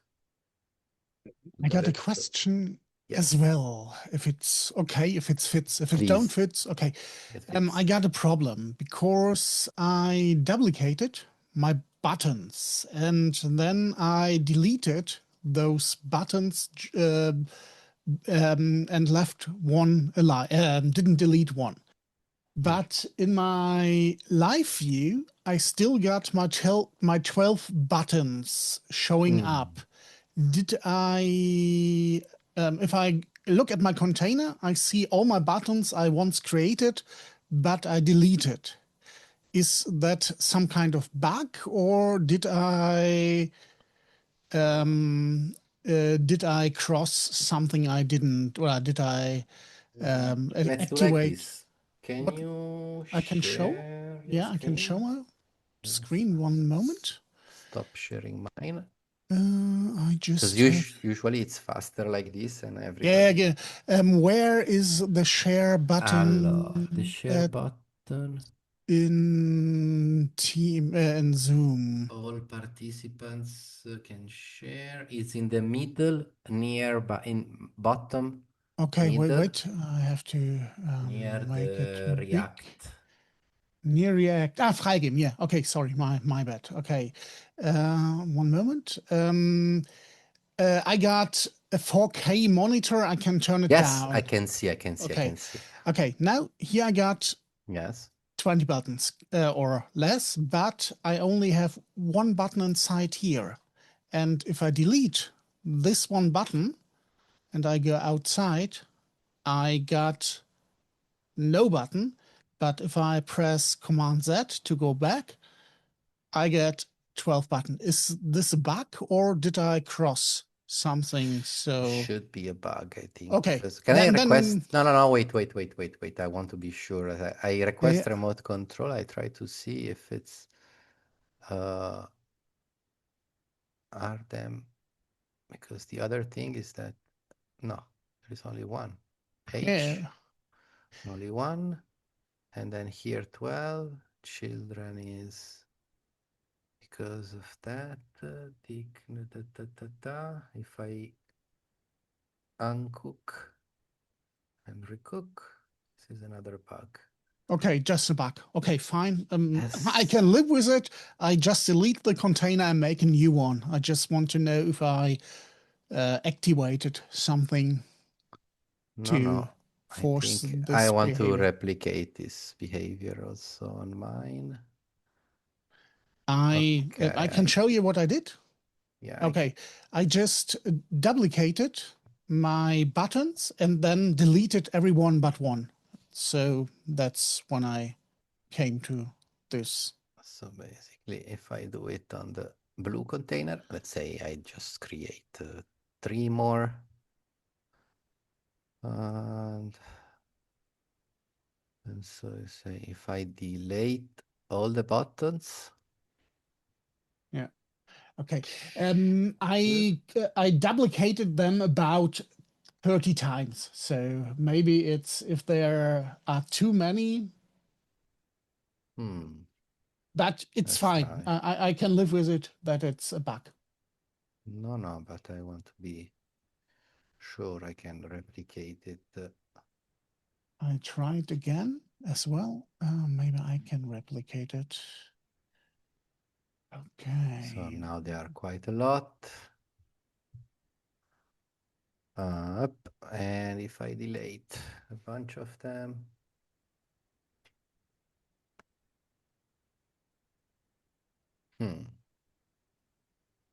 I got a question as well, if it's okay, if it fits. If it don't fit, okay. I got a problem because I duplicated my buttons and then I deleted those buttons and left one alive, didn't delete one. But in my live view, I still got my 12 buttons showing up. Did I, if I look at my container, I see all my buttons I once created, but I deleted. Is that some kind of bug, or did I cross something I didn't, or did I Let's activate? do like this. Can you I can show? Yeah, I can show my screen. One moment. Stop sharing mine. I just usually it's faster like this, and everybody. Yeah. Where is the share button? The share button in Team in Zoom. All participants can share. It's in the middle, near in bottom. Okay, middle, wait. I have to near make the it React. Big. Near React. Freigeben. Yeah. Okay. Sorry. My bad. Okay. One moment. I got a 4K monitor. I can turn it down. Yes, I can see. Okay. Okay. Now here I got 20 buttons or less, but I only have one button inside here. And if I delete this one button and I go outside, I got no button. But if I press Command Z to go back, I get 12 buttons. Is this a bug, or did I cross something? So should be a bug, I think. Okay. Can I request? No. Wait. I want to be sure. I request remote control. I try to see if it's are them, because the other thing is that no, there is only one. Only one, and then here 12. Children is because of that. If I uncook and recook, this is another bug. Okay, just a bug. Okay, fine. I can live with it. I just delete the container and make a new one. I just want to know if I activated something to force I think this I want to behavior. replicate this behavior also on mine. I can show you what I did. Yeah. Okay, I just duplicated my buttons and then deleted every one but one. So that's when I came to this. So basically, if I do it on the blue container, let's say I just create 3 more. And so say if I delete all the buttons. Yeah. Okay. I duplicated them about 30 times. So maybe it's if there are too many. But it's fine. I can live with it that it's a bug. No, but I want to be sure I can replicate it. I tried again as well. Maybe I can replicate it. Okay. So now there are quite a lot. Up, and if I delete a bunch of them.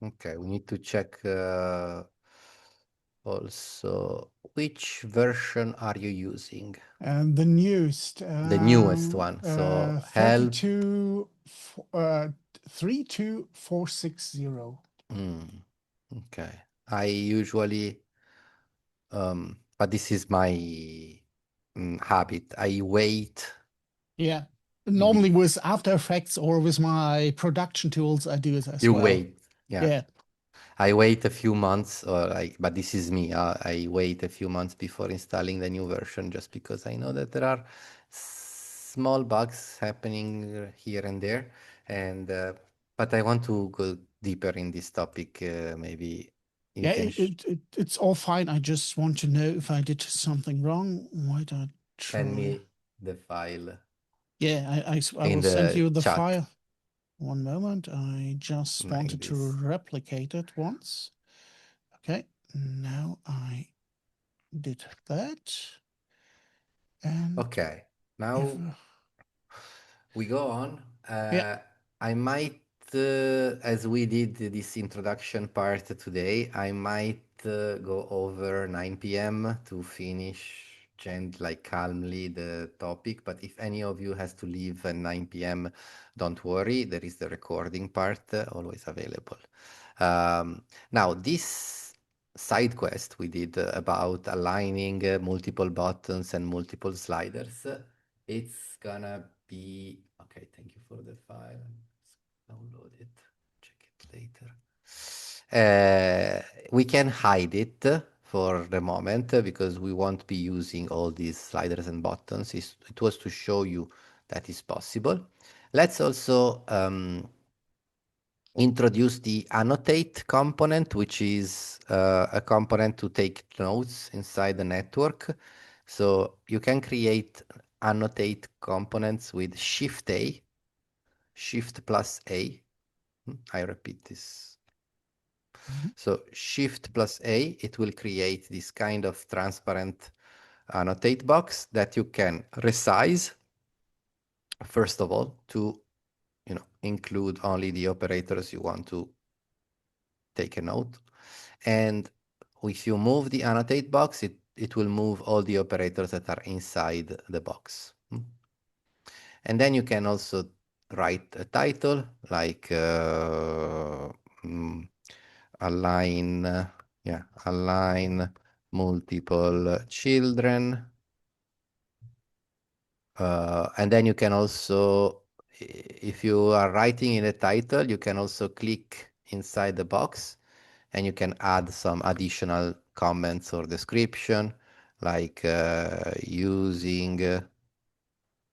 Okay, we need to check also which version are you using? And the newest. The newest one. So help. 32460. Okay. I usually, but this is my habit. I wait. Yeah. Normally with After Effects or with my production tools, I do it as You well. wait. Yeah. Yeah. I wait a few months, or like, but this is me. I wait a few months before installing the new version, just because I know that there are small bugs happening here and there, and but I want to go deeper in this topic. Maybe you Yeah, can it's all fine. I just want to know if I did something wrong. Why don't I send try? me the file. Yeah, I In will send the you the chat. file. One moment. I just Like wanted to this. replicate it once. Okay, now I did that. And Okay, now we go on. I might, as we did this introduction part today, I might go over 9 p.m. to finish like calmly the topic. But if any of you has to leave at 9 p.m., don't worry. There is the recording part always available. Now, this side quest we did about aligning multiple buttons and multiple sliders, it's gonna be okay. Thank you for the file. Let's download it, check it later. We can hide it for the moment because we won't be using all these sliders and buttons. It was to show you that is possible. Let's also introduce the annotate component, which is a component to take notes inside the network. So you can create annotate components with Shift A, Shift plus A. I repeat this. So Shift plus A, it will create this kind of transparent annotate box that you can resize, first of all, to include only the operators you want to take a note. And if you move the annotate box, it will move all the operators that are inside the box. And then you can also write a title like align, align multiple children. And then you can also, if you are writing in a title, you can also click inside the box and you can add some additional comments or description, like using,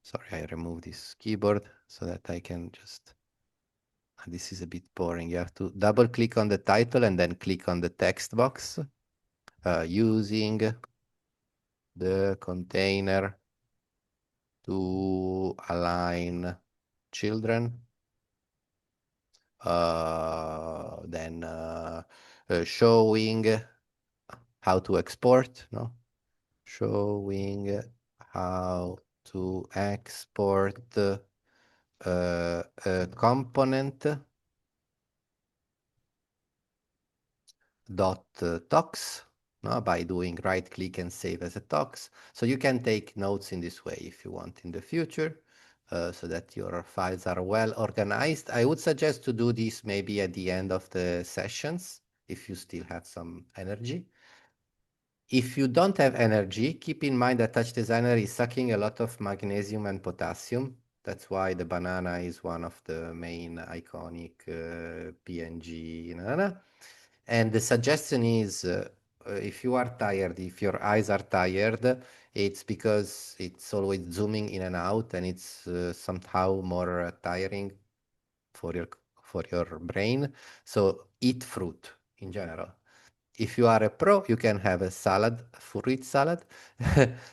sorry, I removed this keyboard so that I can just, this is a bit boring. You have to double click on the title and then click on the text box, using the container to align children. Then showing how to export, no? Showing how to export a component dot tox, no, by doing right click and save as a tox. So you can take notes in this way if you want in the future, so that your files are well organized. I would suggest to do this maybe at the end of the sessions if you still have some energy. If you don't have energy, keep in mind that TouchDesigner is sucking a lot of magnesium and potassium. That's why the banana is one of the main iconic PNG. And the suggestion is, if you are tired, if your eyes are tired, it's because it's always zooming in and out, and it's somehow more tiring for your brain. So eat fruit in general. If you are a pro, you can have a salad, fruit salad.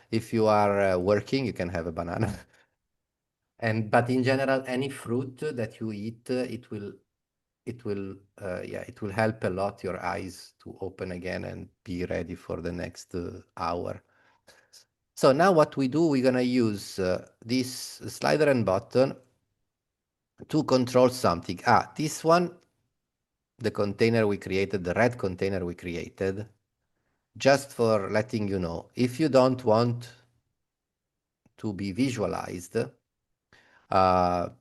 If you are working, you can have a banana. But in general, any fruit that you eat, it will help a lot your eyes to open again and be ready for the next hour. So now what we do, we're gonna use this slider and button to control something. This one, the container we created, the red container we created, just for letting you know, if you don't want to be visualized, there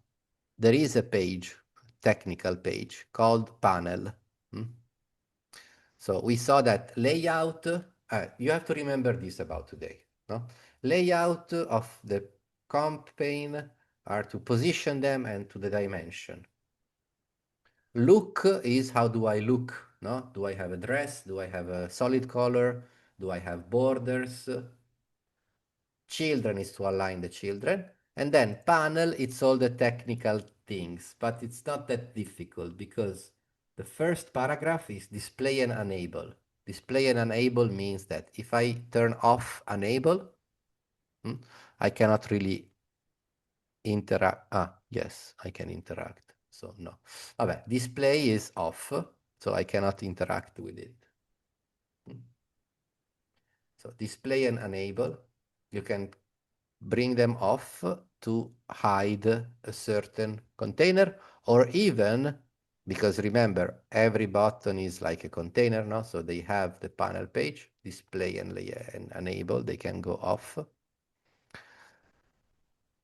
is a page, technical page called panel. So we saw that layout, you have to remember this about today, no? Layout of the comp pane are to position them and to the dimension. Look is how do I look, no? Do I have a dress? Do I have a solid color? Do I have borders? Children is to align the children. And then panel, it's all the technical things, but it's not that difficult because the first paragraph is display and enable. Display and enable means that if I turn off enable, I cannot really interact. Yes, I can interact. So no. Okay, display is off, so I cannot interact with it. So display and enable, you can bring them off to hide a certain container, or even, because remember, every button is like a container, no? So they have the panel page, display and enable, they can go off.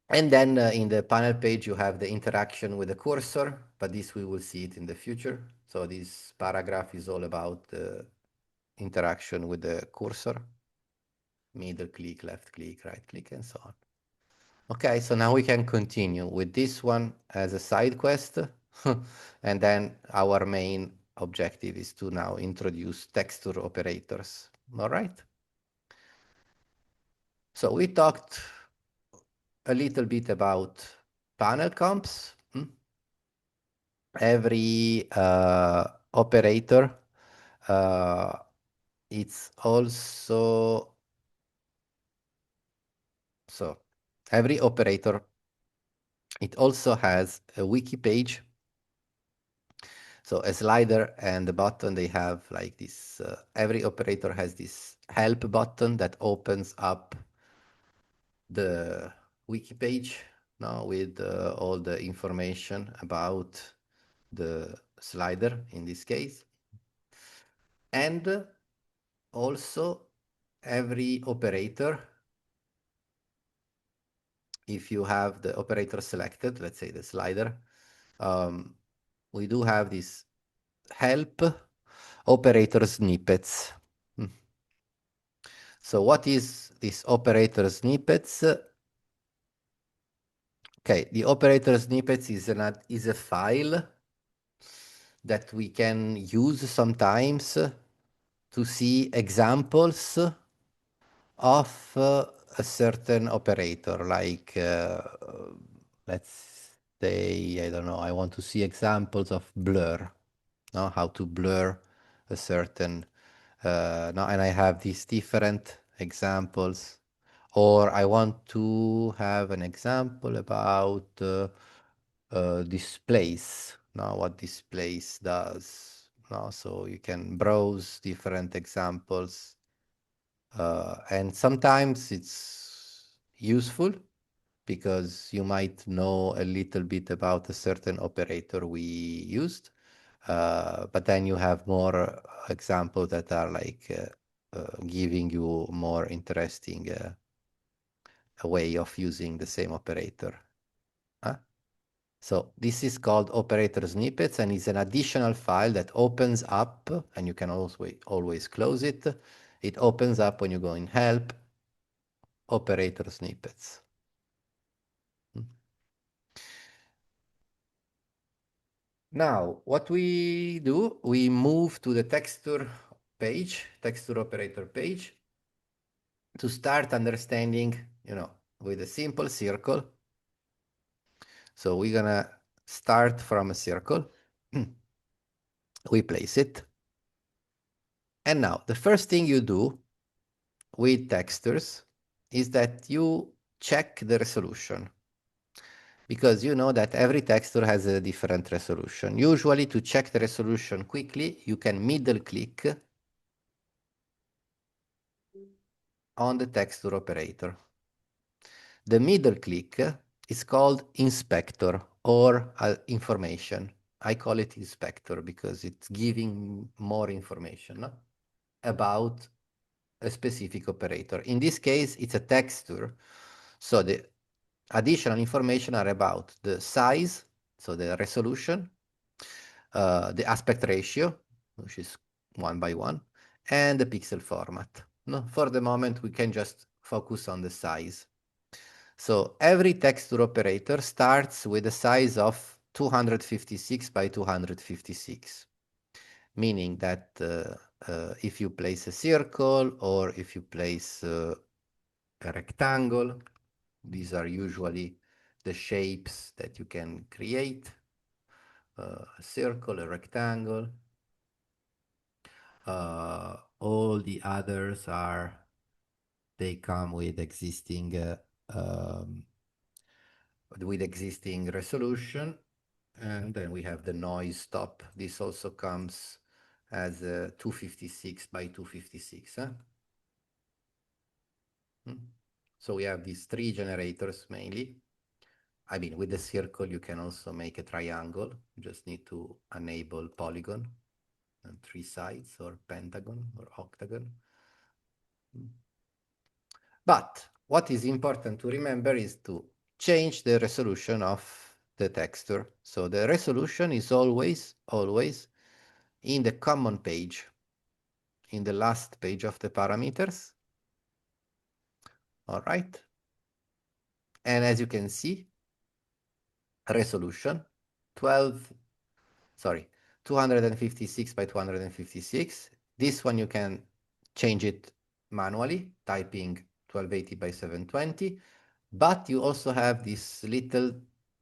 And then in the panel page, you have the interaction with the cursor, but this we will see it in the future. So this paragraph is all about the interaction with the cursor, middle click, left click, right click, and so on. Okay, so now we can continue with this one as a side quest. And then our main objective is to now introduce texture operators. All right. So we talked a little bit about panel comps. Every operator, it's also, so every operator, it also has a wiki page. So a slider and the button, they have like this, every operator has this help button that opens up the wiki page now with all the information about the slider in this case. And also every operator, if you have the operator selected, let's say the slider, we do have this help operator snippets. So what is this operator snippets? Okay, the operator snippets is a file that we can use sometimes to see examples of a certain operator, like let's say, I don't know, I want to see examples of blur, no? How to blur a certain, no? And I have these different examples, or I want to have an example about displays, now what displays does. No? So you can browse different examples. And sometimes it's useful because you might know a little bit about a certain operator we used. But then you have more examples that are like giving you more interesting a way of using the same operator. So this is called operator snippets and is an additional file that opens up, and you can always close it. It opens up when you go in help, operator snippets. Now, what we do, we move to the texture page, texture operator page, to start understanding, with a simple circle. So we're gonna start from a circle. We place it. And now, the first thing you do with textures is that you check the resolution. Because you know that every texture has a different resolution. Usually, to check the resolution quickly, you can middle click on the texture operator. The middle click is called inspector or information. I call it inspector because it's giving more information about a specific operator. In this case, it's a texture. So the additional information are about the size, so the resolution, the aspect ratio, which is 1:1, and the pixel format. No, for the moment, we can just focus on the size. So every texture operator starts with a size of 256 by 256, meaning that if you place a circle or if you place a rectangle, these are usually the shapes that you can create, a circle, a rectangle. All the others they come with existing resolution. And then we have the noise stop. This also comes as a 256 by 256. So we have these three generators mainly. I mean, with the circle, you can also make a triangle. You just need to enable polygon and three sides, or pentagon or octagon. But what is important to remember is to change the resolution of the texture. So the resolution is always in the common page, in the last page of the parameters. All right. And as you can see, resolution 256 by 256. This one you can change it manually, typing 1280 by 720. But you also have this little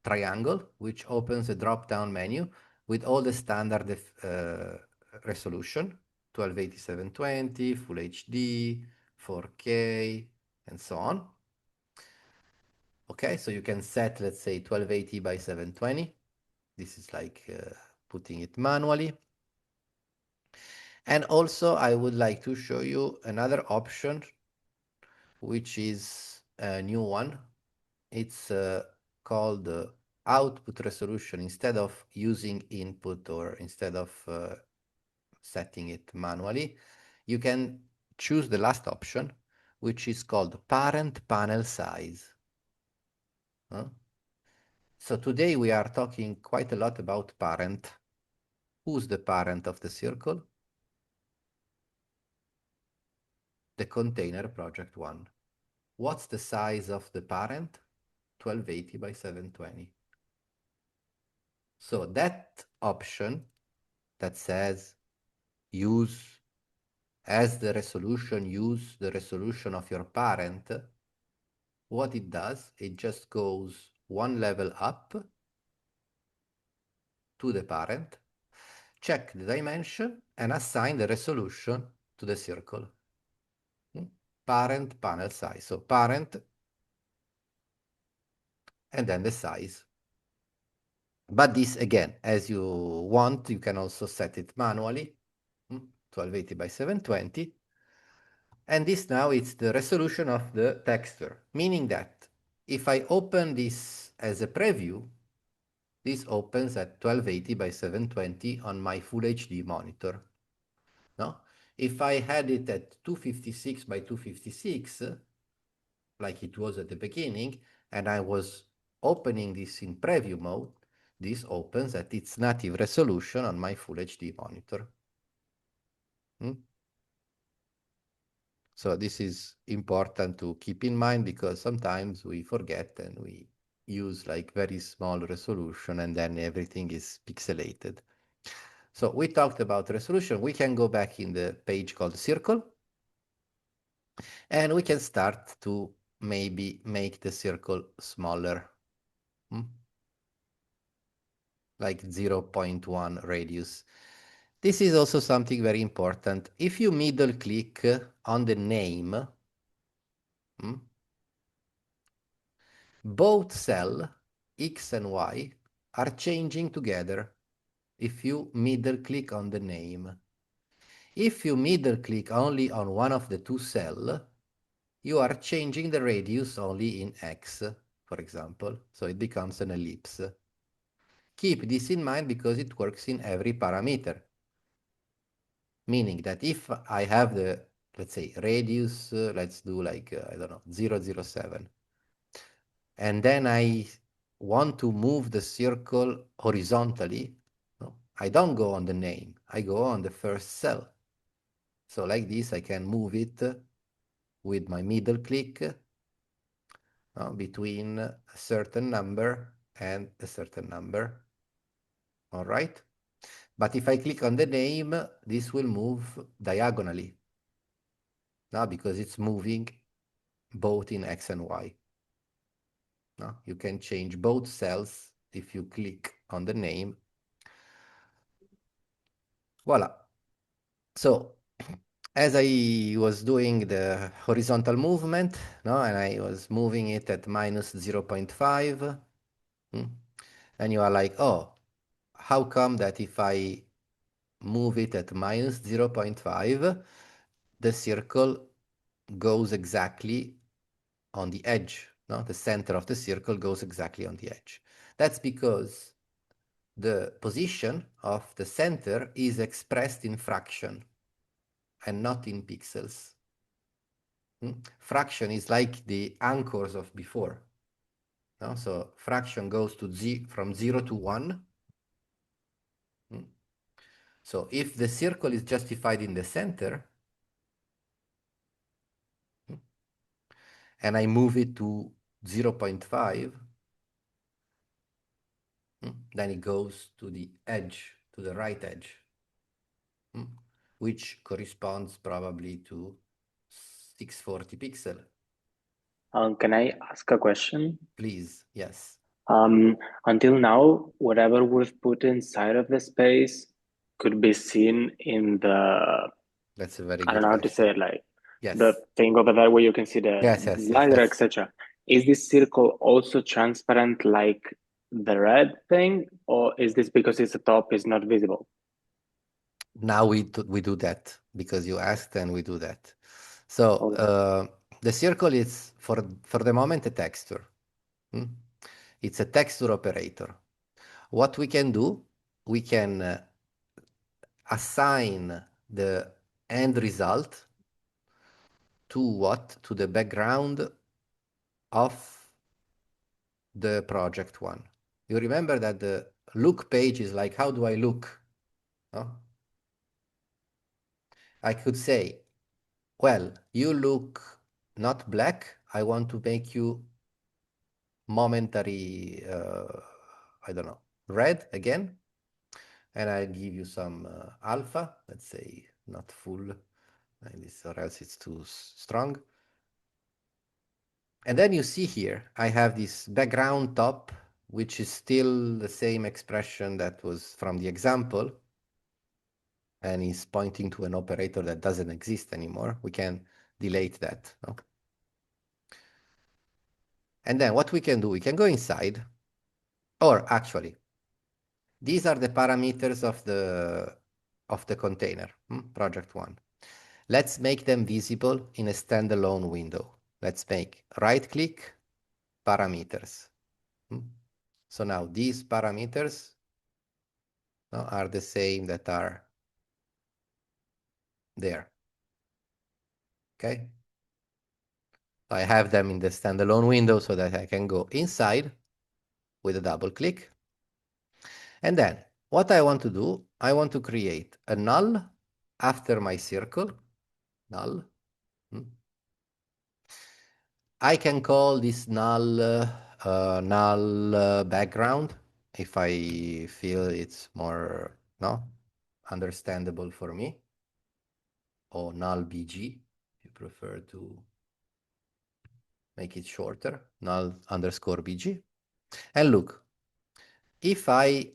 triangle, which opens a drop-down menu with all the standard resolution, 1280 720, Full HD, 4K, and so on. Okay, so you can set, let's say, 1280 by 720. This is like putting it manually. And also, I would like to show you another option, which is a new one. It's called output resolution. Instead of using input or instead of setting it manually, you can choose the last option, which is called parent panel size. So today we are talking quite a lot about parent. Who's the parent of the circle? The container project one. What's the size of the parent? 1280 by 720. So that option that says use as the resolution, use the resolution of your parent, what it does, it just goes one level up to the parent, check the dimension, and assign the resolution to the circle. Parent panel size. So parent, and then the size. But this, again, as you want, you can also set it manually, 1280 by 720. And this now it's the resolution of the texture, meaning that if I open this as a preview, this opens at 1280 by 720 on my Full HD monitor. No? If I had it at 256 by 256, like it was at the beginning, and I was opening this in preview mode, this opens at its native resolution on my Full HD monitor. So this is important to keep in mind because sometimes we forget and we use like very small resolution and then everything is pixelated. So we talked about resolution. We can go back in the page called circle and we can start to maybe make the circle smaller. Like 0.1 radius. This is also something very important. If you middle click on the name, both cell X and Y are changing together if you middle click on the name. If you middle click only on one of the two cells, you are changing the radius only in X, for example, so it becomes an ellipse. Keep this in mind because it works in every parameter. Meaning that if I have the, let's say, radius, let's do like, I don't know, 007. And then I want to move the circle horizontally, no? I don't go on the name, I go on the first cell. So like this, I can move it with my middle click between a certain number and a certain number. All right? But if I click on the name, this will move diagonally. Now, because it's moving both in X and Y. No? You can change both cells if you click on the name. Voila. So as I was doing the horizontal movement, no, and I was moving it at minus 0.5, and you are like, oh, how come that if I move it at minus 0.5, the circle goes exactly on the edge, no? The center of the circle goes exactly on the edge. That's because the position of the center is expressed in fraction and not in pixels. Fraction is like the anchors of before. No? So fraction goes to from 0 to 1. So if the circle is justified in the center, and I move it to 0.5, then it goes to the edge, to the right edge, which corresponds probably to 640 pixel. Can I ask a question? Please, yes. Until now, whatever we've put inside of the space could be seen in the, That's a very I good don't know how to question. say it, like Yes. the thing over there where you can see the Yes, yes, slider, yes. etc. Is this circle also transparent like the red thing, or is this because it's the top is not visible? Now we do that because you asked and we do that. So the circle is for the moment a texture. It's a texture operator. What we can do, we can assign the end result to what? To the background of the project one. You remember that the look page is like, how do I look? No? I could say, well, you look not black. I want to make you momentary, I don't know, red again. And I give you some alpha, let's say not full, like this, or else it's too strong. And then you see here, I have this background top, which is still the same expression that was from the example. And is pointing to an operator that doesn't exist anymore. We can delete that. No? And then what we can do, we can go inside, or actually, These are the parameters of the container, project one. Let's make them visible in a standalone window. Let's make right-click, parameters. So now these parameters are the same that are there. Okay. I have them in the standalone window so that I can go inside with a double click. And then what I want to do, I want to create a null after my circle, null. I can call this null background if I feel it's more understandable for me, or null BG if you prefer to make it shorter, null underscore BG. And look, if I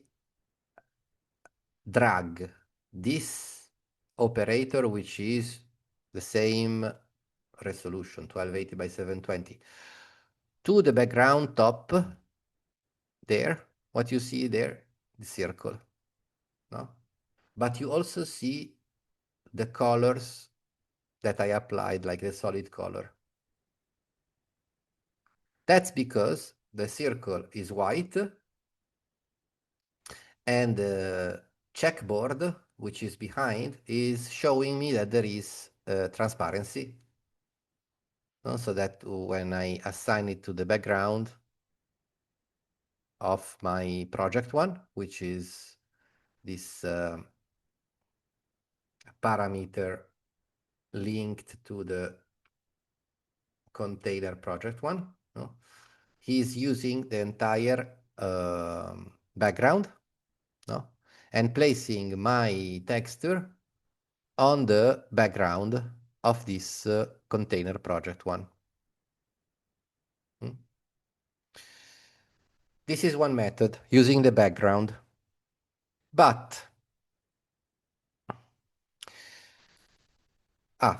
drag this operator, which is the same resolution, 1280 by 720, to the background top there, what you see there, the circle, no? But you also see the colors that I applied, like the solid color. That's because the circle is white and the checkboard, which is behind, is showing me that there is transparency. So that when I assign it to the background of my project one, which is this parameter linked to the container project one, he's using the entire background, and placing my texture on the background of this container project one. This is one method, using the background. But,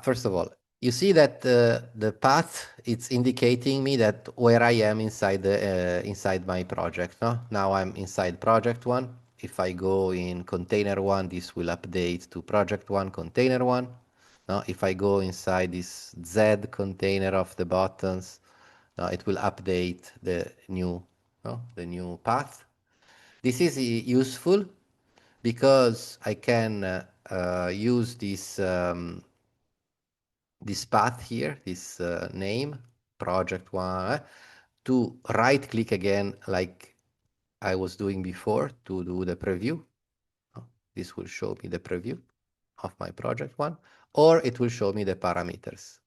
first of all, you see that the path, it's indicating me that where I am inside my project. Now I'm inside project one. If I go in container one, this will update to project one, container one. If I go inside this Z container of the buttons, it will update the new path. This is useful because I can use this path here, this name, project one, to right click again like I was doing before to do the preview. This will show me the preview of my project one, or it will show me the parameters.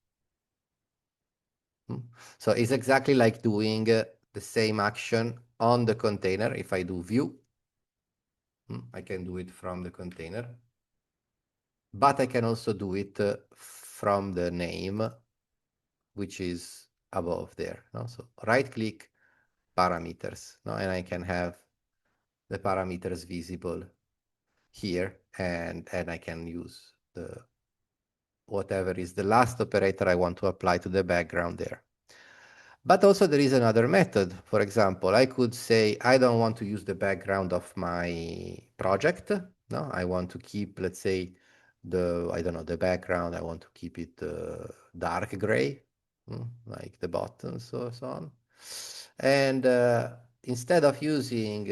So it's exactly like doing the same action on the container. If I do view, I can do it from the container, but I can also do it from the name, which is above there. So right click, parameters, and I can have the parameters visible here, and I can use whatever is the last operator I want to apply to the background there. But also there is another method. For example, I could say I don't want to use the background of my project. I want to keep, let's say, the background, I want to keep it dark gray, like the buttons or so on. And instead of using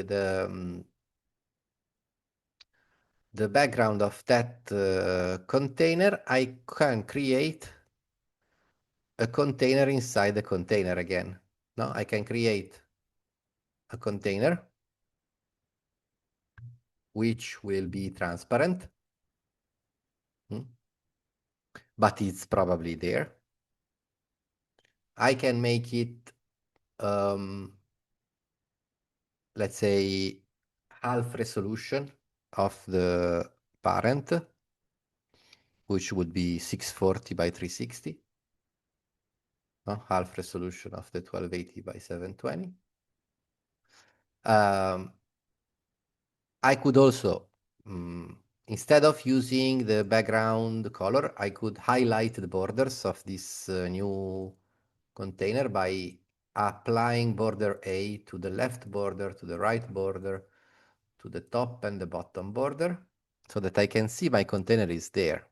the background of that container, I can create a container inside the container again. I can create a container which will be transparent, but it's probably there. I can make it, let's say, half resolution of the parent, which would be 640 by 360. Half resolution of the 1280 by 720. I could also, instead of using the background color, I could highlight the borders of this new container by applying border A to the left border, to the right border, to the top and the bottom border so that I can see my container is there.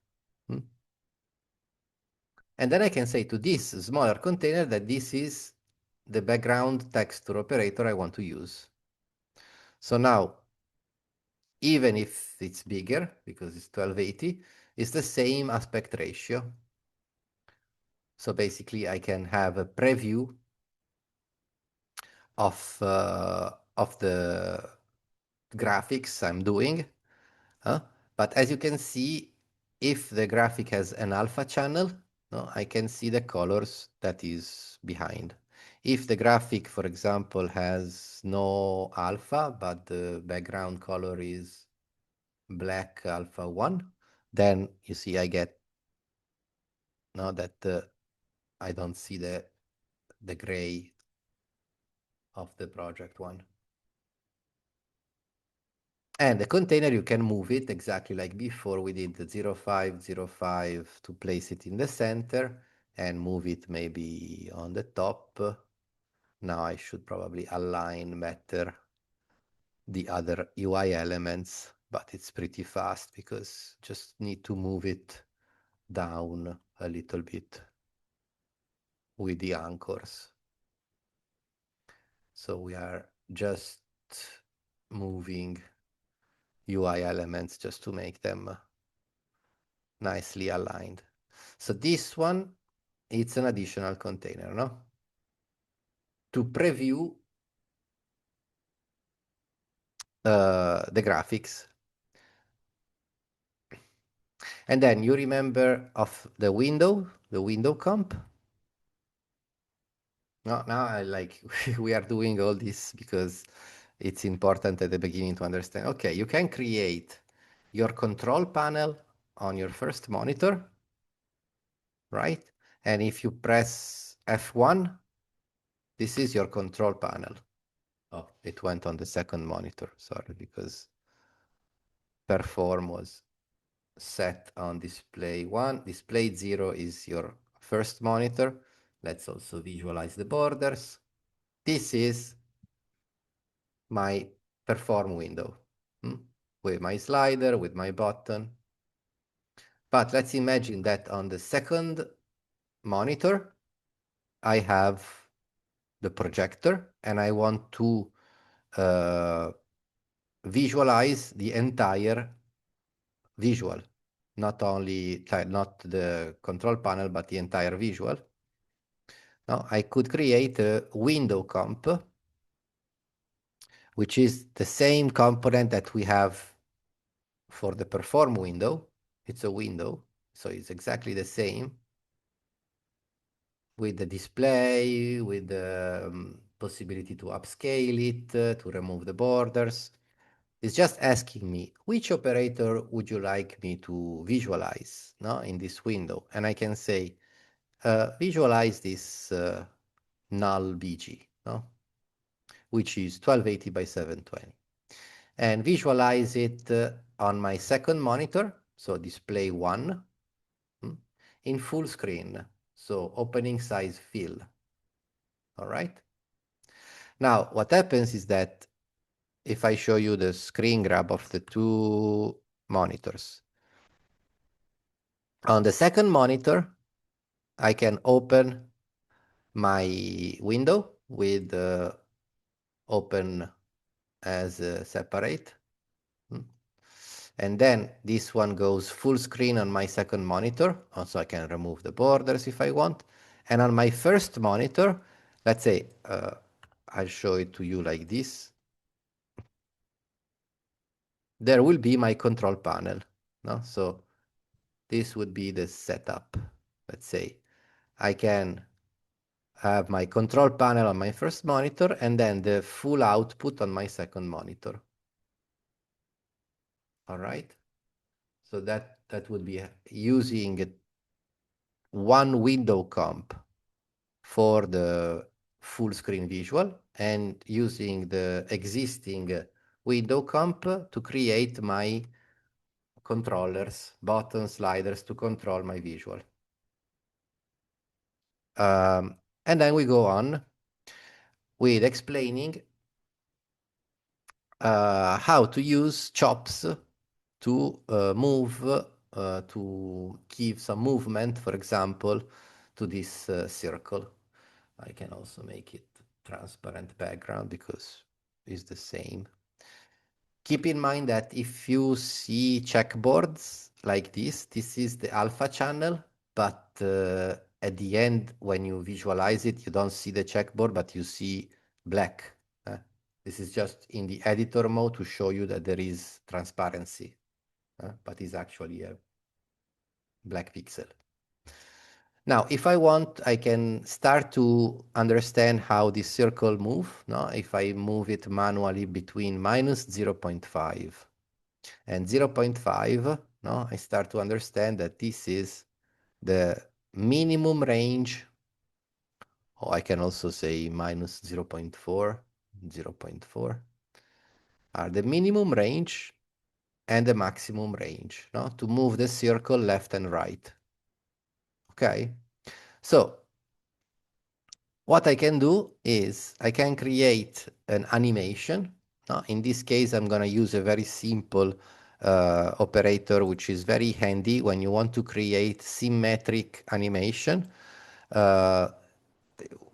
And then I can say to this smaller container that this is the background texture operator I want to use. So now, even if it's bigger, because it's 1280, it's the same aspect ratio. So basically I can have a preview of the graphics I'm doing. But as you can see, if the graphic has an alpha channel, I can see the colors that is behind. If the graphic, for example, has no alpha, but the background color is black alpha 1, then you see I get that I don't see the gray of the project one. And the container, you can move it exactly like before. We did the 0505 to place it in the center and move it maybe on the top. Now I should probably align better the other UI elements, but it's pretty fast because just need to move it down a little bit with the anchors. So we are just moving UI elements just to make them nicely aligned. So this one, it's an additional container, no? To preview the graphics. And then you remember of the window comp? No, now I like, we are doing all this because it's important at the beginning to understand. Okay, you can create your control panel on your first monitor, right? And if you press F1, this is your control panel. Oh, it went on the second monitor, sorry, because perform was set on display 1. Display 0 is your first monitor. Let's also visualize the borders. This is my perform window with my slider, with my button. But let's imagine that on the second monitor, I have the projector and I want to visualize the entire visual, not the control panel, but the entire visual. Now I could create a window comp, which is the same component that we have for the perform window. It's a window, so it's exactly the same with the display, with the possibility to upscale it, to remove the borders. It's just asking me, which operator would you like me to visualize in this window? And I can say, visualize this null BG, which is 1280 by 720. And visualize it on my second monitor, so display 1, in full screen, so opening size fill. All right? Now, what happens is that if I show you the screen grab of the two monitors, on the second monitor, I can open my window with open as separate. And then this one goes full screen on my second monitor. Also, I can remove the borders if I want. And on my first monitor, let's say, I'll show it to you like this. There will be my control panel. So this would be the setup. Let's say I can have my control panel on my first monitor and then the full output on my second monitor. All right. So that would be using one window comp for the full screen visual and using the existing window comp to create my controllers, button sliders to control my visual. And then we go on with explaining how to use chops to move, to give some movement, for example, to this circle. I can also make it transparent background because it's the same. Keep in mind that if you see checkboards like this is the alpha channel, but at the end, when you visualize it, you don't see the checkboard, but you see black. This is just in the editor mode to show you that there is transparency, but it's actually a black pixel. Now, if I want, I can start to understand how this circle move. No? If I move it manually between minus 0.5 and 0.5, no? I start to understand that this is the minimum range, or I can also say minus 0.4, 0.4, are the minimum range and the maximum range, no? To move the circle left and right. Okay, so what I can do is I can create an animation. No? In this case, I'm going to use a very simple operator, which is very handy when you want to create symmetric animation.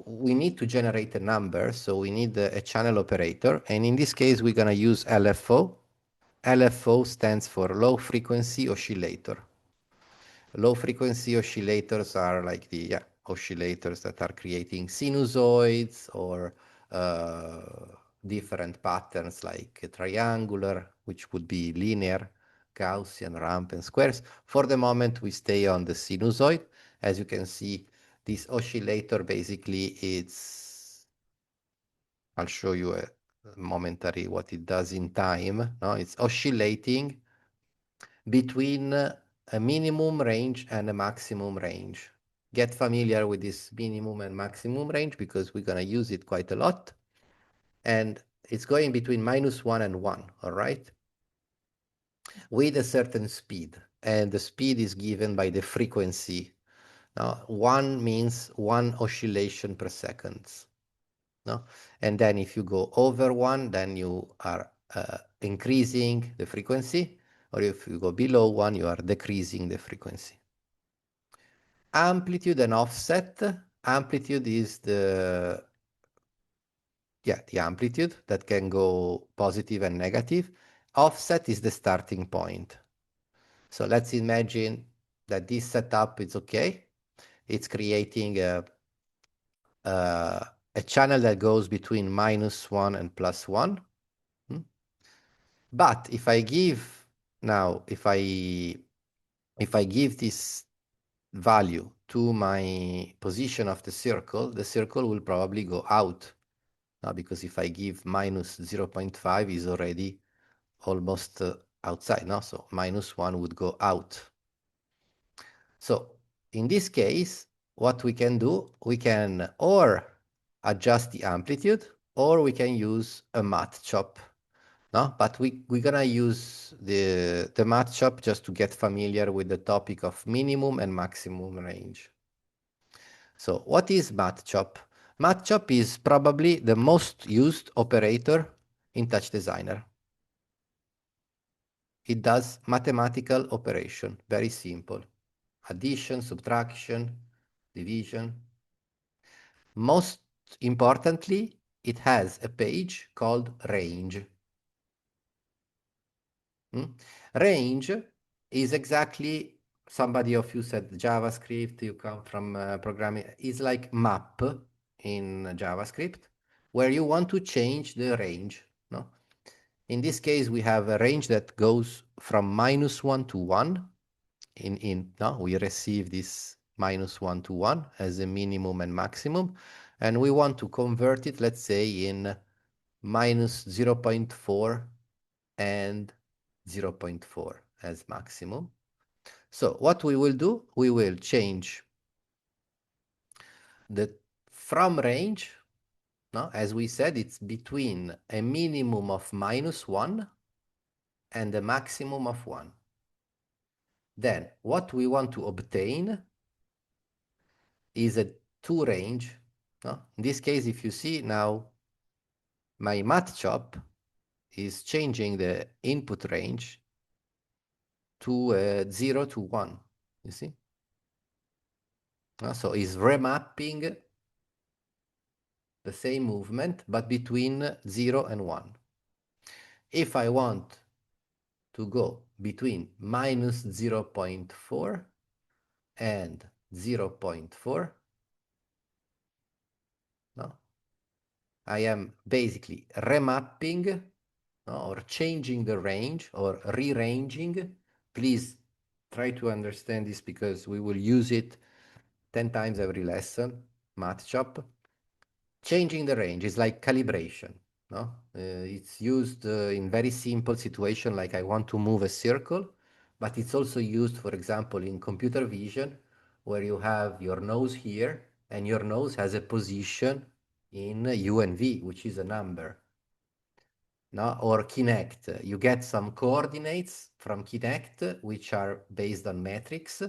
We need to generate a number, so we need a channel operator. And in this case, we're going to use LFO. LFO stands for low frequency oscillator. Low frequency oscillators are like the oscillators that are creating sinusoids or different patterns like triangular, which would be linear, Gaussian, ramp, and squares. For the moment, we stay on the sinusoid. As you can see, this oscillator basically I'll show you a momentary what it does in time. No, it's oscillating between a minimum range and a maximum range. Get familiar with this minimum and maximum range because we're going to use it quite a lot. And it's going between -1 and 1, all right? With a certain speed. And the speed is given by the frequency. Now, 1 means 1 oscillation per second. No? And then if you go over 1, then you are increasing the frequency. Or if you go below 1, you are decreasing the frequency. Amplitude and offset. Amplitude is the amplitude that can go positive and negative. Offset is the starting point. So let's imagine that this setup is okay. It's creating a channel that goes between -1 and +1. But if I give now, if I give this value to my position of the circle will probably go out. Now, because if I give -0.5 is already almost outside. No? So -1 would go out. So in this case, what we can do, we can or adjust the amplitude or we can use a math chop. No? But we're going to use the math chop just to get familiar with the topic of minimum and maximum range. So what is math chop? Math chop is probably the most used operator in TouchDesigner. It does mathematical operation, very simple. Addition, subtraction, division. Most importantly, it has a page called range. Range is exactly, somebody of you said JavaScript, you come from programming, is like map in JavaScript, where you want to change the range. No? In this case, we have a range that goes from -1 to 1. No, we receive this -1 to 1 as a minimum and maximum, and we want to convert it, let's say, in -0.4 and 0.4 as maximum. So what we will do, we will change the from range. No, as we said, it's between a minimum of -1 and a maximum of 1. Then what we want to obtain is a 2 range. No? In this case, if you see now, my math chop is changing the input range to 0 to 1, you see? So it's remapping the same movement, but between 0 and 1. If I want to go between minus 0.4 and 0.4, no? I am basically remapping, no, or changing the range or rearranging. Please try to understand this because we will use it 10 times every lesson, math chop. Changing the range is like calibration. No? It's used in very simple situation, like I want to move a circle, but it's also used, for example, in computer vision, where you have your nose here, and your nose has a position in U and V, which is a number. No? Or Kinect, you get some coordinates from Kinect, which are based on metrics,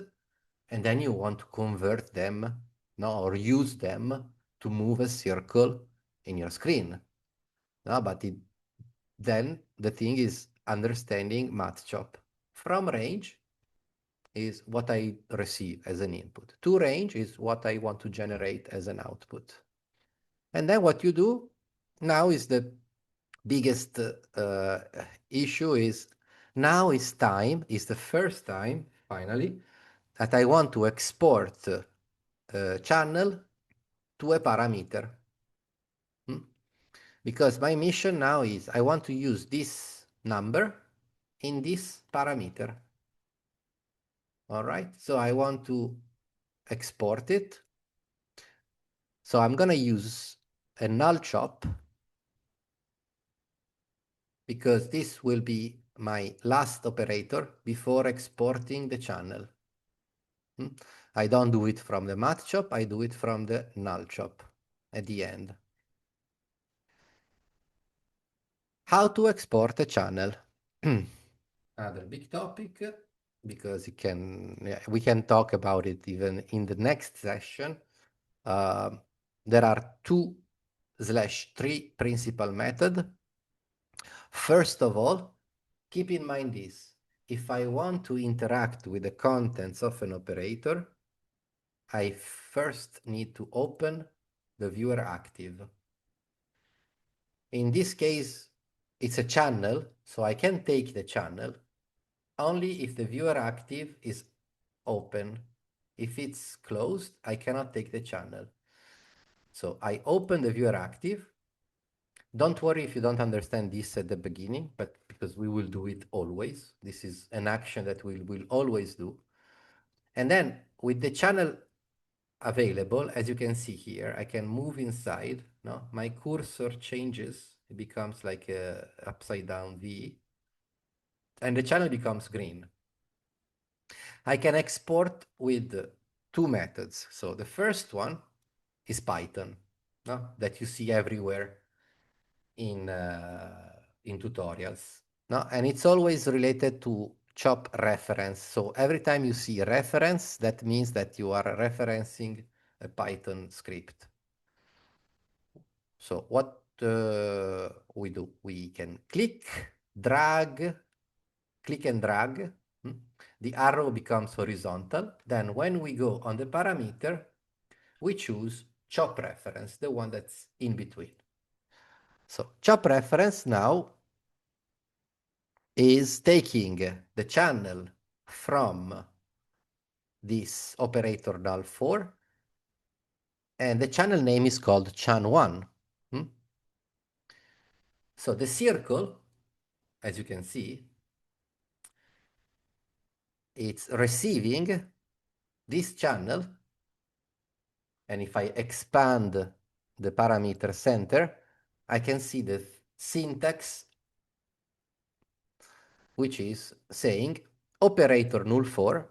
and then you want to convert them, no, or use them to move a circle in your screen. No, but then the thing is understanding MathChop. From range is what I receive as an input. To range is what I want to generate as an output. And then what you do now is the biggest issue is now is the first time, finally, that I want to export channel to a parameter. Because my mission now is I want to use this number in this parameter. All right, so I want to export it. So I'm going to use a null chop because this will be my last operator before exporting the channel. I don't do it from the math chop, I do it from the null chop at the end. How to export a channel. Another big topic, because we can talk about it even in the next session. There are 2/3 principal method. First of all, keep in mind this. If I want to interact with the contents of an operator, I first need to open the viewer active. In this case, it's a channel, so I can take the channel only if the viewer active is open. If it's closed, I cannot take the channel. So I open the viewer active. Don't worry if you don't understand this at the beginning, but because we will do it always. This is an action that we will always do. And then with the channel available, as you can see here, I can move inside. No, my cursor changes. It becomes like a upside down V. And the channel becomes green. I can export with 2 methods. So the first one is Python, no? That you see everywhere in tutorials. No? And it's always related to chop reference. So every time you see a reference, that means that you are referencing a Python script. So what we do, we can click and drag. The arrow becomes horizontal. Then when we go on the parameter, we choose chop reference, the one that's in between. So chop reference now is taking the channel from this operator null4, and the channel name is called chan1. So the circle, as you can see, it's receiving this channel, and if I expand the parameter center, I can see the syntax, which is saying operator null4,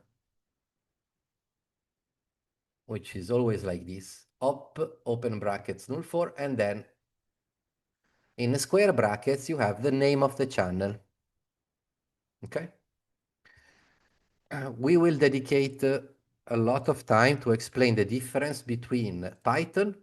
which is always like this, op, open brackets null4, and then in square brackets, you have the name of the channel. Okay? We will dedicate a lot of time to explain the difference between Python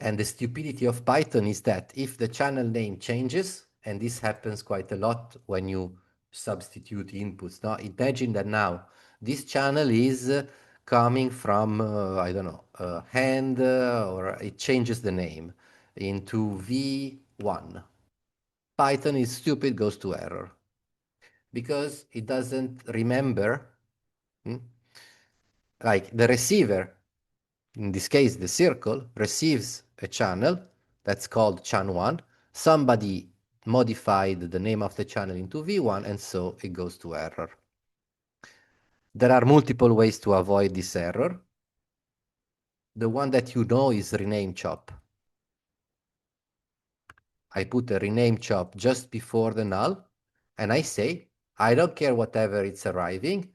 And the stupidity of Python is that if the channel name changes, and this happens quite a lot when you substitute inputs. Now, imagine that now this channel is coming from, I don't know, hand, or it changes the name into V1. Python is stupid, goes to error because it doesn't remember, like the receiver, in this case, the circle, receives a channel that's called chan1. Somebody modified the name of the channel into V1, and so it goes to error. There are multiple ways to avoid this error. The one that you know is rename chop. I put a rename chop just before the null, and I say, I don't care whatever it's arriving,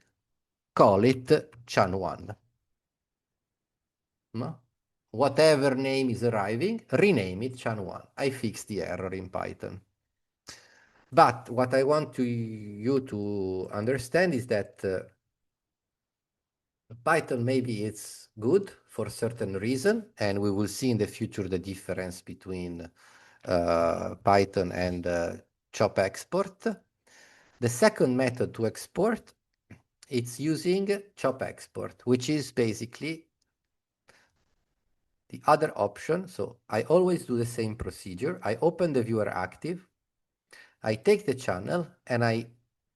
call it chan1. No? Whatever name is arriving, rename it chan1. I fix the error in Python. But what I want you to understand is that Python maybe it's good for certain reason, and we will see in the future the difference between Python and chop export. The second method to export, it's using chop export, which is basically the other option. So I always do the same procedure. I open the viewer active, I take the channel and I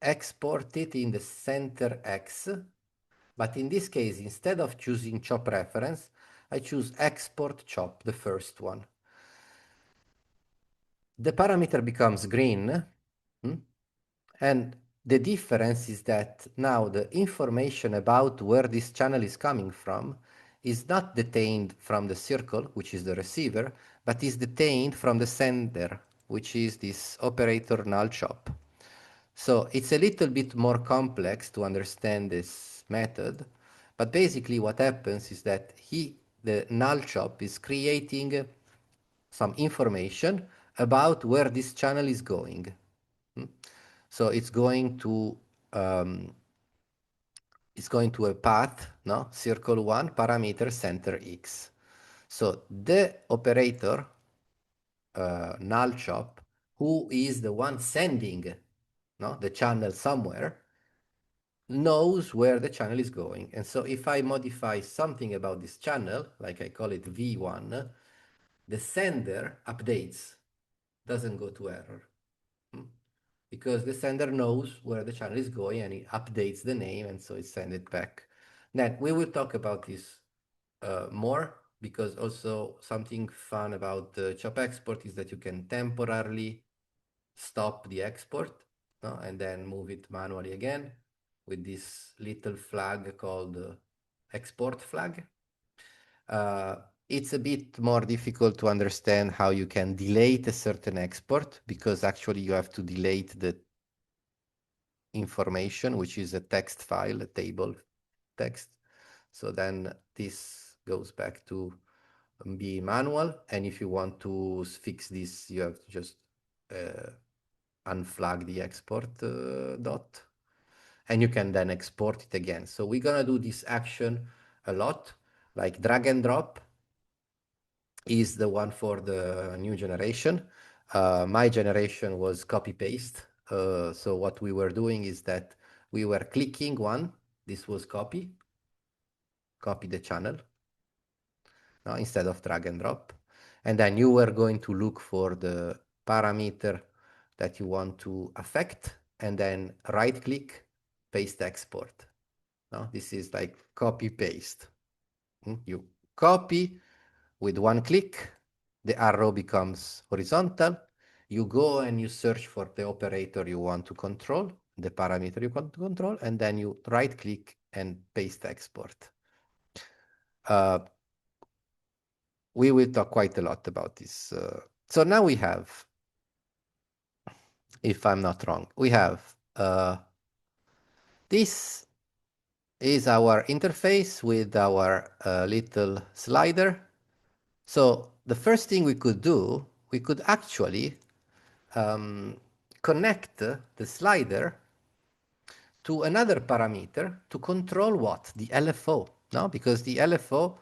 export it in the center X. But in this case, instead of choosing chop reference, I choose export chop, the first one. The parameter becomes green. And the difference is that now the information about where this channel is coming from is not detained from the circle, which is the receiver, but is detained from the sender, which is this operator null chop. So it's a little bit more complex to understand this method, but basically what happens is that the null chop is creating some information about where this channel is going. So it's going to a path, no? Circle 1, parameter center X. So the operator null chop, who is the one sending, no, the channel somewhere, knows where the channel is going. And so if I modify something about this channel, like I call it V1, the sender updates, doesn't go to error. Because the sender knows where the channel is going and it updates the name, and so it sends it back. Then we will talk about this more, because also something fun about the chop export is that you can temporarily stop the export, no? And then move it manually again with this little flag called export flag. It's a bit more difficult to understand how you can delete a certain export, because actually you have to delete the information, which is a text file, a table text. So then this goes back to be manual. And if you want to fix this, you have to just unflag the export dot. And you can then export it again. So we're gonna do this action a lot, like drag and drop is the one for the new generation. My generation was copy paste. So what we were doing is that we were clicking one, this was copy the channel, no, instead of drag and drop. And then you were going to look for the parameter that you want to affect, and then right click, paste export. No, this is like copy paste. You copy with one click, the arrow becomes horizontal. You go and you search for the operator you want to control, the parameter you want to control, and then you right click and paste export. We will talk quite a lot about this. So now we have, if I'm not wrong, we have this is our interface with our little slider. So the first thing we could do, we could actually connect the slider to another parameter to control what? The LFO, no? Because the LFO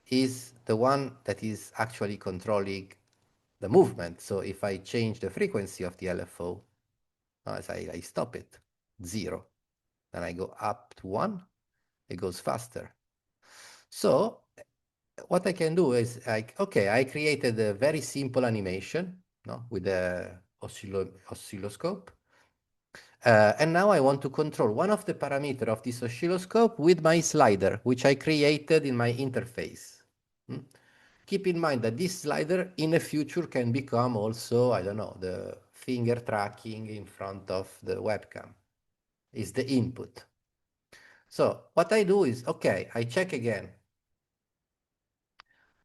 is the one that is actually controlling the movement. So if I change the frequency of the LFO, as I stop it, 0. Then I go up to 1, it goes faster. So what I can do is, okay, I created a very simple animation, no, with the oscilloscope. And now I want to control one of the parameters of this oscilloscope with my slider, which I created in my interface. Keep in mind that this slider in the future can become also, I don't know, the finger tracking in front of the webcam is the input. So what I do is, okay, I check again.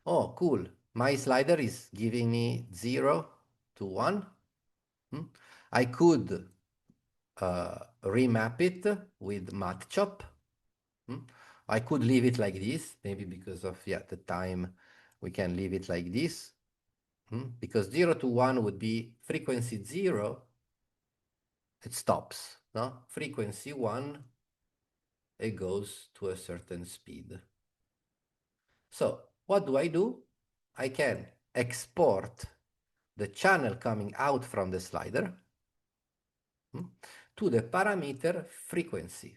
Oh, cool. My slider is giving me 0 to 1. I could remap it with Matchop. I could leave it like this, maybe because of the time we can leave it like this. Because 0 to 1 would be frequency 0, it stops. No? Frequency 1, it goes to a certain speed. So what do? I can export the channel coming out from the slider to the parameter frequency.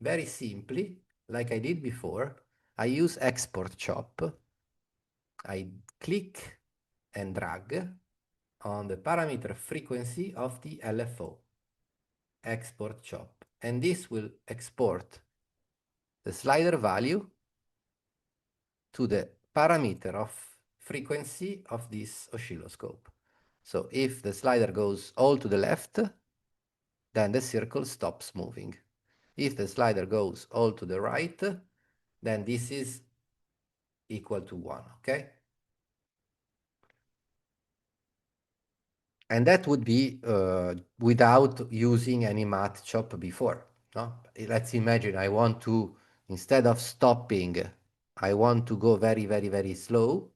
Very simply, like I did before, I use export chop. I click and drag on the parameter frequency of the LFO. Export chop. And this will export the slider value to the parameter of frequency of this oscilloscope. So if the slider goes all to the left, then the circle stops moving. If the slider goes all to the right, then this is equal to 1, okay? And that would be without using any math chop before. No? Let's imagine I want to, instead of stopping, I want to go very, very, very slow.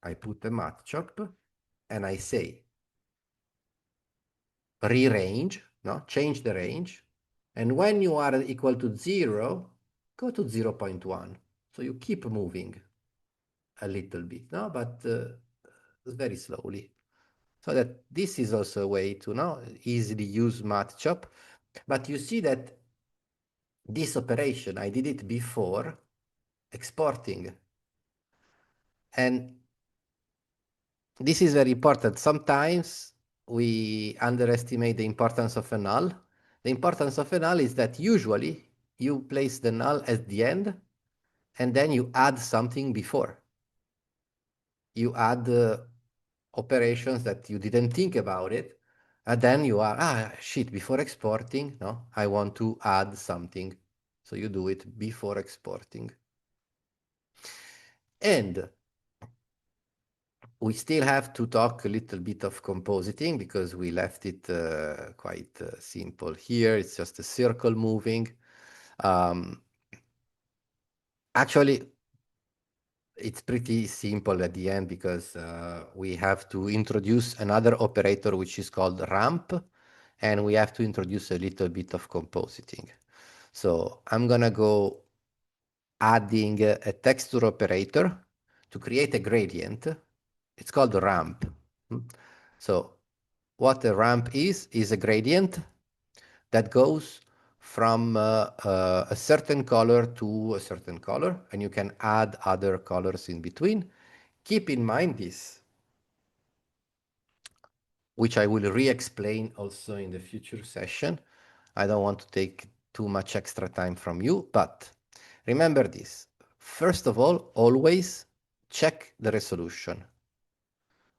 I put a math chop and I say rearrange, no? Change the range. And when you are equal to 0, go to 0.1. So you keep moving a little bit, no? But very slowly. So that this is also a way to now easily use Matchop. But you see that this operation, I did it before exporting. And this is very important. Sometimes we underestimate the importance of a null. The importance of a null is that usually you place the null at the end and then you add something before. You add operations that you didn't think about it, and then you are, shit, before exporting, no, I want to add something. So you do it before exporting. And we still have to talk a little bit of compositing because we left it quite simple here. It's just a circle moving. Actually, it's pretty simple at the end because we have to introduce another operator which is called ramp, and we have to introduce a little bit of compositing. So I'm gonna go adding a texture operator to create a gradient. It's called a ramp. So what a ramp is a gradient that goes from a certain color to a certain color, and you can add other colors in between. Keep in mind this, which I will re-explain also in the future session. I don't want to take too much extra time from you, but remember this. First of all, always check the resolution.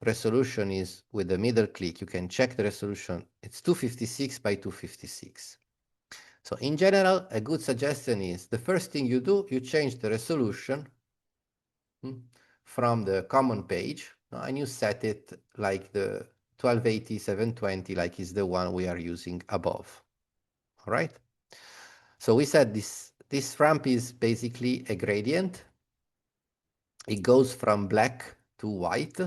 Resolution is with the middle click. You can check the resolution. It's 256 by 256. So in general, a good suggestion is the first thing you do, you change the resolution from the common page, and you set it like the 1280 720, like is the one we are using above. All right. So we said this ramp is basically a gradient. It goes from black to white.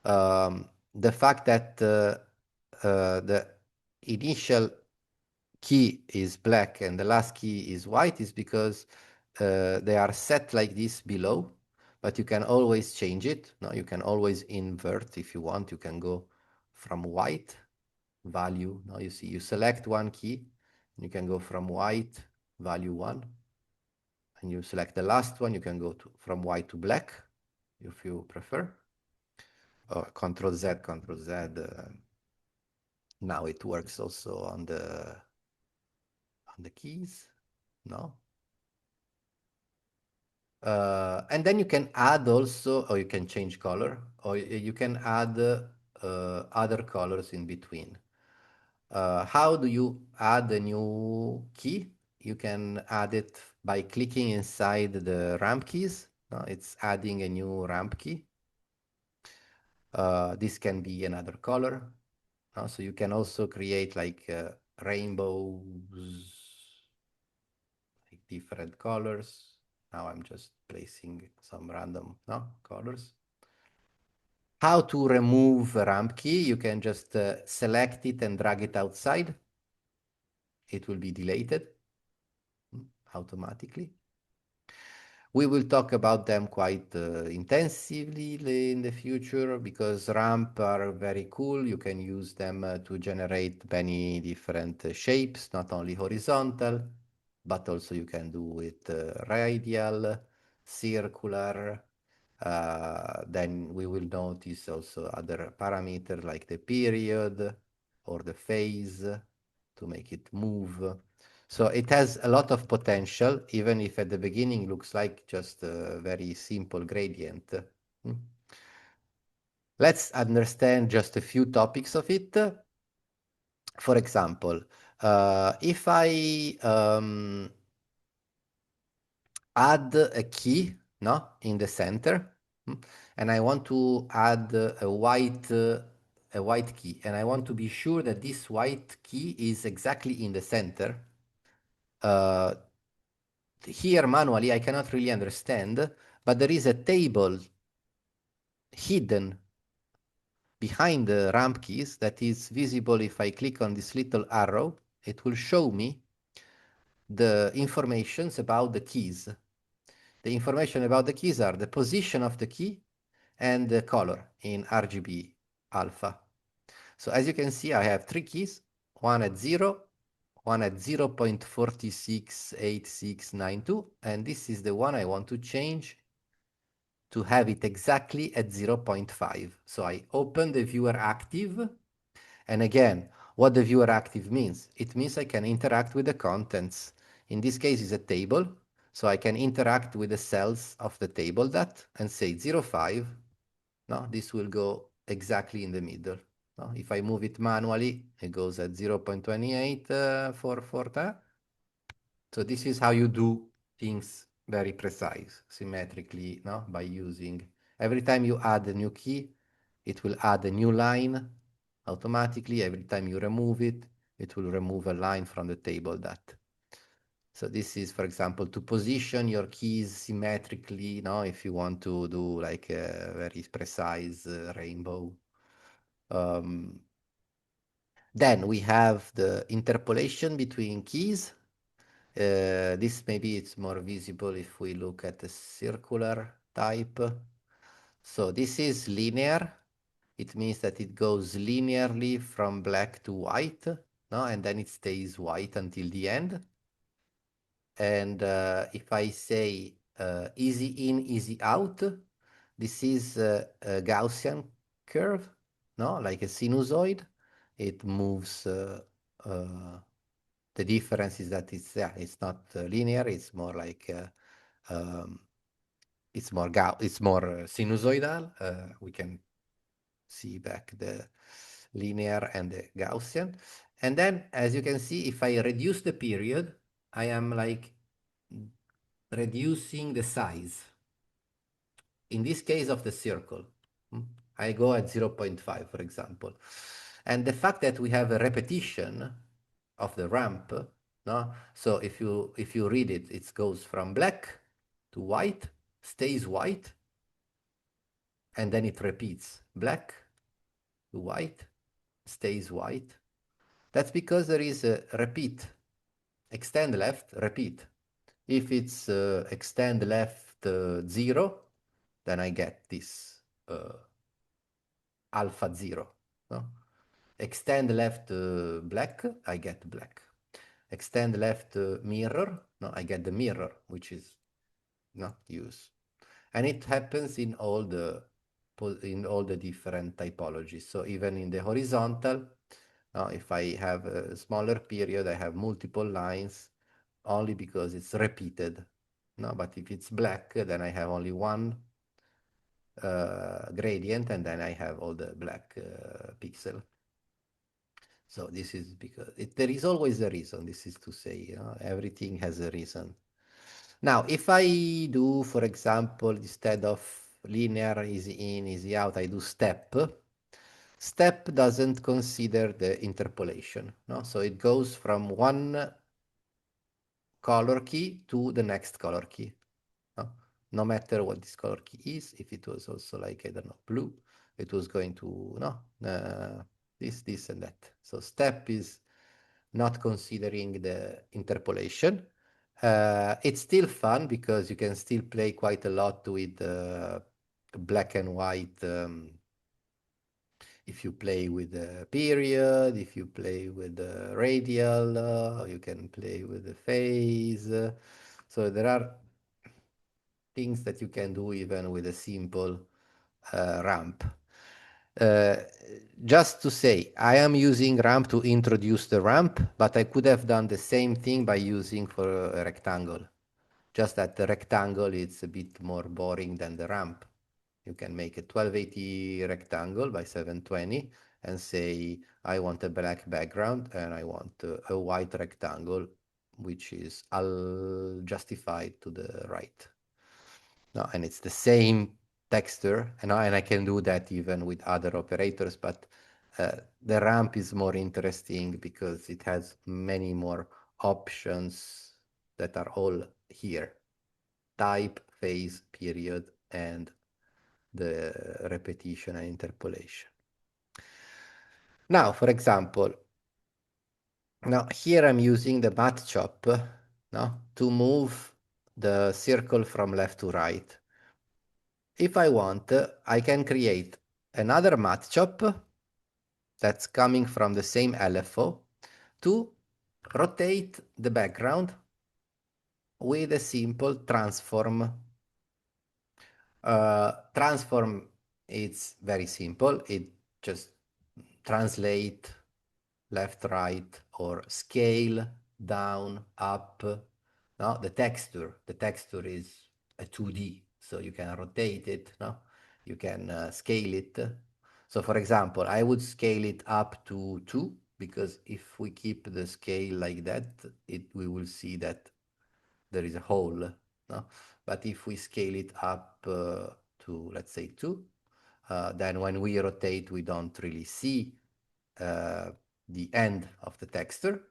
The fact that the initial key is black and the last key is white is because they are set like this below, but you can always change it. No, you can always invert if you want. You can go from white value. Now you see, you select one key, you can go from white value 1, and you select the last one, you can go from white to black if you prefer. Control Z, Control Z. Now it works also on the keys. No. And then you can add also, or you can change color, or you can add other colors in between. How do you add a new key? You can add it by clicking inside the ramp keys. It's adding a new ramp key. This can be another color. So you can also create like rainbows, like different colors. Now I'm just placing some random colors. How to remove a ramp key? You can just select it and drag it outside. It will be deleted automatically. We will talk about them quite intensively in the future because ramp are very cool. You can use them to generate many different shapes, not only horizontal, but also you can do it radial, circular. Then we will notice also other parameters like the period or the phase to make it move. So it has a lot of potential, even if at the beginning looks like just a very simple gradient. Let's understand just a few topics of it. For example, if I add a key in the center, and I want to add a white key, and I want to be sure that this white key is exactly in the center. Here manually I cannot really understand, but there is a table hidden behind the ramp keys that is visible if I click on this little arrow. It will show me the informations about the keys. The information about the keys are the position of the key and the color in RGB alpha. So as you can see, I have 3 keys, one at 0, one at 0.468692, and this is the one I want to change to have it exactly at 0.5. So I open the viewer active, and again, what the viewer active means, it means I can interact with the contents. In this case, it's a table, so I can interact with the cells of the table that and say 0.5. No, this will go exactly in the middle. No, if I move it manually, it goes at 0.28 for that. So this is how you do things very precise, symmetrically, no? By using, every time you add a new key, it will add a new line automatically. Every time you remove it, it will remove a line from the table that. So this is, for example, to position your keys symmetrically, no? If you want to do like a very precise rainbow. Then we have the interpolation between keys. This maybe it's more visible if we look at the circular type. So this is linear. It means that it goes linearly from black to white, no? And then it stays white until the end. And if I say easy in, easy out, this is a Gaussian curve, no? Like a sinusoid. It moves. The difference is that it's not linear. It's more like it's more sinusoidal. We can see back the linear and the Gaussian. And then, as you can see, if I reduce the period, I am like reducing the size. In this case of the circle, I go at 0.5, for example. And the fact that we have a repetition of the ramp, no? So if you read it, it goes from black to white, stays white, and then it repeats black to white, stays white. That's because there is a repeat, extend left, repeat. If it's extend left 0, then I get this alpha 0. No? Extend left black, I get black. Extend left mirror, no, I get the mirror, which is not use. And it happens in all the different typologies. So even in the horizontal, if I have a smaller period, I have multiple lines only because it's repeated. No, but if it's black, then I have only one gradient, and then I have all the black pixel. So this is because there is always a reason. This is to say, everything has a reason. Now, if I do, for example, instead of linear, easy in, easy out, I do step. Step doesn't consider the interpolation. No? So it goes from one color key to the next color key. No matter what this color key is, if it was also like, I don't know, blue, it was going to, this and that. So step is not considering the interpolation. It's still fun because you can still play quite a lot with black and white. If you play with the period, if you play with the radial, you can play with the phase. So there are things that you can do even with a simple ramp. Just to say, I am using ramp to introduce the ramp, but I could have done the same thing by using for a rectangle. Just that the rectangle is a bit more boring than the ramp. You can make a 1280 rectangle by 720 and say, I want a black background and I want a white rectangle, which is all justified to the right. No, and it's the same texture, and I can do that even with other operators, but the ramp is more interesting because it has many more options that are all here. Type, phase, period, and the repetition and interpolation. Now, for example, now here I'm using the math chop to move the circle from left to right. If I want, I can create another math chop that's coming from the same LFO to rotate the background with a simple transform. Transform, it's very simple. It just translate left, right, or scale down, up. No, the texture is a 2D, so you can rotate it. No, you can scale it. So for example, I would scale it up to 2 because if we keep the scale like that, we will see that there is a hole. No? But if we scale it up to, let's say, 2, then when we rotate, we don't really see the end of the texture.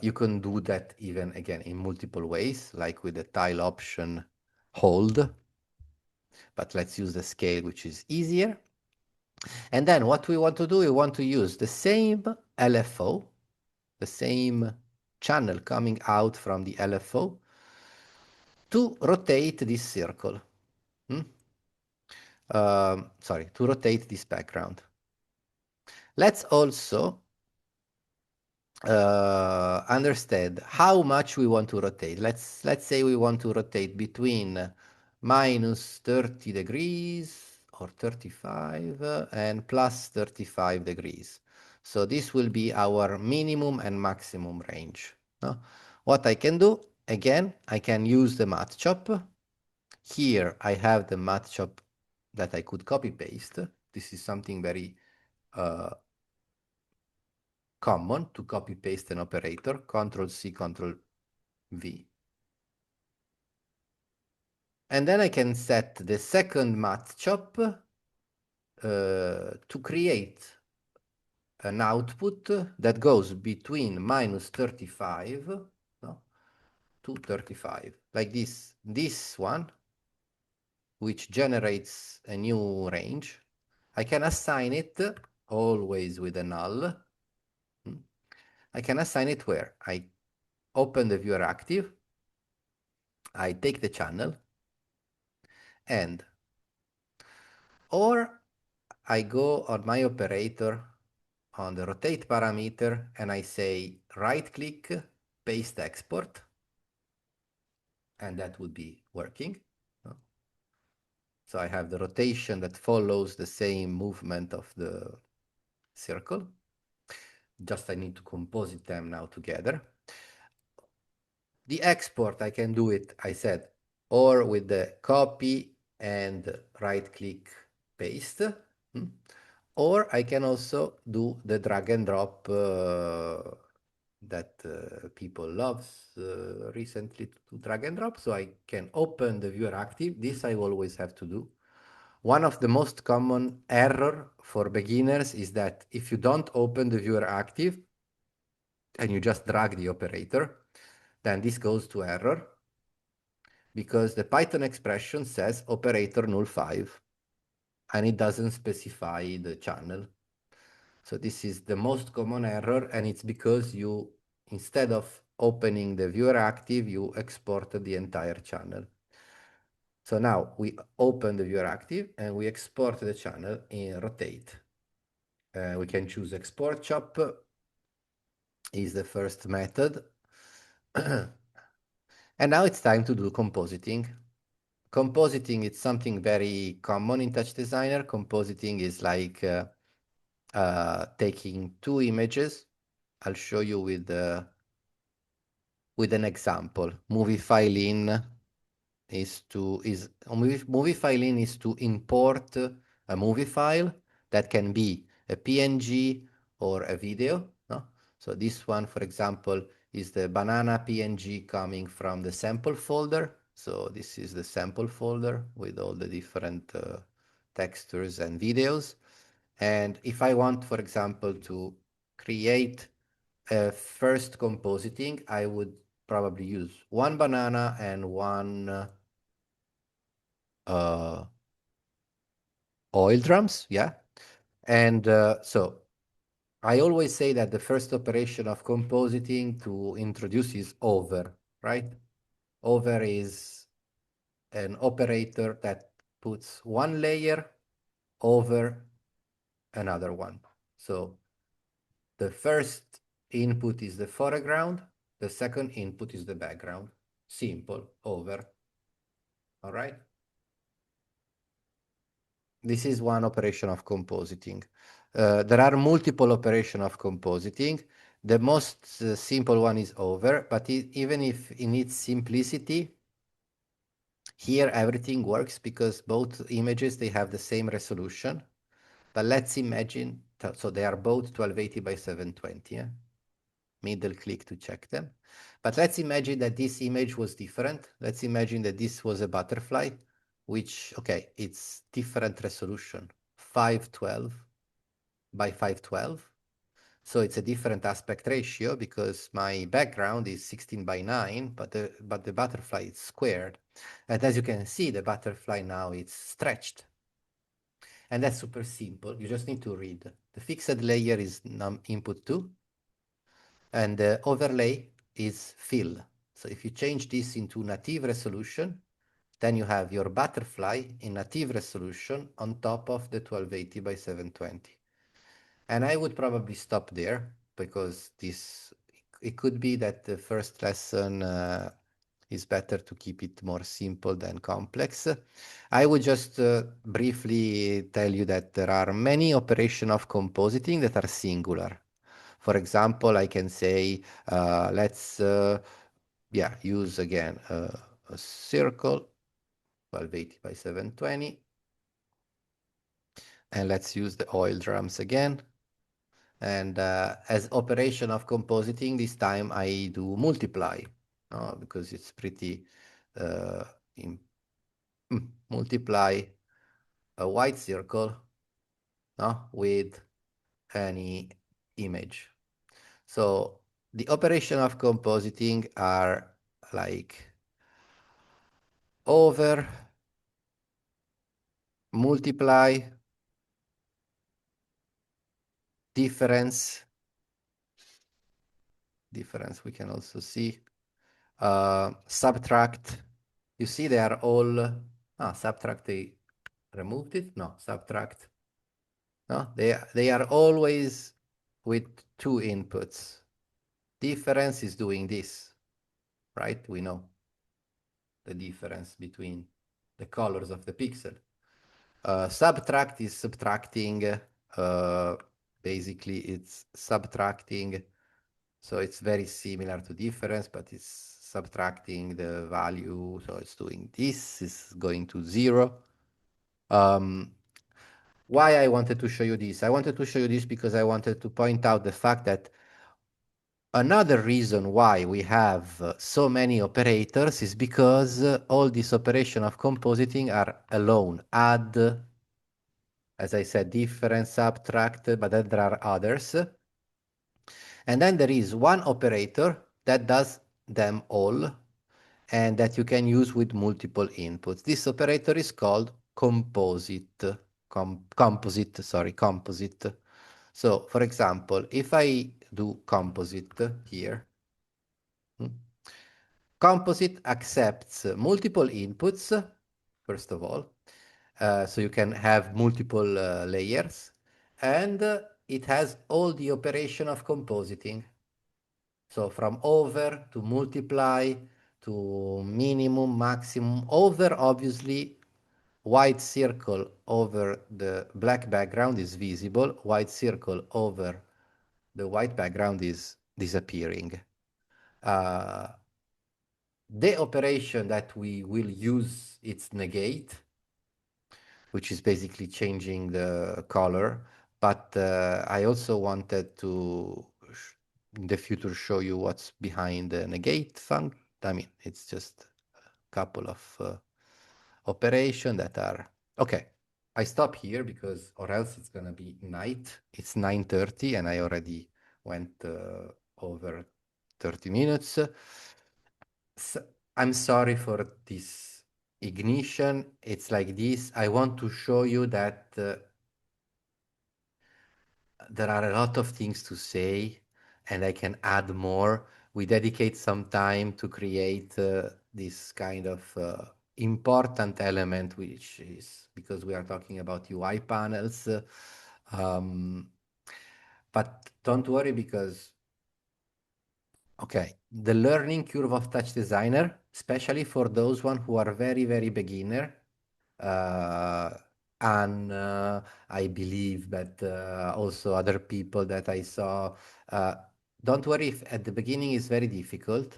You can do that even, again, in multiple ways, like with the tile option hold. But let's use the scale, which is easier. And then what we want to do, we want to use the same LFO, the same channel coming out from the LFO to rotate this circle. Sorry, to rotate this background. Let's also understand how much we want to rotate. Let's say we want to rotate between minus 30 degrees or 35 and plus 35 degrees. So this will be our minimum and maximum range. No? What I can do, again, I can use the math chop. Here I have the math chop that I could copy paste. This is something very common to copy paste an operator, Control C, Control V. And then I can set the second math chop to create an output that goes between minus 35 to 35, like this. This one, which generates a new range, I can assign it always with a null. I can assign it where I open the viewer active, I take the channel and or I go on my operator on the rotate parameter and I say right click, paste export, and that would be working. So I have the rotation that follows the same movement of the circle. Just I need to composite them now together. The export, I can do it, I said, or with the copy and right click paste. Or I can also do the drag and drop that people love recently to drag and drop. So I can open the viewer active. This I always have to do. One of the most common error for beginners is that if you don't open the viewer active and you just drag the operator, then this goes to error because the Python expression says operator null 5 and it doesn't specify the channel. So this is the most common error, and it's because you, instead of opening the viewer active, you exported the entire channel. So now we open the viewer active and we export the channel in rotate. We can choose export chop is the first method. And now it's time to do compositing. Compositing is something very common in TouchDesigner. Compositing is like taking two images. I'll show you with an example. Movie file in is to import a movie file that can be a PNG or a video. No? So this one, for example, is the banana PNG coming from the sample folder. So this is the sample folder with all the different textures and videos. And if I want, for example, to create a first compositing, I would probably use one banana and one oil drums, yeah. And so I always say that the first operation of compositing to introduce is over, right? Over is an operator that puts one layer over another one. So the first input is the foreground, the second input is the background. Simple, over. All right? This is one operation of compositing. There are multiple operations of compositing. The most simple one is over, but even if in its simplicity, here everything works because both images, they have the same resolution. But let's imagine, so they are both 1280 by 720. Yeah? Middle click to check them. But let's imagine that this image was different. Let's imagine that this was a butterfly, which, okay, it's different resolution, 512 by 512. So it's a different aspect ratio because my background is 16 by 9, but the butterfly is squared. And as you can see, the butterfly now is stretched. And that's super simple. You just need to read. The fixed layer is input 2, and the overlay is fill. So if you change this into native resolution, then you have your butterfly in native resolution on top of the 1280 by 720. And I would probably stop there because it could be that the first lesson is better to keep it more simple than complex. I would just briefly tell you that there are many operations of compositing that are singular. For example, I can say, let's use again a circle, 1280 by 720. And let's use the oil drums again. And as operation of compositing, this time I do multiply, because it's pretty multiply a white circle with any image. So the operation of compositing are like over, multiply, difference we can also see, subtract, You see they are all, subtract, they removed it? No, subtract. No, they are always with two inputs. Difference is doing this, right? We know the difference between the colors of the pixel. Subtract is subtracting, basically it's subtracting, so it's very similar to difference, but it's subtracting the value, so it's doing this, is going to 0. Why I wanted to show you this? I wanted to show you this because I wanted to point out the fact that another reason why we have so many operators is because all these operations of compositing are alone. Add, as I said, difference, subtract, but then there are others. And then there is one operator that does them all and that you can use with multiple inputs. This operator is called composite. Composite. So, for example, if I do composite here, composite accepts multiple inputs, first of all, so you can have multiple layers, and it has all the operation of compositing. So from over to multiply to minimum, maximum. Over, obviously, white circle over the black background is visible. White circle over the white background is disappearing. The operation that we will use is negate, which is basically changing the color. But I also wanted to, in the future, show you what's behind the negate function. I mean, it's just a couple of operation that are, okay. I stop here because or else it's gonna be night. It's 9:30 and I already went over 30 minutes. So, I'm sorry for this ignition. It's like this. I want to show you that there are a lot of things to say and I can add more. We dedicate some time to create this kind of important element, which is because we are talking about UI panels. But don't worry because, okay, the learning curve of TouchDesigner, especially for those one who are very, very beginner, uh, and I believe that also other people that I saw, uh, don't worry if at the beginning is very difficult.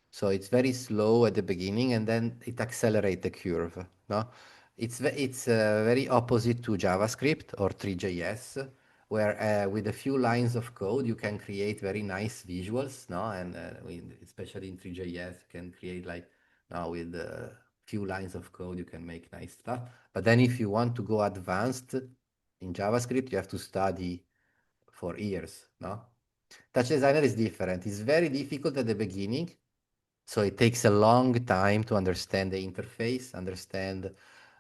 So it's very slow at the beginning and then it accelerates the curve. No, it's very opposite to JavaScript or 3JS, where with a few lines of code you can create very nice visuals. No, and especially in 3JS you can create like now with a few lines of code you can make nice stuff. But then if you want to go advanced in JavaScript, you have to study for years. No, Touch Designer is different. It's very difficult at the beginning, so it takes a long time to understand the interface, understand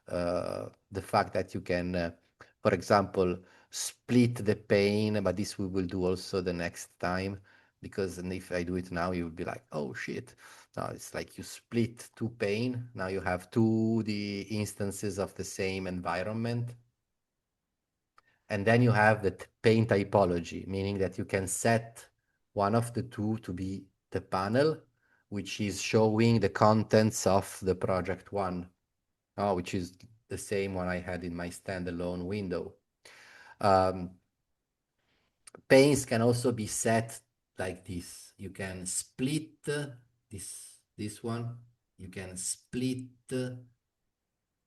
the fact that you can, for example, split the pane, but this we will do also the next time, because if I do it now, you will be like, oh shit. Now it's like you split two pane. Now you have two the instances of the same environment. And then you have the pane typology, meaning that you can set one of the two to be the panel, which is showing the contents of the project one, which is the same one I had in my standalone window. Panes can also be set like this. You can split this one. You can split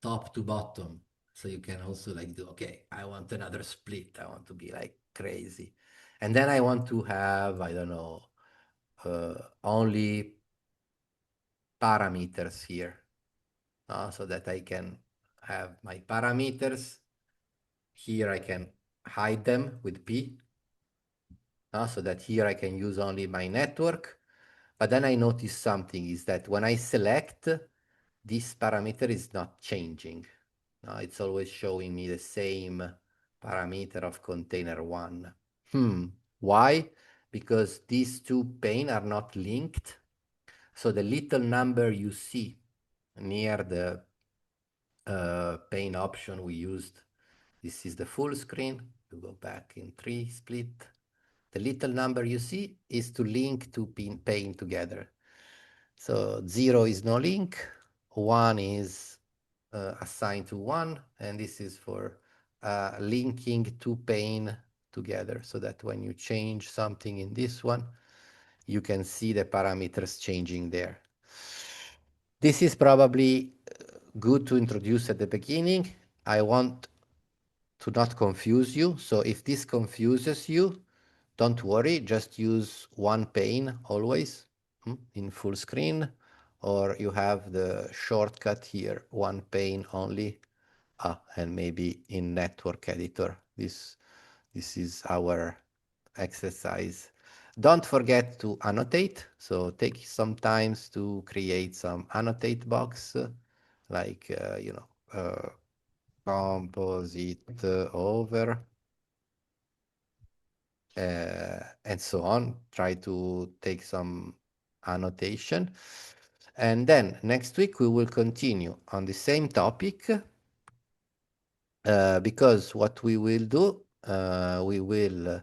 top to bottom. So you can also like do, okay, I want another split. I want to be like crazy. And then I want to have, I don't know, only parameters here, so that I can have my parameters. Here I can hide them with P, so that here I can use only my network. But then I notice something is that when I select, this parameter is not changing. It's always showing me the same parameter of container one. Why? Because these two pane are not linked. So the little number you see near the pane option we used. This is the full screen. You go back in 3 split. The little number you see is to link two pane together. So 0 is no link, 1 is assigned to 1, and this is for linking two pane together, so that when you change something in this one, you can see the parameters changing there. This is probably good to introduce at the beginning. I want to not confuse you, so if this confuses you, don't worry, just use one pane always in full screen, or you have the shortcut here, one pane only, and maybe in network editor. This is our exercise. Don't forget to annotate. So take some time to create some annotate box, like, composite over, and so on. Try to take some annotation. And then next week we will continue on the same topic, because what we will do, we will,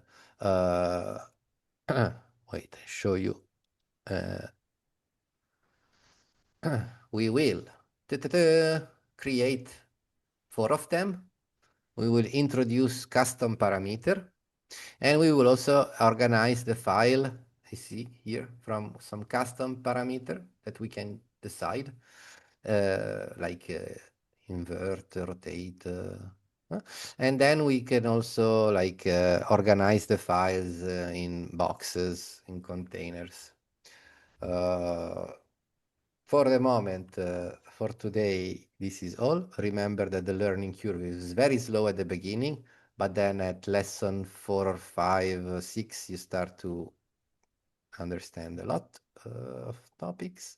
wait, I show you. We will create 4 of them. We will introduce custom parameter, and we will also organize the file, I see here, from some custom parameter that we can decide, like invert, rotate, and then we can also like organize the files in boxes, in containers. For the moment, for today, this is all. Remember that the learning curve is very slow at the beginning, but then at lesson 4 or 5, 6, you start to understand a lot of topics.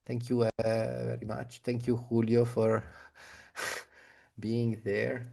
Thank you very much. Thank you, Julio, for being there.